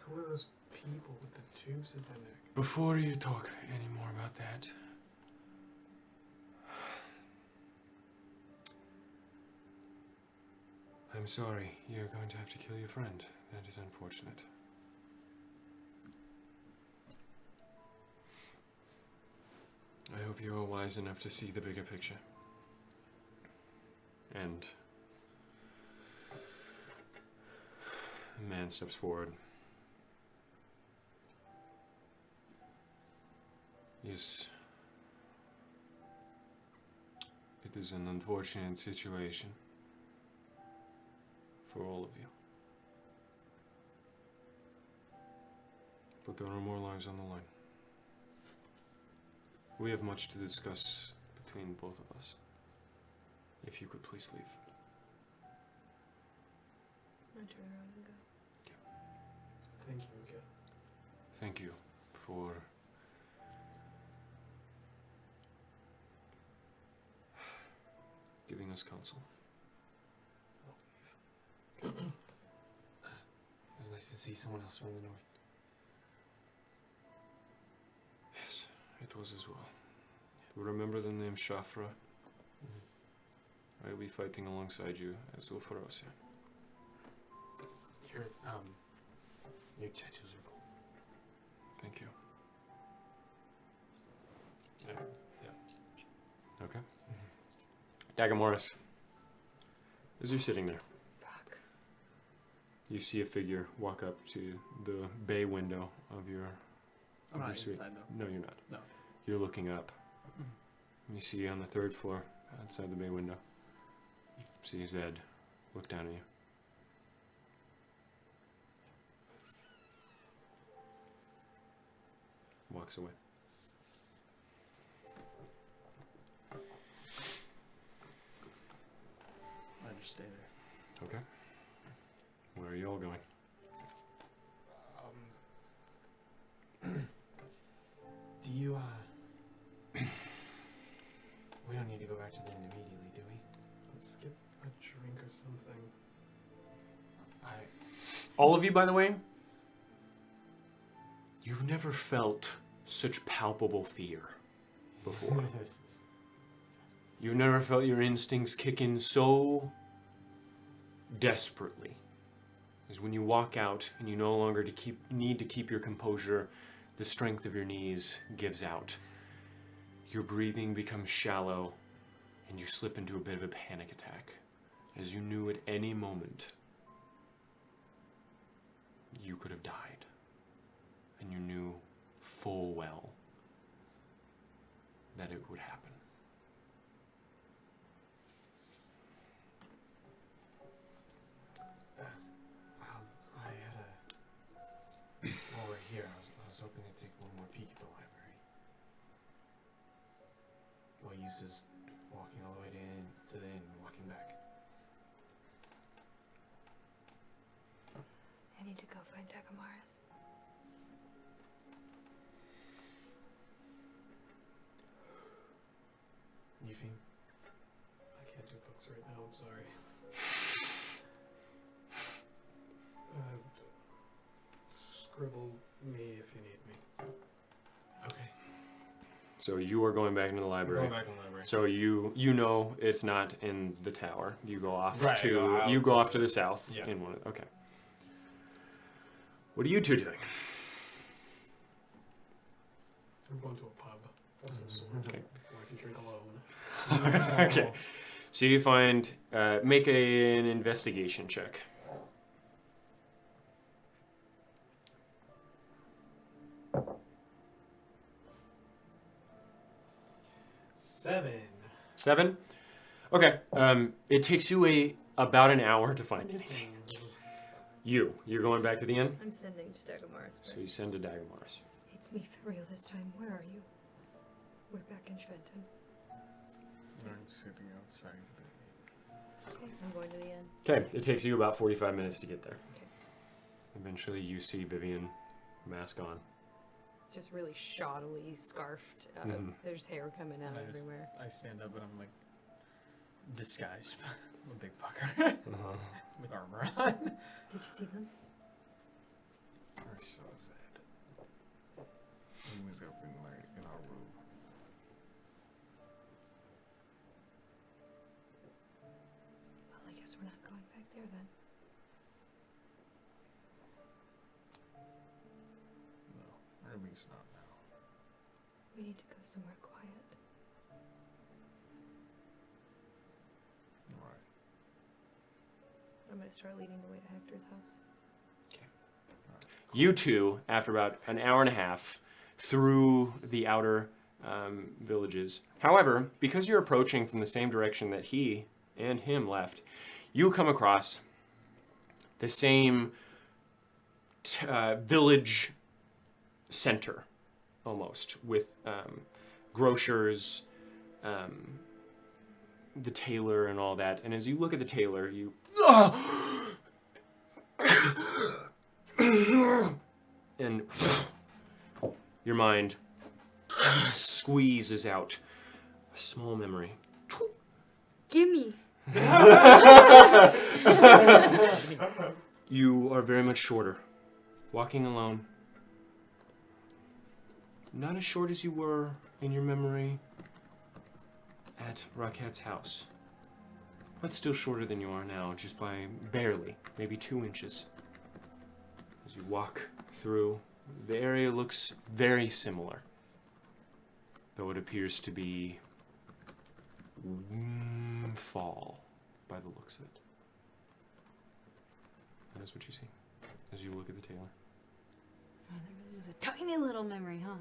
Who are those people with the tubes in their neck? before you talk any more about that, I'm sorry. You're going to have to kill your friend. That is unfortunate. I hope you are wise enough to see the bigger picture. And a man steps forward. Yes. It is an unfortunate situation for all of you. But there are more lives on the line. We have much to discuss between both of us. If you could please leave. I turn around and go. Thank you again. Thank you for giving us counsel. It was nice to see someone else from the north. Yes, it was as well. You remember the name Shafra? I will be fighting alongside you as Ulfarosia. Your tattoos are cool. Thank you. Yeah. Okay. Dagamoris, as you're sitting there, Fuck. you see a figure walk up to the bay window of your I'm not suite. inside though. No, you're not. No. You're looking up. You see on the third floor, outside the bay window, you see Zed look down at you. Walks away. I just stay there. Okay. Where are you all going? Do you, we don't need to go back to the inn immediately, do we? Let's get a drink or something. All of you, by the way, you've never felt such palpable fear before. You've never felt your instincts kick in so desperately as when you walk out and you no longer need to keep your composure. The strength of your knees gives out. Your breathing becomes shallow and you slip into a bit of a panic attack as you knew at any moment you could have died. And you knew full well that it would happen. I had while we're here, I was hoping to take one more peek at the library. What use is walking all the way to the inn and walking back? I need to go find Takamaris. Eugene? I can't do books right now, I'm sorry. Scribble me if you need me. Okay. So you are going back into the library. Going back in the library. So you know it's not in the tower. You go off Right, to go off to the south. Yeah. In one. Okay. What are you two doing? I'm going to a pub of some sort. Okay. Where I can drink alone. Okay. So you find make an investigation check. 7. 7. 7? Okay. It takes you about an hour to find anything. You're going back to the inn? I'm sending to Dagomars first. So you send to Dagomars. It's me for real this time. Where are you? We're back in Schwenten. I'm sitting outside. Okay, I'm going to the inn. Okay, it takes you about 45 minutes to get there. Okay. Eventually you see Vivian, mask on. Just really shoddily scarfed. There's hair coming out everywhere. I stand up and I'm like disguised. I'm a big fucker with armor on. Did you see them? I saw that. He was up in our room. Well, I guess we're not going back there then. No, at least not now. We need to go somewhere quiet. Right. I'm going to start leading the way to Hector's house. You two, after about an hour and a half, through the outer villages. However, because you're approaching from the same direction that he and him left, you come across the same village center, almost, with grocers, the tailor and all that. And as you look at the tailor, you... and your mind squeezes out a small memory. Gimme! You are very much shorter, walking alone. Not as short as you were in your memory at Raket's house, but still shorter than you are now, just by barely, maybe 2 inches. As you walk through, the area looks very similar, though it appears to be fall by the looks of it. That is what you see as you look at the tailor. Oh, that really was a tiny little memory, huh?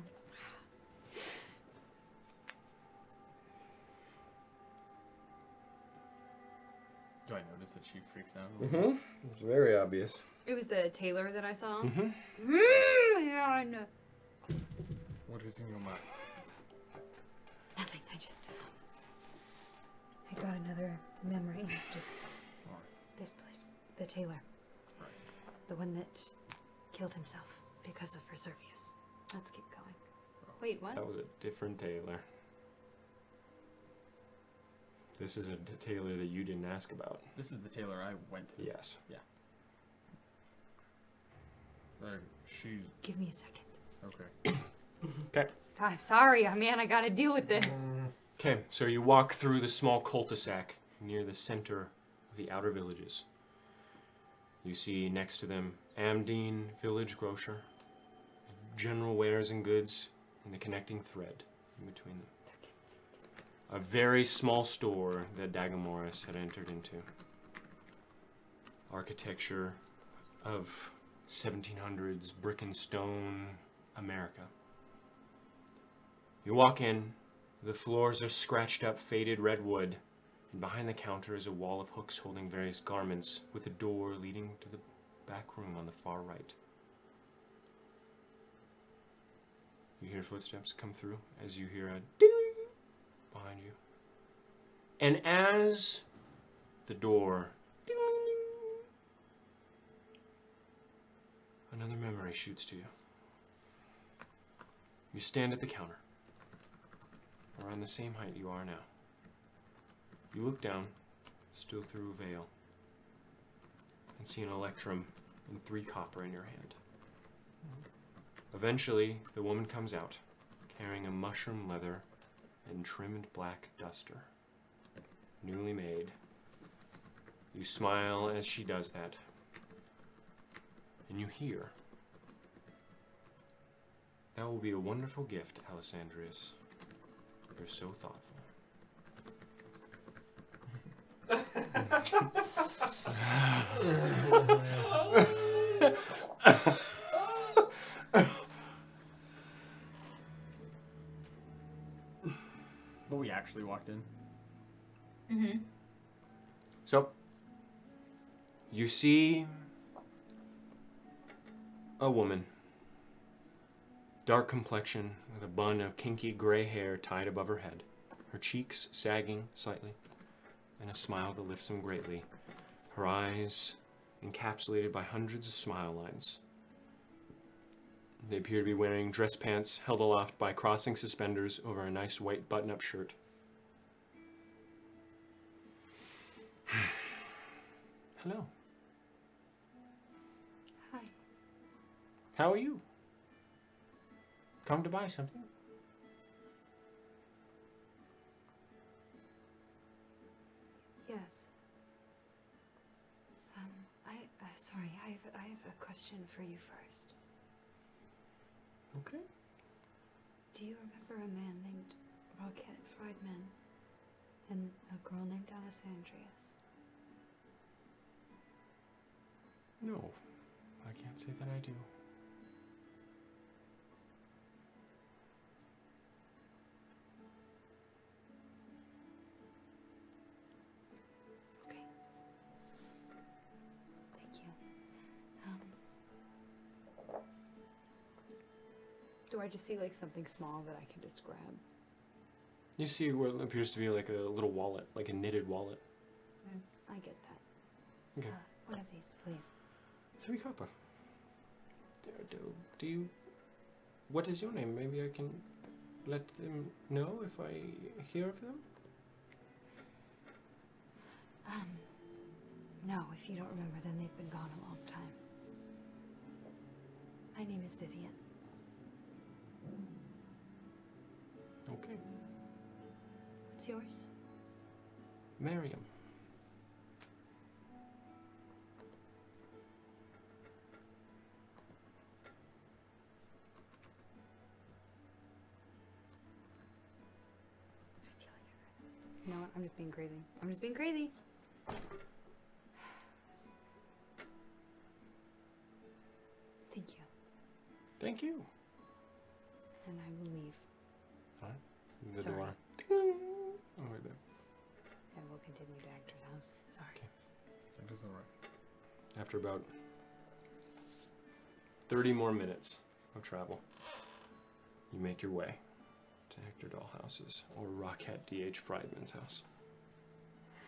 Do I notice that she freaks out? Mm-hmm. It's very obvious. It was the tailor that I saw. Mm-hmm. Yeah, I know. What is in your mind? Nothing. I got another memory. Just this place. The tailor. Right. The one that killed himself because of Reservius. Let's keep going. Wait, what? That was a different tailor. This is a tailor that you didn't ask about. This is the tailor I went to. Yes. She. Give me a second. Okay. Okay. I'm sorry, man. I gotta deal with this. Okay, so you walk through the small cul-de-sac near the center of the outer villages. You see next to them Amdine Village Grocer, general wares and goods, and the connecting thread in between them. A very small store that Dagomars had entered into. Architecture of 1700s brick and stone America. You walk in, the floors are scratched up, faded red wood, and behind the counter is a wall of hooks holding various garments with a door leading to the back room on the far right. You hear footsteps come through as you hear a ding behind you. And as the door ding, another memory shoots to you. You stand at the counter, around the same height you are now. You look down, still through a veil, and see an electrum and 3 copper in your hand. Eventually, the woman comes out, carrying a mushroom leather and trimmed black duster, newly made. You smile as she does that, and you hear, "That will be a wonderful gift, Alessandrius. You're so thoughtful." But we actually walked in. Mm-hmm. So, you see a woman, dark complexion with a bun of kinky gray hair tied above her head, her cheeks sagging slightly, and a smile that lifts them greatly, her eyes encapsulated by hundreds of smile lines. They appear to be wearing dress pants held aloft by crossing suspenders over a nice white button-up shirt. Hello. Hi. How are you? Come to buy something? Yes. Sorry, I have a question for you first. Okay. Do you remember a man named Rocket Friedman and a girl named Alessandrius? No, I can't say that I do. Okay. Thank you. Do I just see like something small that I can just grab? You see what appears to be like a little wallet, like a knitted wallet. I get that. Okay. One of these, please. 3 copper. Do you... What is your name? Maybe I can let them know if I hear of them? No, if you don't remember, then they've been gone a long time. My name is Vivian. Okay. What's yours? Miriam. You know what? I'm just being crazy. I'm just being crazy. Thank you. Thank you. And I will leave. Alright. The Sorry. door. Oh, right there. And we'll continue to Hector's house. Sorry. Okay. That is alright. After about 30 more minutes of travel, you make your way to Hector Dollhouse's, or Rocket D.H. Friedman's house.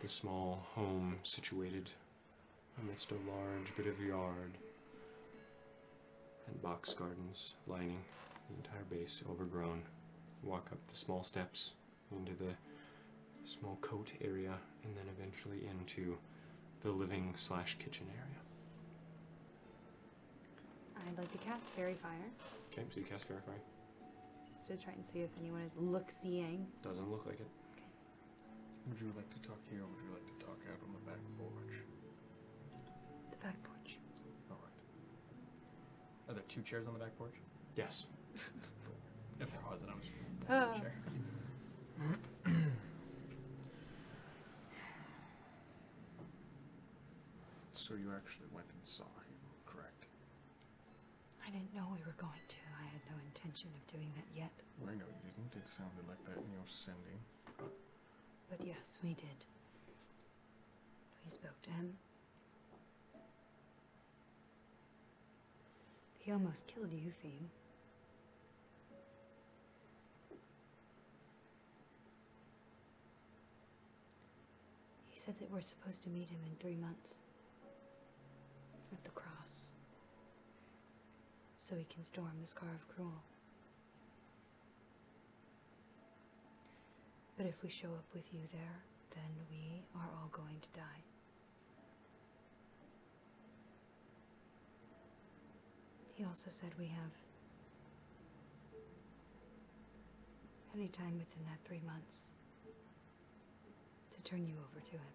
The small home situated amidst a large bit of yard and box gardens lining the entire base, overgrown. You walk up the small steps into the small coat area and then eventually into the living/kitchen area. I'd like to cast Fairy Fire, Okay, so you cast Fair Fire. just to try and see if anyone is look-seeing. Doesn't look like it. Would you like to talk here or would you like to talk out on the back porch? The back porch. Alright. Are there 2 chairs on the back porch? Yes. If there wasn't, I'm just Ah. chair. So you actually went and saw him, correct? I didn't know we were going to. I had no intention of doing that yet. Well, I know you didn't. It sounded like that in your sending. But yes, we did. We spoke to him. He almost killed you, Fame. He said that we're supposed to meet him in 3 months. At the cross. So he can storm the Scar of Cruel. But if we show up with you there, then we are all going to die. He also said we have any time within that 3 months to turn you over to him.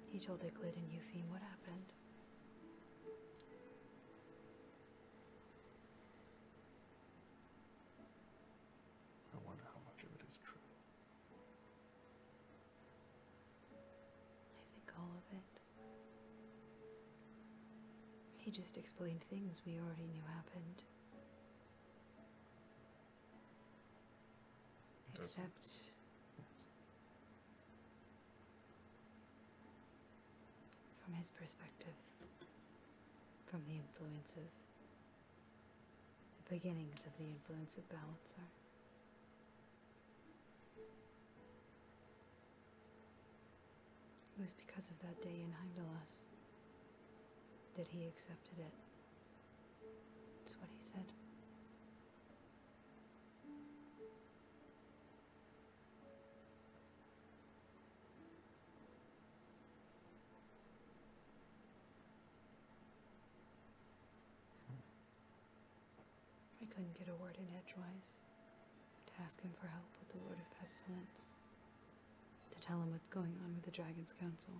He told Iglid and Eupheme what happened. I wonder how much of it is true. I think all of it. He just explained things we already knew happened. Except from his perspective, from the influence of the beginnings of the influence of Balancer. It was because of that day in Heimdall's that he accepted it. That's what he said. I couldn't get a word in edgewise to ask him for help with the Lord of Pestilence, to tell him what's going on with the Dragon's Council.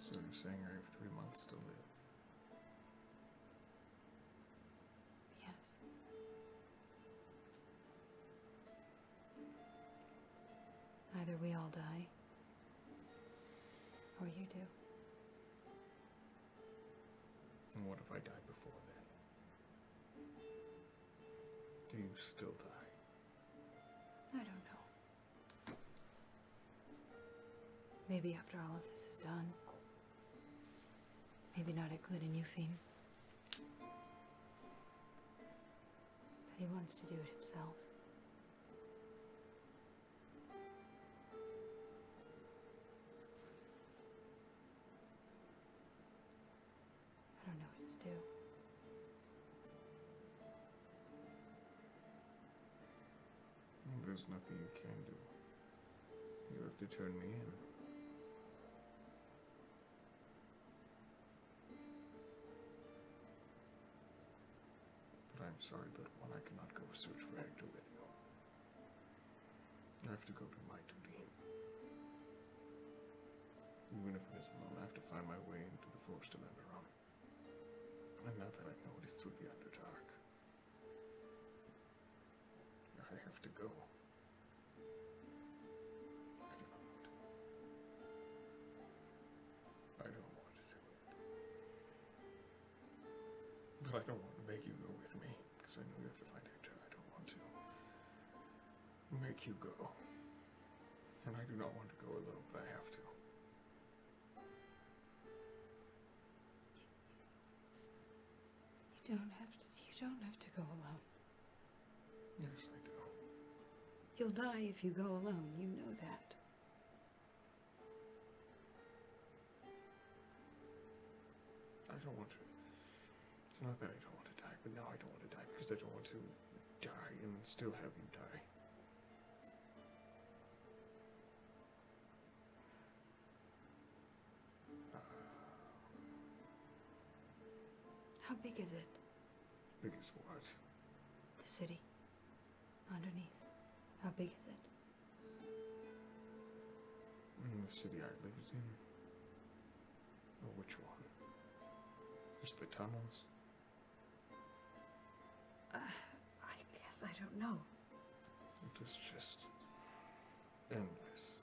So you're saying I have 3 months to live? Yes. Either we all die, or you do. And what if I die before then? Do you still die? I don't know. Maybe after all of this is done. Maybe not including you, Fiend. But he wants to do it himself. I don't know what to do. There's nothing you can do. You have to turn me in. But I'm sorry, little one, I cannot go search for Hector with you. I have to go do my duty. Even if it is alone, I have to find my way into the forest of Eberron. And now that I know it is through the Underdark, I have to go. I don't want to do it. But I don't want to make you go with me, because I know you have to find Hector. I don't want to make you go. And I do not want to go alone, but I have to. You don't have to go alone. Yes, I do. You'll die if you go alone, you know that. I don't want to. It's not that I don't want to die, but now I don't want to die because I don't want to die and still have you die. How big is it? Biggest what? The city. Underneath. How big is it? The city I lived in. Oh, which one? Just the tunnels? I guess I don't know. It was just endless.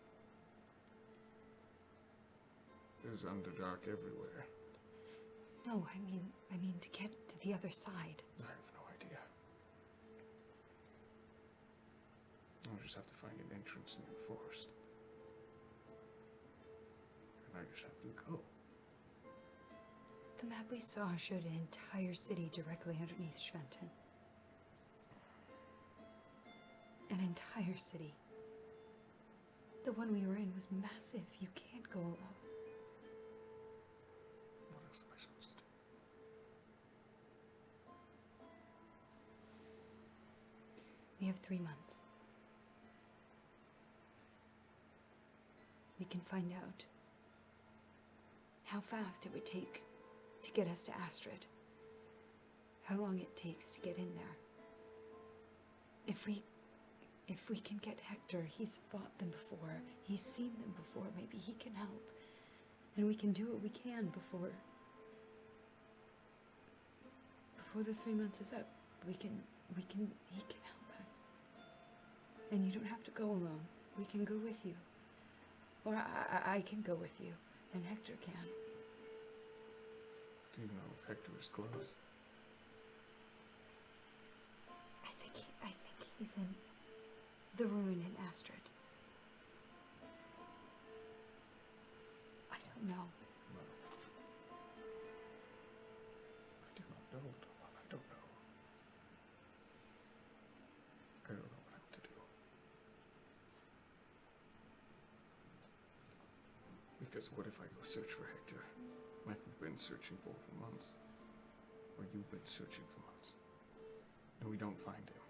There's Underdark everywhere. No, I mean to get to the other side. I have no idea. I'll just have to find an entrance near the forest. And I just have to go. The map we saw showed an entire city directly underneath Schwenten. An entire city. The one we were in was massive. You can't go alone. What else am I supposed to do? We have 3 months. We can find out how fast it would take to get us to Astrid. How long it takes to get in there. If we can get Hector, he's fought them before. He's seen them before. Maybe he can help. And we can do what we can before the 3 months is up. He can help us. And you don't have to go alone. We can go with you. Or I can go with you, and Hector can. Do you know if Hector is close? I think he's in the ruin in Astrid. I don't know. No. I do not know. I don't know. I don't know what I'm to do. Because what if I go search for Hector, like we've been searching for months? Or you've been searching for months, and we don't find him?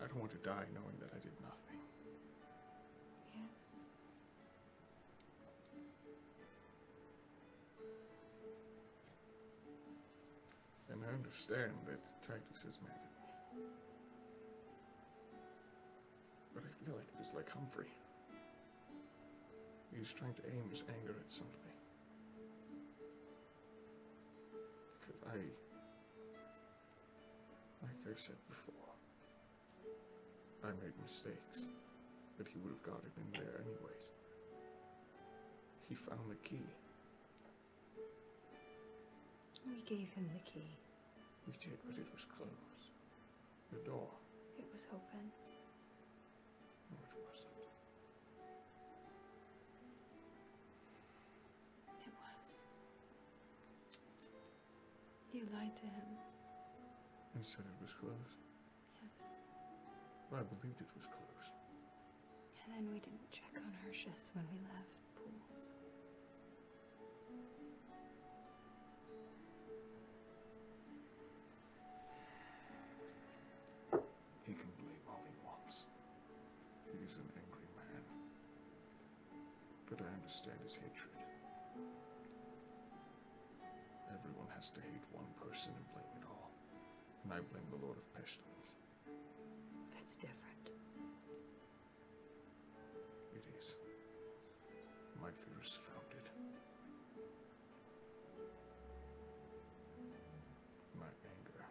I don't want to die knowing that I did nothing. Yes. And I understand that Titus is mad at me. But I feel like it is like Humphrey. He's trying to aim his anger at something. Because like I've said before, I made mistakes, but he would have got it in there anyways. He found the key. We gave him the key. We did, but it was closed. The door. It was open. No, it wasn't. It was. You lied to him. And said it was closed. Yes. Well, I believed it was closed. And then we didn't check on Hershus when we left Pools. He can blame all he wants. He is an angry man. But I understand his hatred. Everyone has to hate one person and blame it all. And I blame the Lord of Pestilence. That's different. It is. My fear is founded. My anger.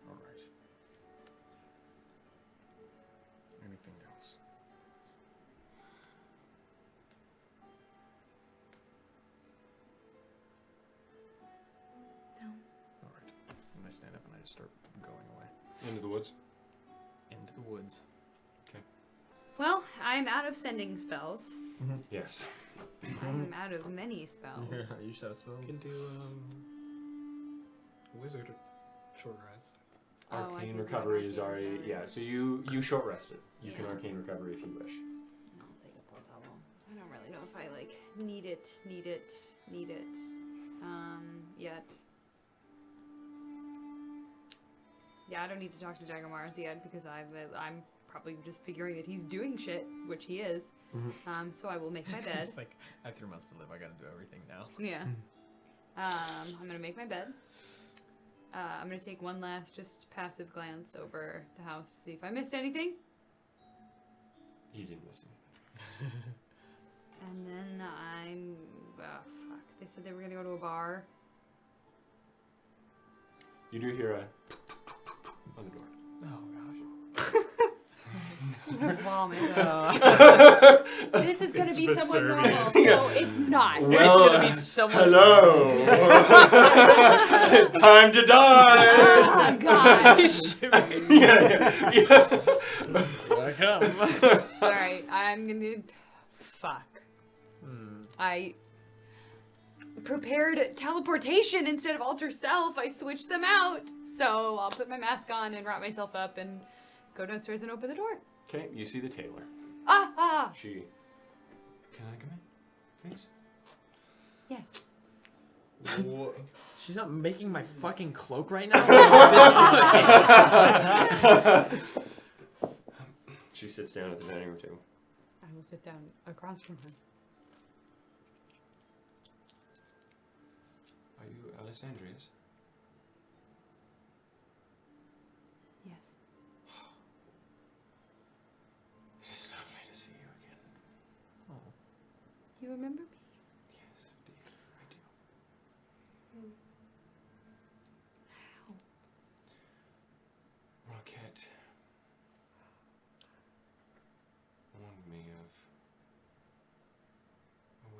All right. Anything else? No. All right. And I stand up and I just start going away Into the woods. into the woods. Well, I'm out of sending spells. Yes. I'm out of many spells. You shut a spell. You can do wizard short rest. Oh, I Arcane can do recovery is arcane already recovery. yeah. So you short rested. You can Yeah. arcane recovery if you wish. I'll take a portable. I don't really know if I like need it yet. Yeah, I don't need to talk to Jagomars yet because I'm probably just figuring that he's doing shit, which he is. So I will make my bed. It's like, I have 3 months to live. I gotta do everything now. Yeah. I'm gonna make my bed. I'm gonna take one last just passive glance over the house to see if I missed anything. You didn't miss anything. And then I'm... fuck. They said they were gonna go to a bar. You do hear a on the door. Oh gosh. I'm gonna vomit. This is gonna It's be somewhat Vesuvius. normal, so it's not. Well, it's gonna be someone. hello. Time to die. Oh, God. yeah. Here I come. Alright, I'm gonna... Fuck. I prepared teleportation instead of alter self. I switched them out. So I'll put my mask on and wrap myself up and go downstairs and open the door. Okay, you see the tailor. Ah! She. Can I come in, please? Yes. She's not making my fucking cloak right now? She sits down at the dining room table. I will sit down across from her. Are you Alessandria's? Yes. It is lovely to see you again. Oh,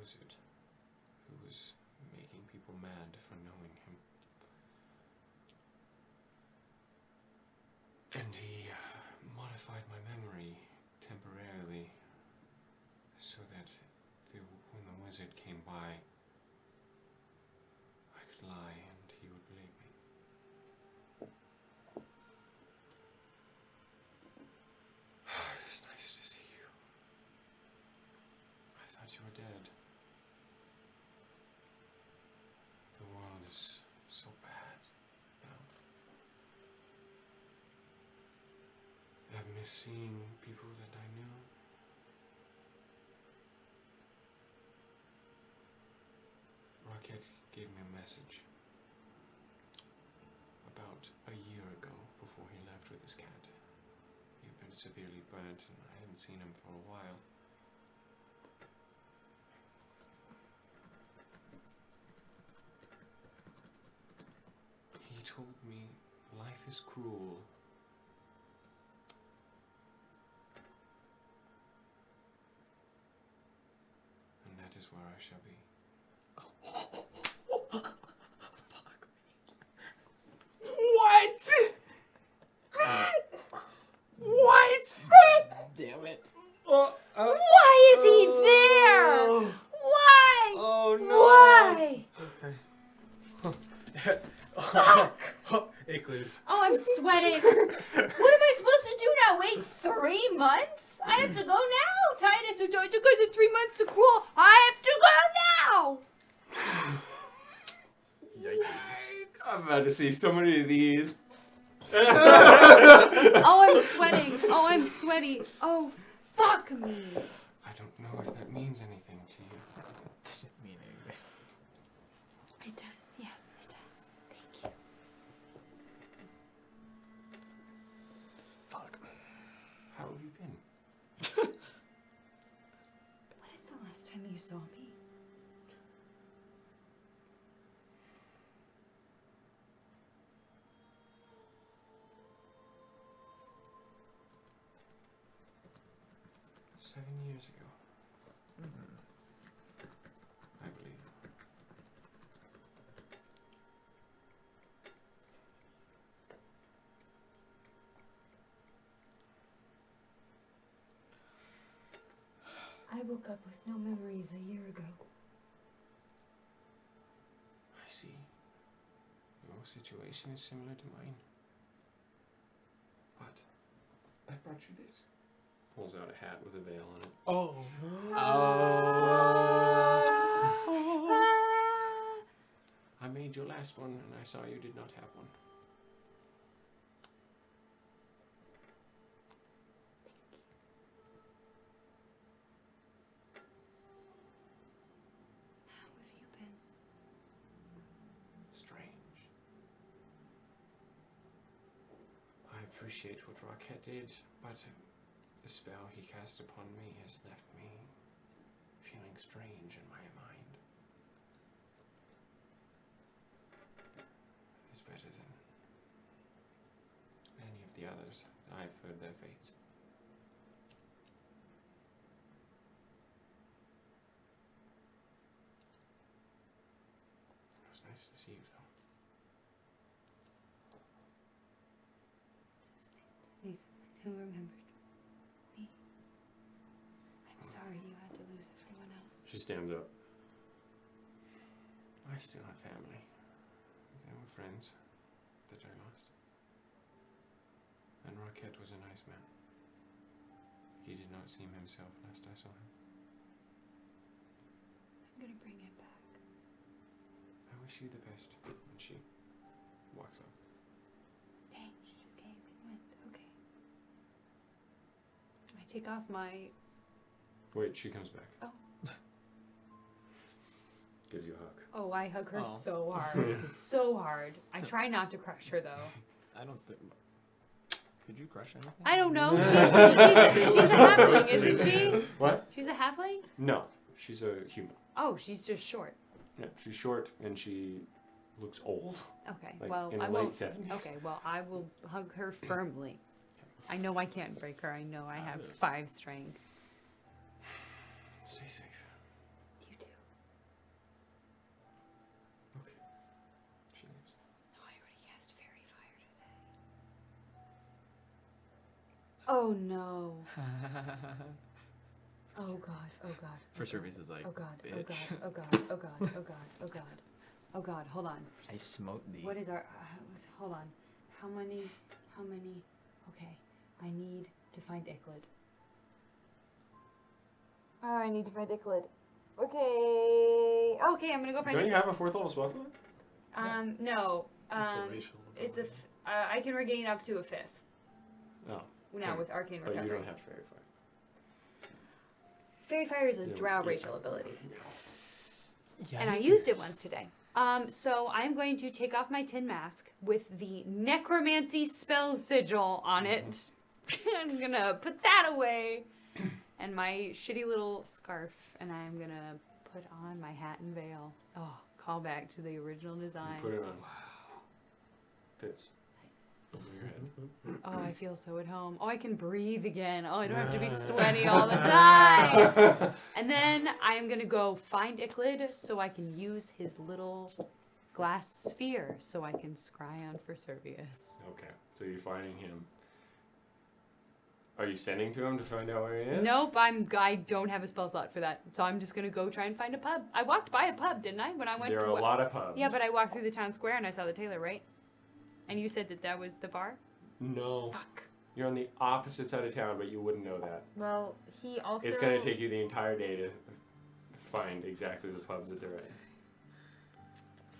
wizard who was making people mad for knowing him. And he modified my memory temporarily so that when the wizard came by, I could lie and he would believe me. It's nice to see you. I thought you were dead. The world is so bad now. I've missed seeing people that I knew. Rocket gave me a message about a year ago before he left with his cat. He had been severely burnt and I hadn't seen him for a while. He told me life is cruel. And that is where I shall be. What? What? Damn it. Why is he there? Why? Oh no! Why? Okay. It clears. Oh, I'm sweating. What am I supposed to do now? Wait 3 months? I have to go now. Titus is going to go to 3 months to cool. I have to go now. I'm about to see so many of these. Oh, I'm sweating. Oh, I'm sweaty. Oh, fuck me. I don't know if that means anything to you. Doesn't mean anything. It does. Yes, it does. Thank you. Fuck. How have you been? When is the last time you saw me? Seven years ago. I believe. I woke up with no memories a year ago. I see. Your situation is similar to mine. But I brought you this. Pulls out a hat with a veil on it. Oh. I made your last one and I saw you did not have one. How have you been? Strange. I appreciate what Rocket did, but the spell he cast upon me has left me feeling strange in my mind. It's better than any of the others. I've heard their fates. It was nice to see you, though. Just nice to see someone who remembered me. I'm sorry you had to lose everyone else. She stands up. I still have family. They were friends that I lost. And Rocket was a nice man. He did not seem himself last I saw him. I'm gonna bring it back. I wish you the best. And she walks up. Dang, she just came and went. Okay. I take off my... Wait, she comes back. Oh. Gives you a hug. Oh, I hug her Oh. so hard. So hard. I try not to crush her, though. I don't think. Could you crush anything? I don't know. She's a halfling, isn't she? What? She's a halfling? No, she's a human. Oh, she's just short. Yeah, she's short and she looks old. Okay, Like well, in I the late won't. 70s. Okay, well, I will hug her firmly. I know I can't break her. I know I have 5 strength. Stay safe. You too. Oh no. Oh god. Oh god. For service is like, Oh god. Oh bitch. god. Oh god. Oh god. Oh god. Oh god. Oh god. Hold on. I smote thee. What is our? Hold on. How many? Okay. I need to find Icklid. Oh, I need to find Icklid. Okay. Okay, I'm gonna go find Don't you Icklid. have a 4th level spell slot? No. It's a racial It's ability. I can regain up to a 5th. Oh. Now Okay. with arcane But recovery. you don't have fairy fire. Fairy fire is a Yeah, drow yeah. racial ability, Yeah, and I you used it once today. So I'm going to take off my tin mask with the necromancy spell sigil on it. I'm gonna put that away, and my shitty little scarf, and I'm gonna put on my hat and veil. Oh, call back to the original design. You put it on. Fits. Over your head. Oh, I feel so at home. Oh, I can breathe again. Oh, I don't have to be sweaty all the time. And then I'm gonna go find Icklid so I can use his little glass sphere so I can scry on for Servius. Okay, so you're finding him. Are you sending to him to find out where he is? Nope, I don't have a spell slot for that. So I'm just gonna go try and find a pub. I walked by a pub, didn't I? When I went There to are a lot of pubs. Yeah, but I walked through the town square and I saw the tailor, right? And you said that was the bar? No. Fuck. You're on the opposite side of town, but you wouldn't know that. Well, he also It's going to take you the entire day to find exactly the pubs that they're at.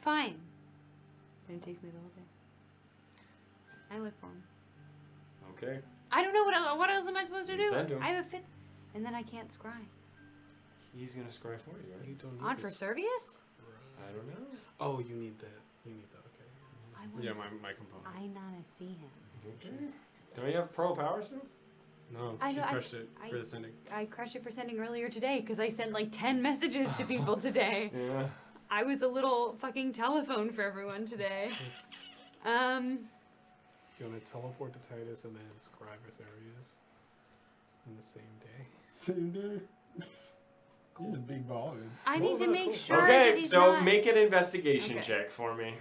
Fine. Then it takes me the whole day. I look for him. Okay. I don't know what else am I supposed to You do? send him. I have a fit, and then I can't scry. He's going to scry for you, right? You don't need On for this. Servius? I don't know. Oh, you need that. You need that. Okay. I want Yeah, to. my component. I wanna see him. Okay. Don't you have pro powers now? No, I she know, crushed it I- for the sending. I crushed it for sending earlier today because I sent like 10 messages to people today. Yeah. I was a little fucking telephone for everyone today. You want to teleport to Titus and then scribe Asarius in the same day? Same day. He's a big baller. I need to make sure that Okay, he's so not... make an investigation Okay. check for me.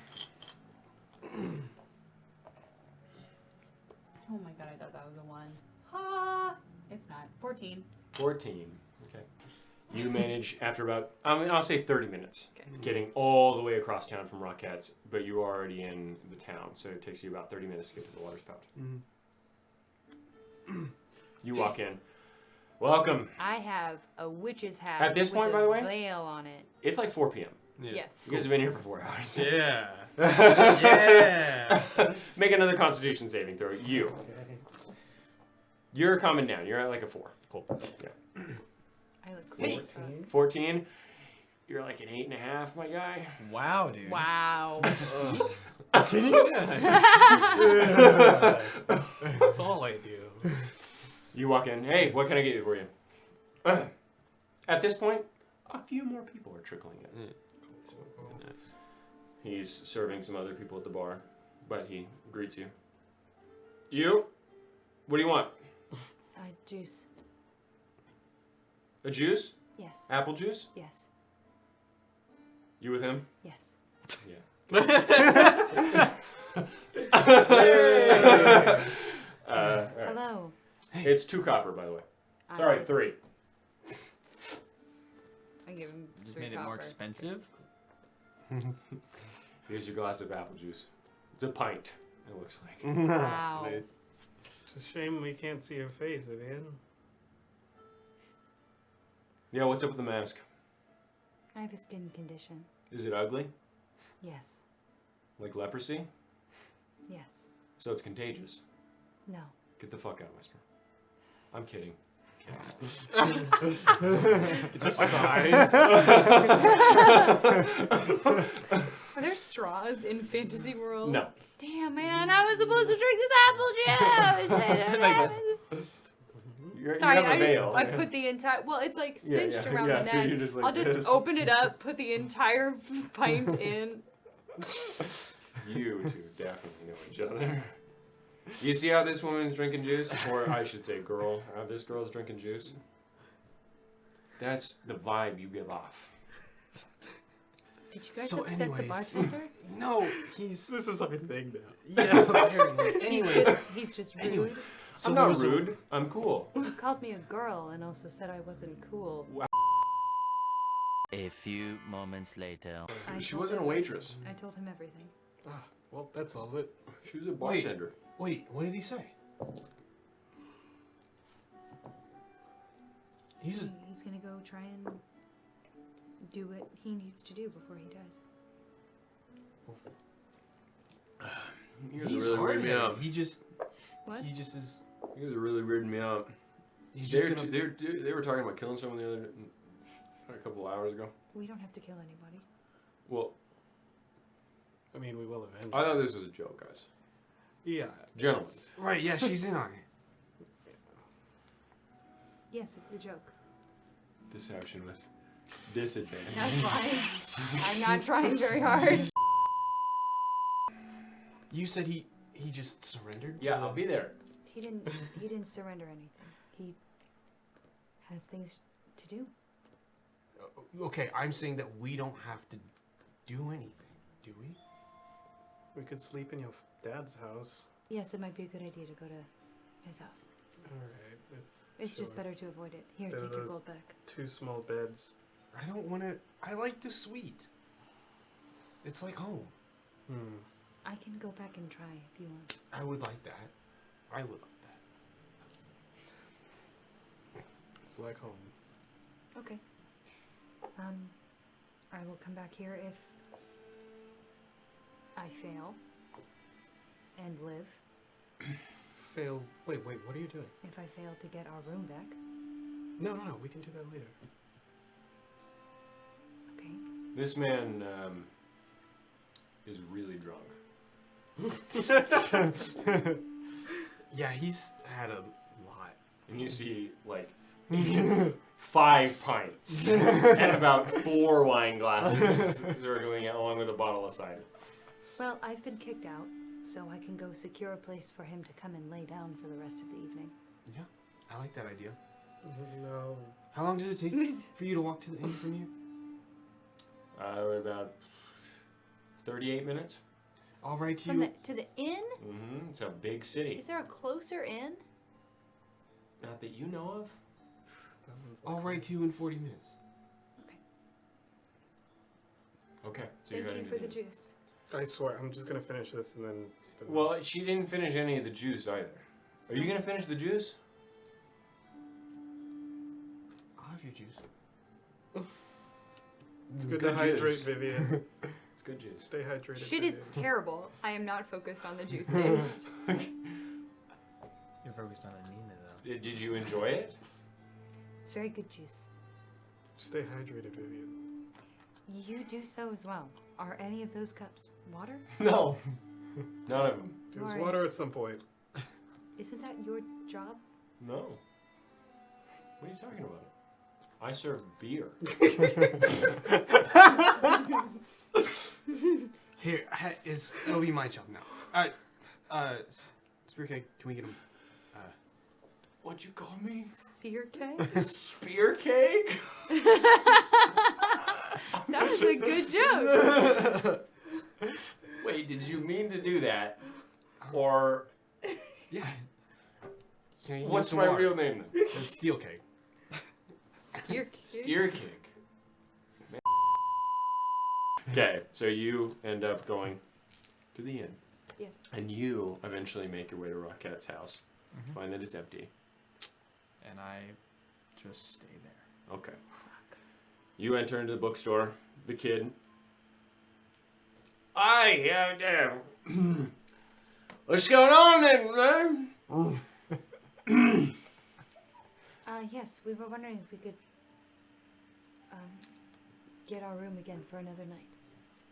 Oh my god, I thought that was a 1. Ha! It's not. 14. 14. Okay. You manage after about, I'll say 30 minutes, Okay. getting all the way across town from Rockets, but you are already in the town, so it takes you about 30 minutes to get to the water spout. You walk in. Welcome. I have a witch's hat At this with point, a by the way? veil on it. It's like 4 p.m. Yes. You guys have been here for 4 hours. Yeah. Yeah. Make another Constitution saving throw. You. You're coming down. You're at like a 4. Cool. Yeah. I look cool as fuck. 14. You're like an 8.5, my guy. Wow, dude. Wow. Can you? That's all I do. You walk in. Hey, what can I get you for you? At this point, a few more people are trickling in. He's serving some other people at the bar, but he greets you. You? What do you want? Juice. A juice? Yes. Apple juice? Yes. You with him? Yes. Yeah. All right. Hello. It's 2 copper, by the way. Sorry, 3. I give him Just 3 made it more copper. expensive. Here's your glass of apple juice. It's a pint, it looks like. Wow. Nice. It's a shame we can't see your face, Vivian. Yeah, what's up with the mask? I have a skin condition. Is it ugly? Yes. Like leprosy? Yes. So it's contagious. No. Get the fuck out, mister. I'm kidding. It just sighs. Are there straws in Fantasy World? No. Damn, man, I was supposed to drink this apple juice. Sorry, you have a veil. I put the entire. Well, it's like Yeah, cinched yeah, around yeah, the so neck. you're just like I'll just this. open it up, put the entire pint in. You two definitely know each other. You see how this woman's drinking juice? Or I should say girl. How this girl's drinking juice? That's the vibe you give off. Did you guys So upset the anyways. bartender? No, this is like a thing now. Yeah, apparently. He's just rude. Anyways, So I'm there not was a- rude. I'm cool. You called me a girl and also said I wasn't cool. A few moments later. She told wasn't a him- waitress. I told him everything. Ah, well, that solves it. She was a bartender. Wait, what did he say? He's So a, he's gonna go try and do what he needs to do before he dies. You guys he's are really weirding me hard-headed. out. What? He just is. You guys are really weirding me out. He's They just were, gonna. they were talking about killing someone a couple of hours ago. We don't have to kill anybody. Well, I mean, we will eventually. I thought this was a joke, guys. Yeah. Gentlemen. Right, yeah, she's in on it. Yes, it's a joke. Deception with disadvantage. That's fine. I'm not trying very hard. You said he just surrendered? Yeah, to I'll be there. He didn't surrender anything. He has things to do. Okay, I'm saying that we don't have to do anything, do we? We could sleep in your dad's house. Yes, it might be a good idea to go to his house. Alright. It's just better to avoid it. Here, There take your was- gold back. 2 small beds. I don't want to. I like the suite. It's like home. Hmm. I can go back and try if you want. I would like that. I would like that. It's like home. Okay. I will come back here if I fail and live. Fail. Wait, what are you doing? If I fail to get our room back. No, we can do that later. Okay. This man is really drunk. Yeah, he's had a lot. And you see, like, 5 pints and about 4 wine glasses circling along with a bottle of cider. Well, I've been kicked out, so I can go secure a place for him to come and lay down for the rest of the evening. Yeah, I like that idea. No. How long does it take for you to walk to the inn from here? We're about 38 minutes. I'll write to From you. to the inn? Mm-hmm. It's a big city. Is there a closer inn? Not that you know of. I'll write to you in 40 minutes. Okay. So you're Thank you heading for to the inn. juice. I swear, I'm just gonna finish this and then. Well, she didn't finish any of the juice either. Are you gonna finish the juice? I'll have your juice. It's good good to hydrate, juice. Vivian. It's good juice. Stay hydrated. Shit is Vivian. terrible. I am not focused on the juice taste. You're focused on Anina, though. Did you enjoy it? It's very good juice. Stay hydrated, Vivian. You do so as well. Are any of those cups water? No. None of them. There's Alright. water at some point. Isn't that your job? No. What are you talking about? I serve beer. Here, it'll be my job now. Spear cake, can we get him? What'd you call me? Spear cake? Spear cake? That was a good joke. Wait, did you mean to do that? Or Yeah. Can you what's some my water? real name then? It's steel cake. Spear cake. Steer cake. Okay, so you end up going to the inn. Yes. And you eventually make your way to Rockette's house. Find that it's empty. And I just stay there. Okay. You enter into the bookstore. The kid. Hi, what's going on then, man? Yes, we were wondering if we could get our room again for another night.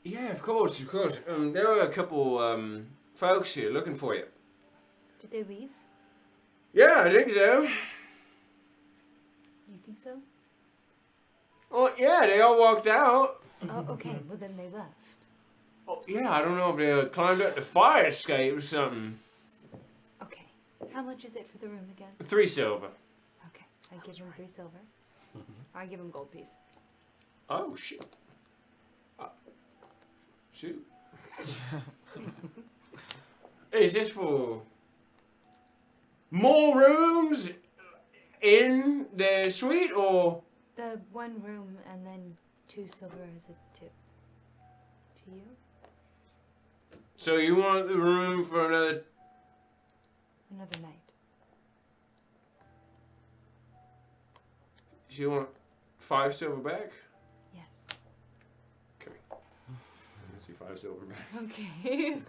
Yeah, of course, of course. There are a couple folks here looking for you. Did they leave? Yeah, I think so. You think so? Oh, yeah, they all walked out. Oh, okay. Well, then they left. Oh, yeah, I don't know if they climbed up the fire escape or something. Okay. How much is it for the room again? 3 silver. Okay. I give him 3 silver. I give him gold piece. Oh, shit. Shoot. Hey, is this for More rooms in the suite, or The one room and then 2 silver as a tip. To you? so you want the room for another? Another night. You want 5 silver back? Yes. Okay. Let's see, 5 silver back. Okay.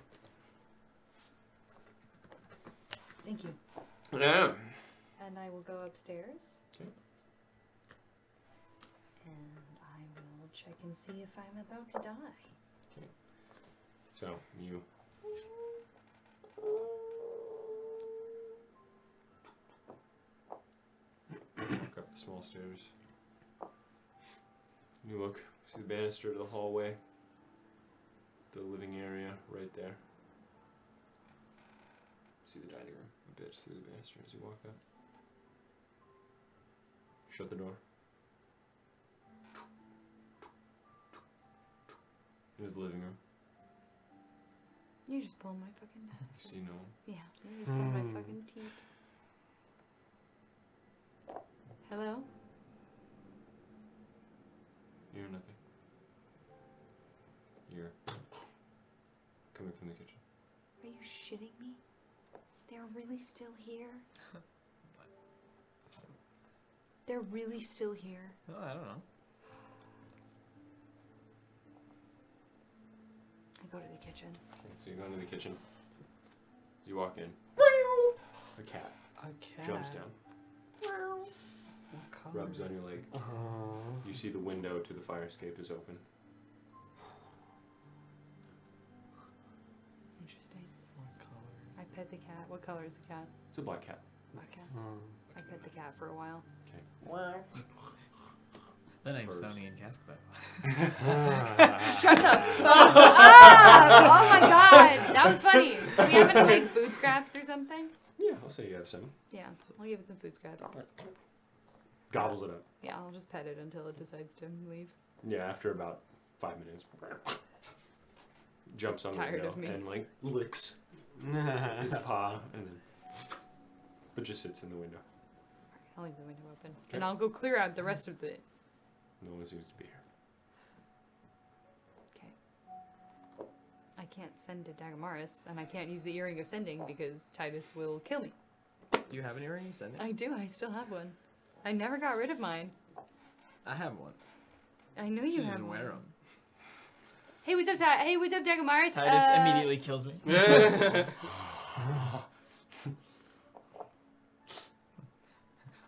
Thank you. Yeah. And I will go upstairs. Okay. And I will check and see if I'm about to die. Okay. So you. Walk up the small stairs. You look, see the banister to the hallway. The living area right there. See the dining room a bit through the banister as you walk up. Shut the door. Into the living room. You just pull my fucking You nuts. see no one. Yeah, you just pull my fucking teeth. Hello? You hear nothing. You're coming from the kitchen. Are you shitting me? They're really still here? They're really still here? Oh, I don't know. I go to the kitchen. Okay, so you go into the kitchen. As you walk in, a cat A cat. jumps down, What color rubs on your leg. is- You see the window to the fire escape is open. Interesting. What color is I pet the cat. What color is the cat? It's a black cat. Nice. I pet the cat for a while. The name's Birds. Tony and Casco. Shut the fuck up! Oh my god! That was funny. Do we have any like food scraps or something? Yeah, I'll say you have some. Yeah, I'll give it some food scraps. Gobbles it up. Yeah, I'll just pet it until it decides to leave. Yeah, after about 5 minutes, jumps on the Tired window of me. and like licks its paw, and then but just sits in the window. I'll leave the window open. And I'll go clear out the rest of the... No one seems to be here. Okay. I can't send to Dagamaris, and I can't use the earring of sending because Titus will kill me. Do you have an earring you send it? I do, I still have one. I never got rid of mine. I have one. I know She you have doesn't one. wear them. Hey, what's up, Hey, what's up, Dagamaris? Titus immediately kills me.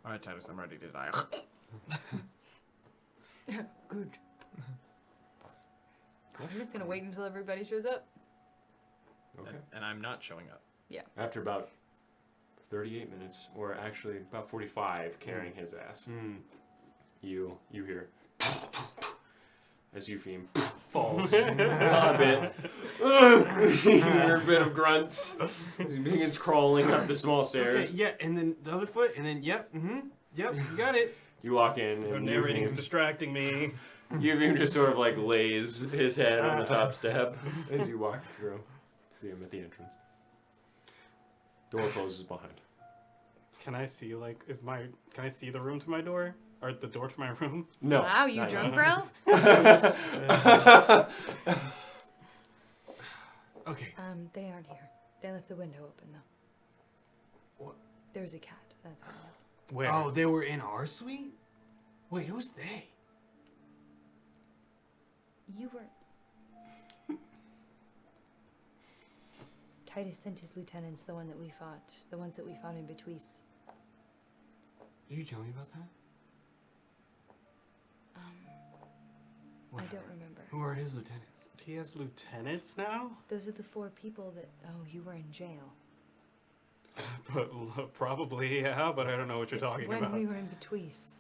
Alright, Titus, I'm ready to die. Good. I'm just gonna wait until everybody shows up. Okay. And I'm not showing up. After about 38 minutes, or actually about 45, carrying his ass, you hear as Eupheme falls a bit. You hear a bit of grunts as he begins crawling up the small stairs. Okay, yeah, and then the other foot, and then yep, yep, you got it. You walk in, Your and narrating's Eupheme distracting me. just sort of like lays his head on the top step as you walk through. See him at the entrance. Door closes behind. Can I see can I see the room to my door? Or the door to my room? No. Wow, you not drunk, yet. bro? Okay. They aren't here. They left the window open, though. What? There's a cat. That's all I know. Where? Oh, they were in our suite? Wait, who's they? You were... Titus sent his lieutenants, the ones that we fought in Betuise. Did you tell me about that? I don't remember. Who are his lieutenants? He has lieutenants now? Those are the 4 people that... Oh, you were in jail. Probably, yeah, but I don't know what you're talking when about. we were in Betuise.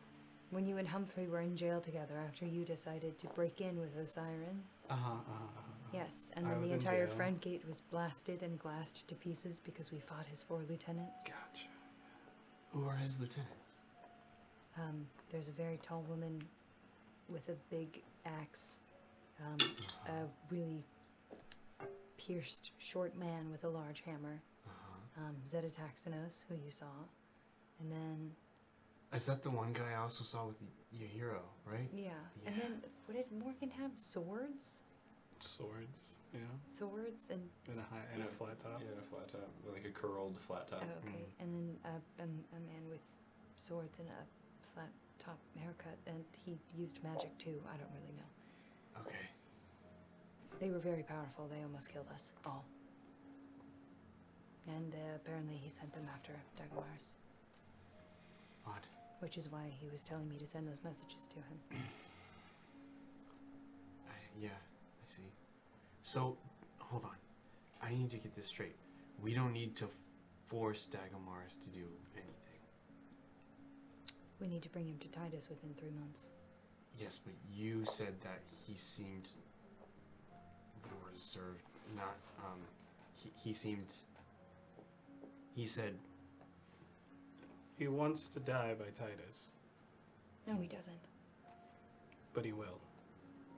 When you and Humphrey were in jail together after you decided to break in with Osiren. Yes, and I then was the in entire jail. front gate was blasted and glassed to pieces because we fought his 4 lieutenants. Gotcha. Who are his lieutenants? There's a very tall woman with a big axe. A really pierced short man with a large hammer. Zetataxanos, who you saw, and then Is that the one guy I also saw with your hero, right? yeah, and then what did Morgan have? Swords, Swords, yeah. swords, and And a flat top. Yeah, a flat top, like a curled flat top. oh, okay, and then a man with swords and a flat top haircut, and he used magic too. I don't really know. Okay. They were very powerful. They almost killed us all. And apparently he sent them after Dagomars, Odd. which is why he was telling me to send those messages to him. Yeah, I see. So, hold on. I need to get this straight. We don't need to force Dagomars to do anything. We need to bring him to Titus within 3 months. Yes, but you said that he seemed reserved. Not, he seemed. He said. He wants to die by Titus, No, he doesn't. but he will.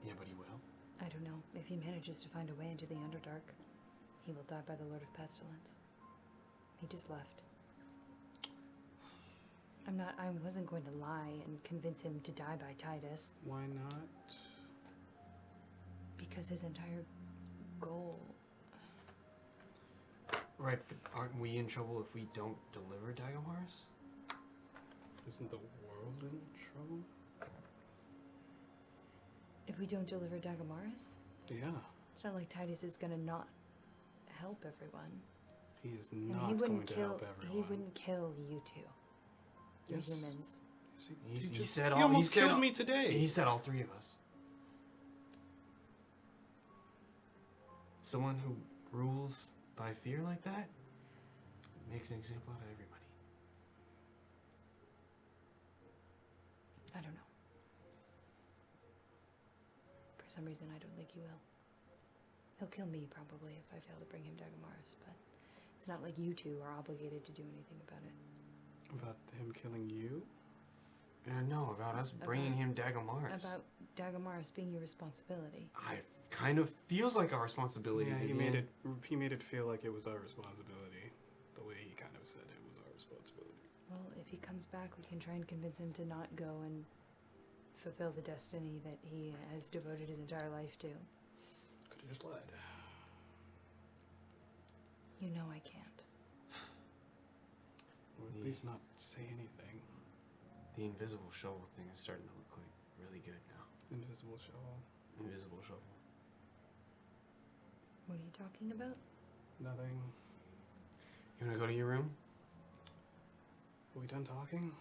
Yeah, but he will. I don't know. If he manages to find a way into the Underdark, he will die by the Lord of Pestilence. He just left. I wasn't going to lie and convince him to die by Titus, Why not? because his entire goal... Right, but aren't we in trouble if we don't deliver Dagomars? Isn't the world in trouble? If we don't deliver Dagomars, Yeah. it's not like Titus is gonna not help everyone. He is And not he going wouldn't to kill. help everyone. He wouldn't kill you two. You're Yes. humans. Yes, He just said he all- he almost said killed all- me today. He said all three of us. Someone who rules by fear like that makes an example out of everybody. I don't know. For some reason, I don't think he will. He'll kill me probably if I fail to bring him Dagomars, but it's not like you two are obligated to do anything about it. About him killing you? No, about us bringing him Dagomars. About Dagomars being your responsibility. I kind of feels like our responsibility. Yeah, he Vivian. made it feel like it was our responsibility. The way he kind of said it was our responsibility. Well, if he comes back, we can try and convince him to not go and fulfill the destiny that he has devoted his entire life to. Could have just lied. You know I can't. Or at least not say anything. The invisible shovel thing is starting to look like really good now. Invisible shovel. Invisible shovel. What are you talking about? Nothing. You wanna go to your room? Are we done talking?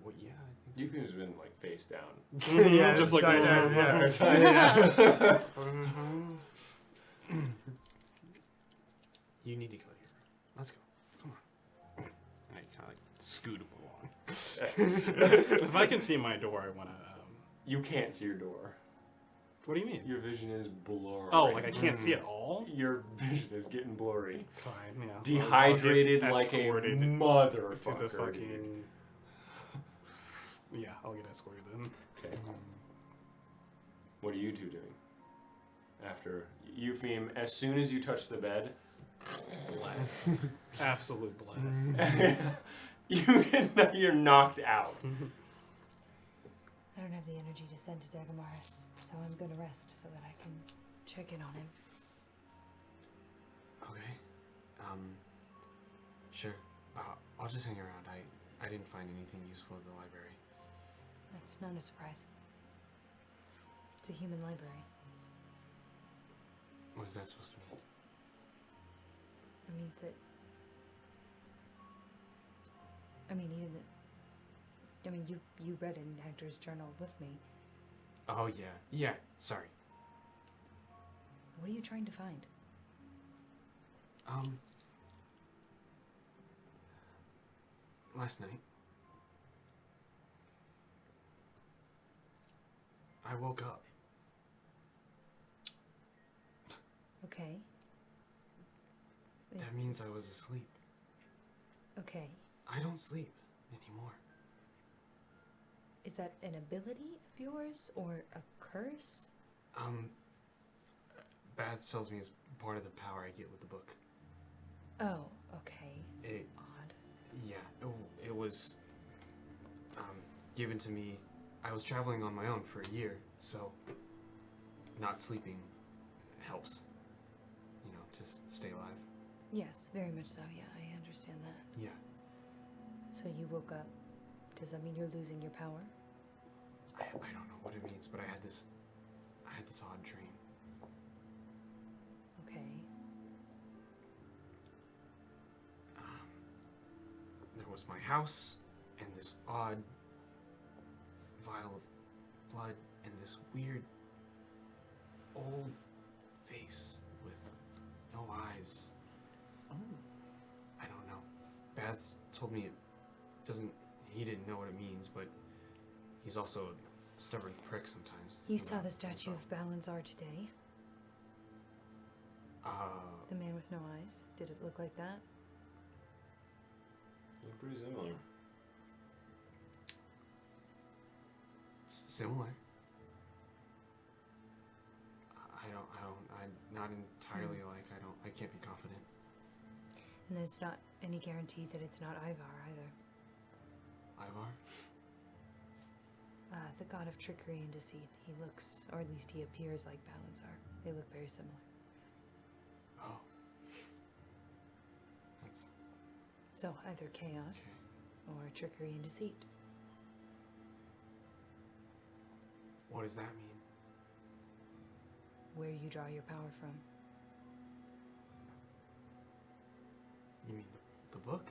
Well, yeah, I Eupheme's been like face down. think. Yeah, just like sorry, most yeah, of yeah. Mhm. You need to go to your room. Let's go. Come on. And I kind of like scoot him along. If I can see my door, I want to. You can't see your door. What do you mean? Your vision is blurry. Oh, like I can't see at all? Your vision is getting blurry. Fine, yeah. Dehydrated I'll get like a escorted motherfucker. to the dude. fucking. Yeah, I'll get escorted then. Okay. What are you two doing? After Eupheme, as soon as you touch the bed, blessed. Absolute bless. You're knocked out. I don't have the energy to send to Dagomars, so I'm gonna rest so that I can check in on him. Okay. Sure. I'll just hang around. I didn't find anything useful at the library. That's not a surprise. It's a human library. What is that supposed to mean? It means that... you read in Hector's journal with me. Oh, yeah. Yeah, sorry. What are you trying to find? Last night, I woke up. Okay. That means I was asleep. Okay. I don't sleep anymore. Is that an ability of yours or a curse? Bath tells me it's part of the power I get with the book. Oh, okay. It, Odd. yeah, it was given to me. I was traveling on my own for a year, so not sleeping helps, you know, to stay alive. Yes, very much so. Yeah, I understand that. Yeah. So you woke up. Does that mean you're losing your power? I don't know what it means, but I had this odd dream. Okay. There was my house and this odd vial of blood and this weird old face with no eyes. Oh. I don't know. Baths told me he didn't know what it means, but he's also a stubborn prick sometimes. You know, saw the statue so- of Balanzar today? The man with no eyes? Did it look like that? Look pretty similar. Similar. I'm not entirely I can't be confident. And there's not any guarantee that it's not Ivar either. Ivar? The god of trickery and deceit. He looks, or at least he appears like Balanzar. They look very similar. Oh. That's So either chaos okay. or trickery and deceit. What does that mean? Where you draw your power from. You mean the book?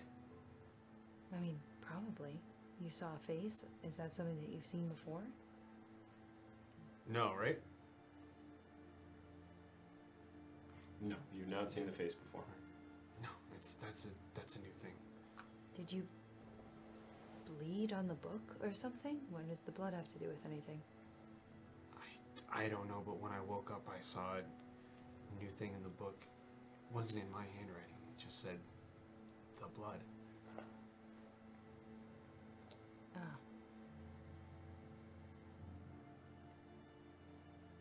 I mean, probably. You saw a face? Is that something that you've seen before? No, right? No, you've not seen the face before. No, that's a new thing. Did you bleed on the book or something? What does the blood have to do with anything? I don't know, but when I woke up, I saw a new thing in the book. It wasn't in my handwriting. It just said, "The blood." Ah.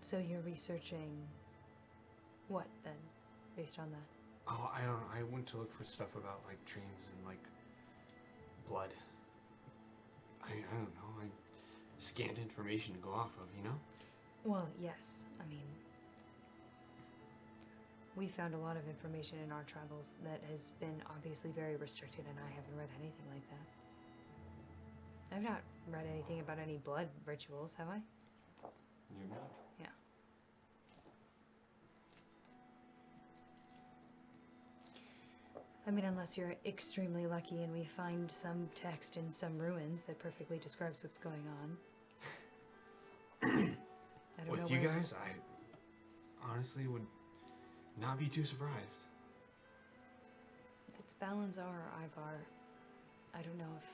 So you're researching what then, based on that? Oh, I don't know. I went to look for stuff about like dreams and like blood. I don't know. I scanned information to go off of, you know? Well, yes. I mean, we found a lot of information in our travels that has been obviously very restricted, and I haven't read anything like that. I've not read anything about any blood rituals, have I? You've not. Yeah. I mean, unless you're extremely lucky and we find some text in some ruins that perfectly describes what's going on. I don't know With you where- guys, I honestly would not be too surprised. If it's Balanzar or Ivar, I don't know if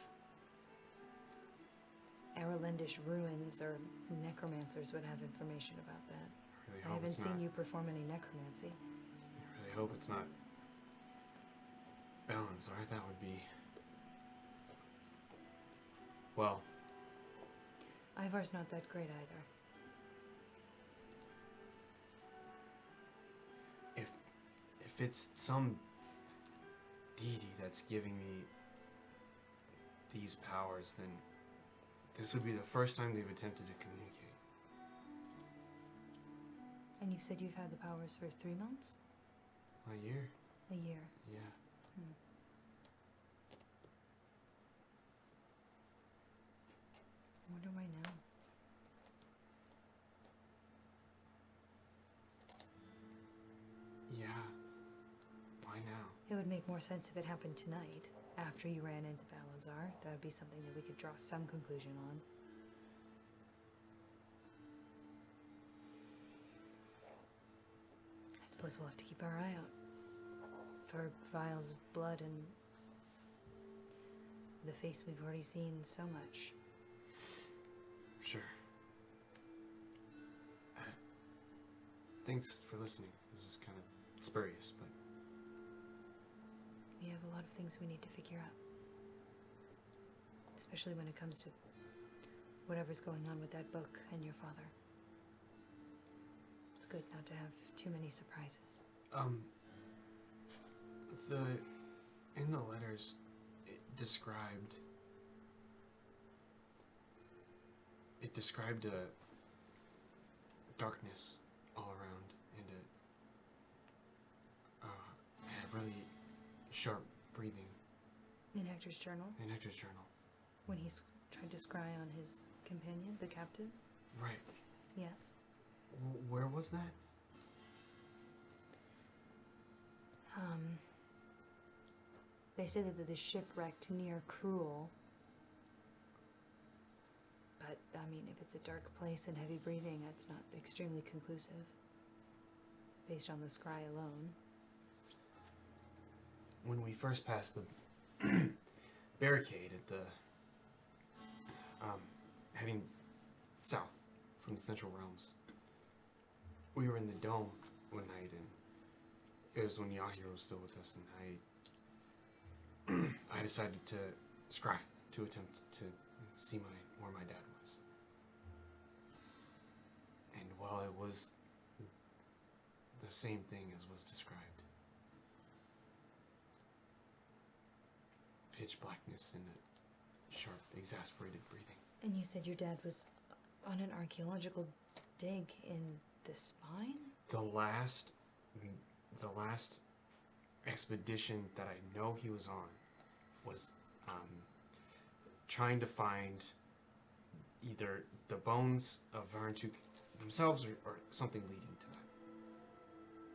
Aralendish ruins or necromancers would have information about that. I really I hope haven't it's seen not. you perform any necromancy. I really hope it's not Balanzar. That would be. Well, Ivar's not that great either. if it's some deity that's giving me these powers, then this would be the first time they've attempted to communicate. And you said you've had the powers for 3 months? A year? A year. Yeah. I wonder why now. Yeah. Why now? It would make more sense if it happened tonight, after you ran into Balanzar. That would be something that we could draw some conclusion on. I suppose we'll have to keep our eye out for vials of blood and the face we've already seen so much. Sure. Thanks for listening. This is kind of spurious, but We have a lot of things we need to figure out. Especially when it comes to whatever's going on with that book and your father. It's good not to have too many surprises. In the letters, it described a darkness all around and had really sharp breathing. In Hector's journal? In Hector's journal. When he's tried to scry on his companion, the captive? Right. Yes. Where was that? They say that the ship wrecked near Cruel. But, I mean, if it's a dark place and heavy breathing, that's not extremely conclusive. Based on the scry alone. When we first passed the barricade at the heading south from the Central Realms, we were in the dome one night, and it was when Yahir was still with us, and I decided to scry to attempt to see where my dad was. And while it was the same thing as was described, pitch blackness and a sharp, exasperated breathing. And you said your dad was on an archaeological dig in the spine? The last expedition that I know he was on was trying to find either the bones of Varantuk themselves or something leading to that.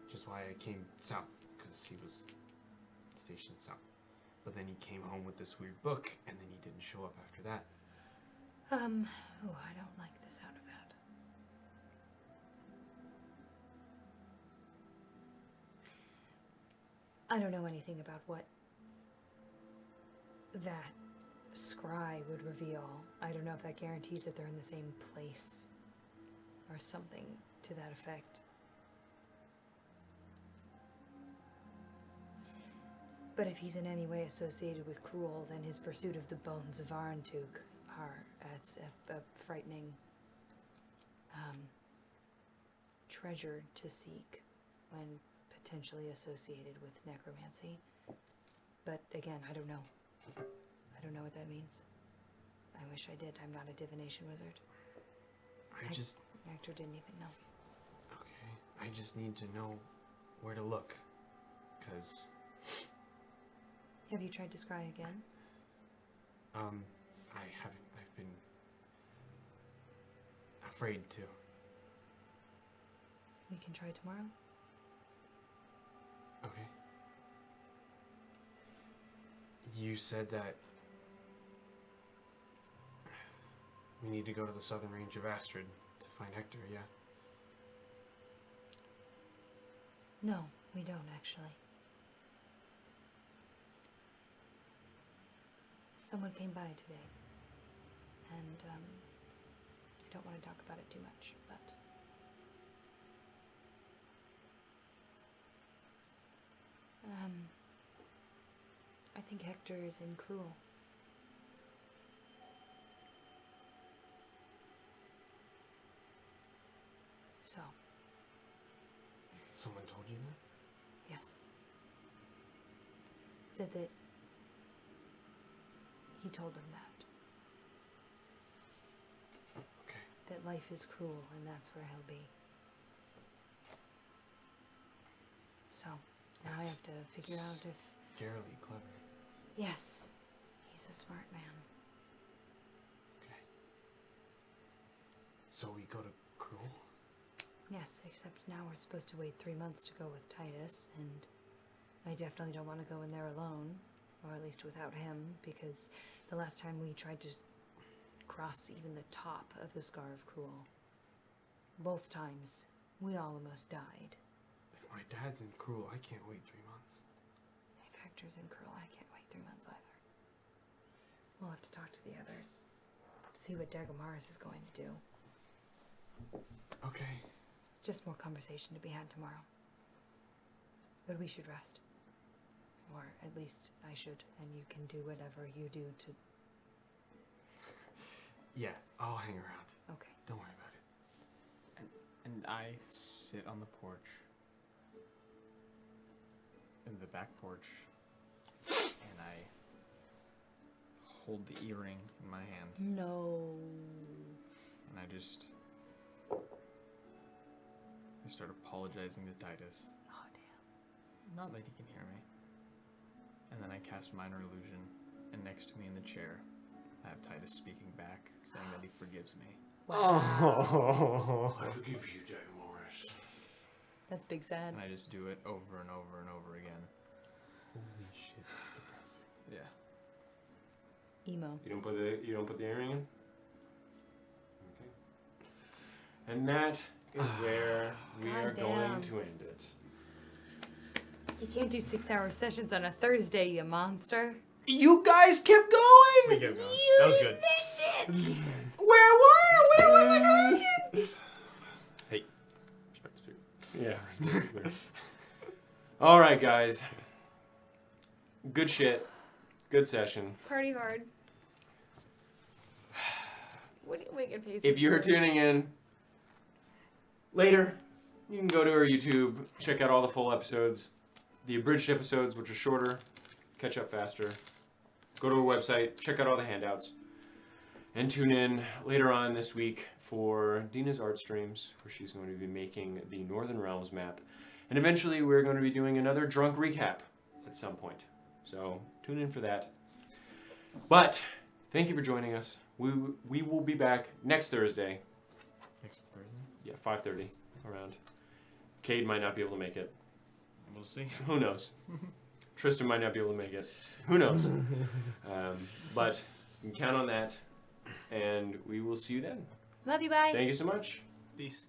Which is why I came south, because he was stationed south. But then he came home with this weird book, and then he didn't show up after that. I don't like the sound of that. I don't know anything about what that scry would reveal. I don't know if that guarantees that they're in the same place or something to that effect. But if he's in any way associated with Cruel, then his pursuit of the bones of Varantuk it's a frightening treasure to seek when potentially associated with necromancy. But again, I don't know. I don't know what that means. I wish I did. I'm not a divination wizard. Hector didn't even know. Okay. I just need to know where to look. 'Cause... Have you tried to scry again? I haven't. I've been afraid to. We can try tomorrow. Okay. You said that we need to go to the southern range of Astrid to find Hector, yeah? No, we don't actually. Someone came by today, and I don't want to talk about it too much, but I think Hector is in Cruel. So, Someone told you that? yes. Said that he told him that. Okay. That life is cruel and that's where he'll be. So, now I have to figure out if... Scarily clever. Yes, he's a smart man. Okay. So we go to Cruel? Yes, except now we're supposed to wait 3 months to go with Titus, and I definitely don't want to go in there alone, or at least without him, because the last time we tried to cross even the top of the Scar of Cruel, both times we all almost died. If my dad's in Cruel, I can't wait 3 months. If Hector's in Cruel, I can't wait 3 months either. We'll have to talk to the others, see what Dagomaris is going to do. Okay. It's just more conversation to be had tomorrow. But we should rest. Or at least I should, and you can do whatever you do to... Yeah, I'll hang around. Okay. Don't worry about it. And I sit on the porch. in the back porch, and I hold the earring in my hand, No. and I start apologizing to Titus. Oh, damn. Not that he can hear me. And then I cast Minor Illusion, and next to me in the chair, I have Titus speaking back, saying that he forgives me. Oh. I forgive you, Dragon Morris. That's big sad. And I just do it over and over and over again. Holy shit, that's depressing. Yeah. Emo. You don't put the earring in? Okay. And that is where we are going Goddamn. to end it. You can't do 6-hour sessions on a Thursday, you monster. You guys kept We going! kept going. That was good. Where was I going again? Hey, respect the spirit. Yeah. Alright, guys. Good shit. Good session. Party hard. What are you making faces If you're for? tuning in later, you can go to our YouTube, check out all the full episodes, the abridged episodes, which are shorter, catch up faster. Go to our website, check out all the handouts, and tune in later on this week for Dina's art streams, where she's going to be making the Northern Realms map. And eventually we're going to be doing another drunk recap at some point. So tune in for that. But thank you for joining us. We will be back next Thursday. Next Thursday? Yeah, 5:30 around. Cade might not be able to make it. We'll see. Who knows? Tristan might not be able to make it. Who knows? But you can count on that, and we will see you then. Love you, bye. Thank you so much. Peace.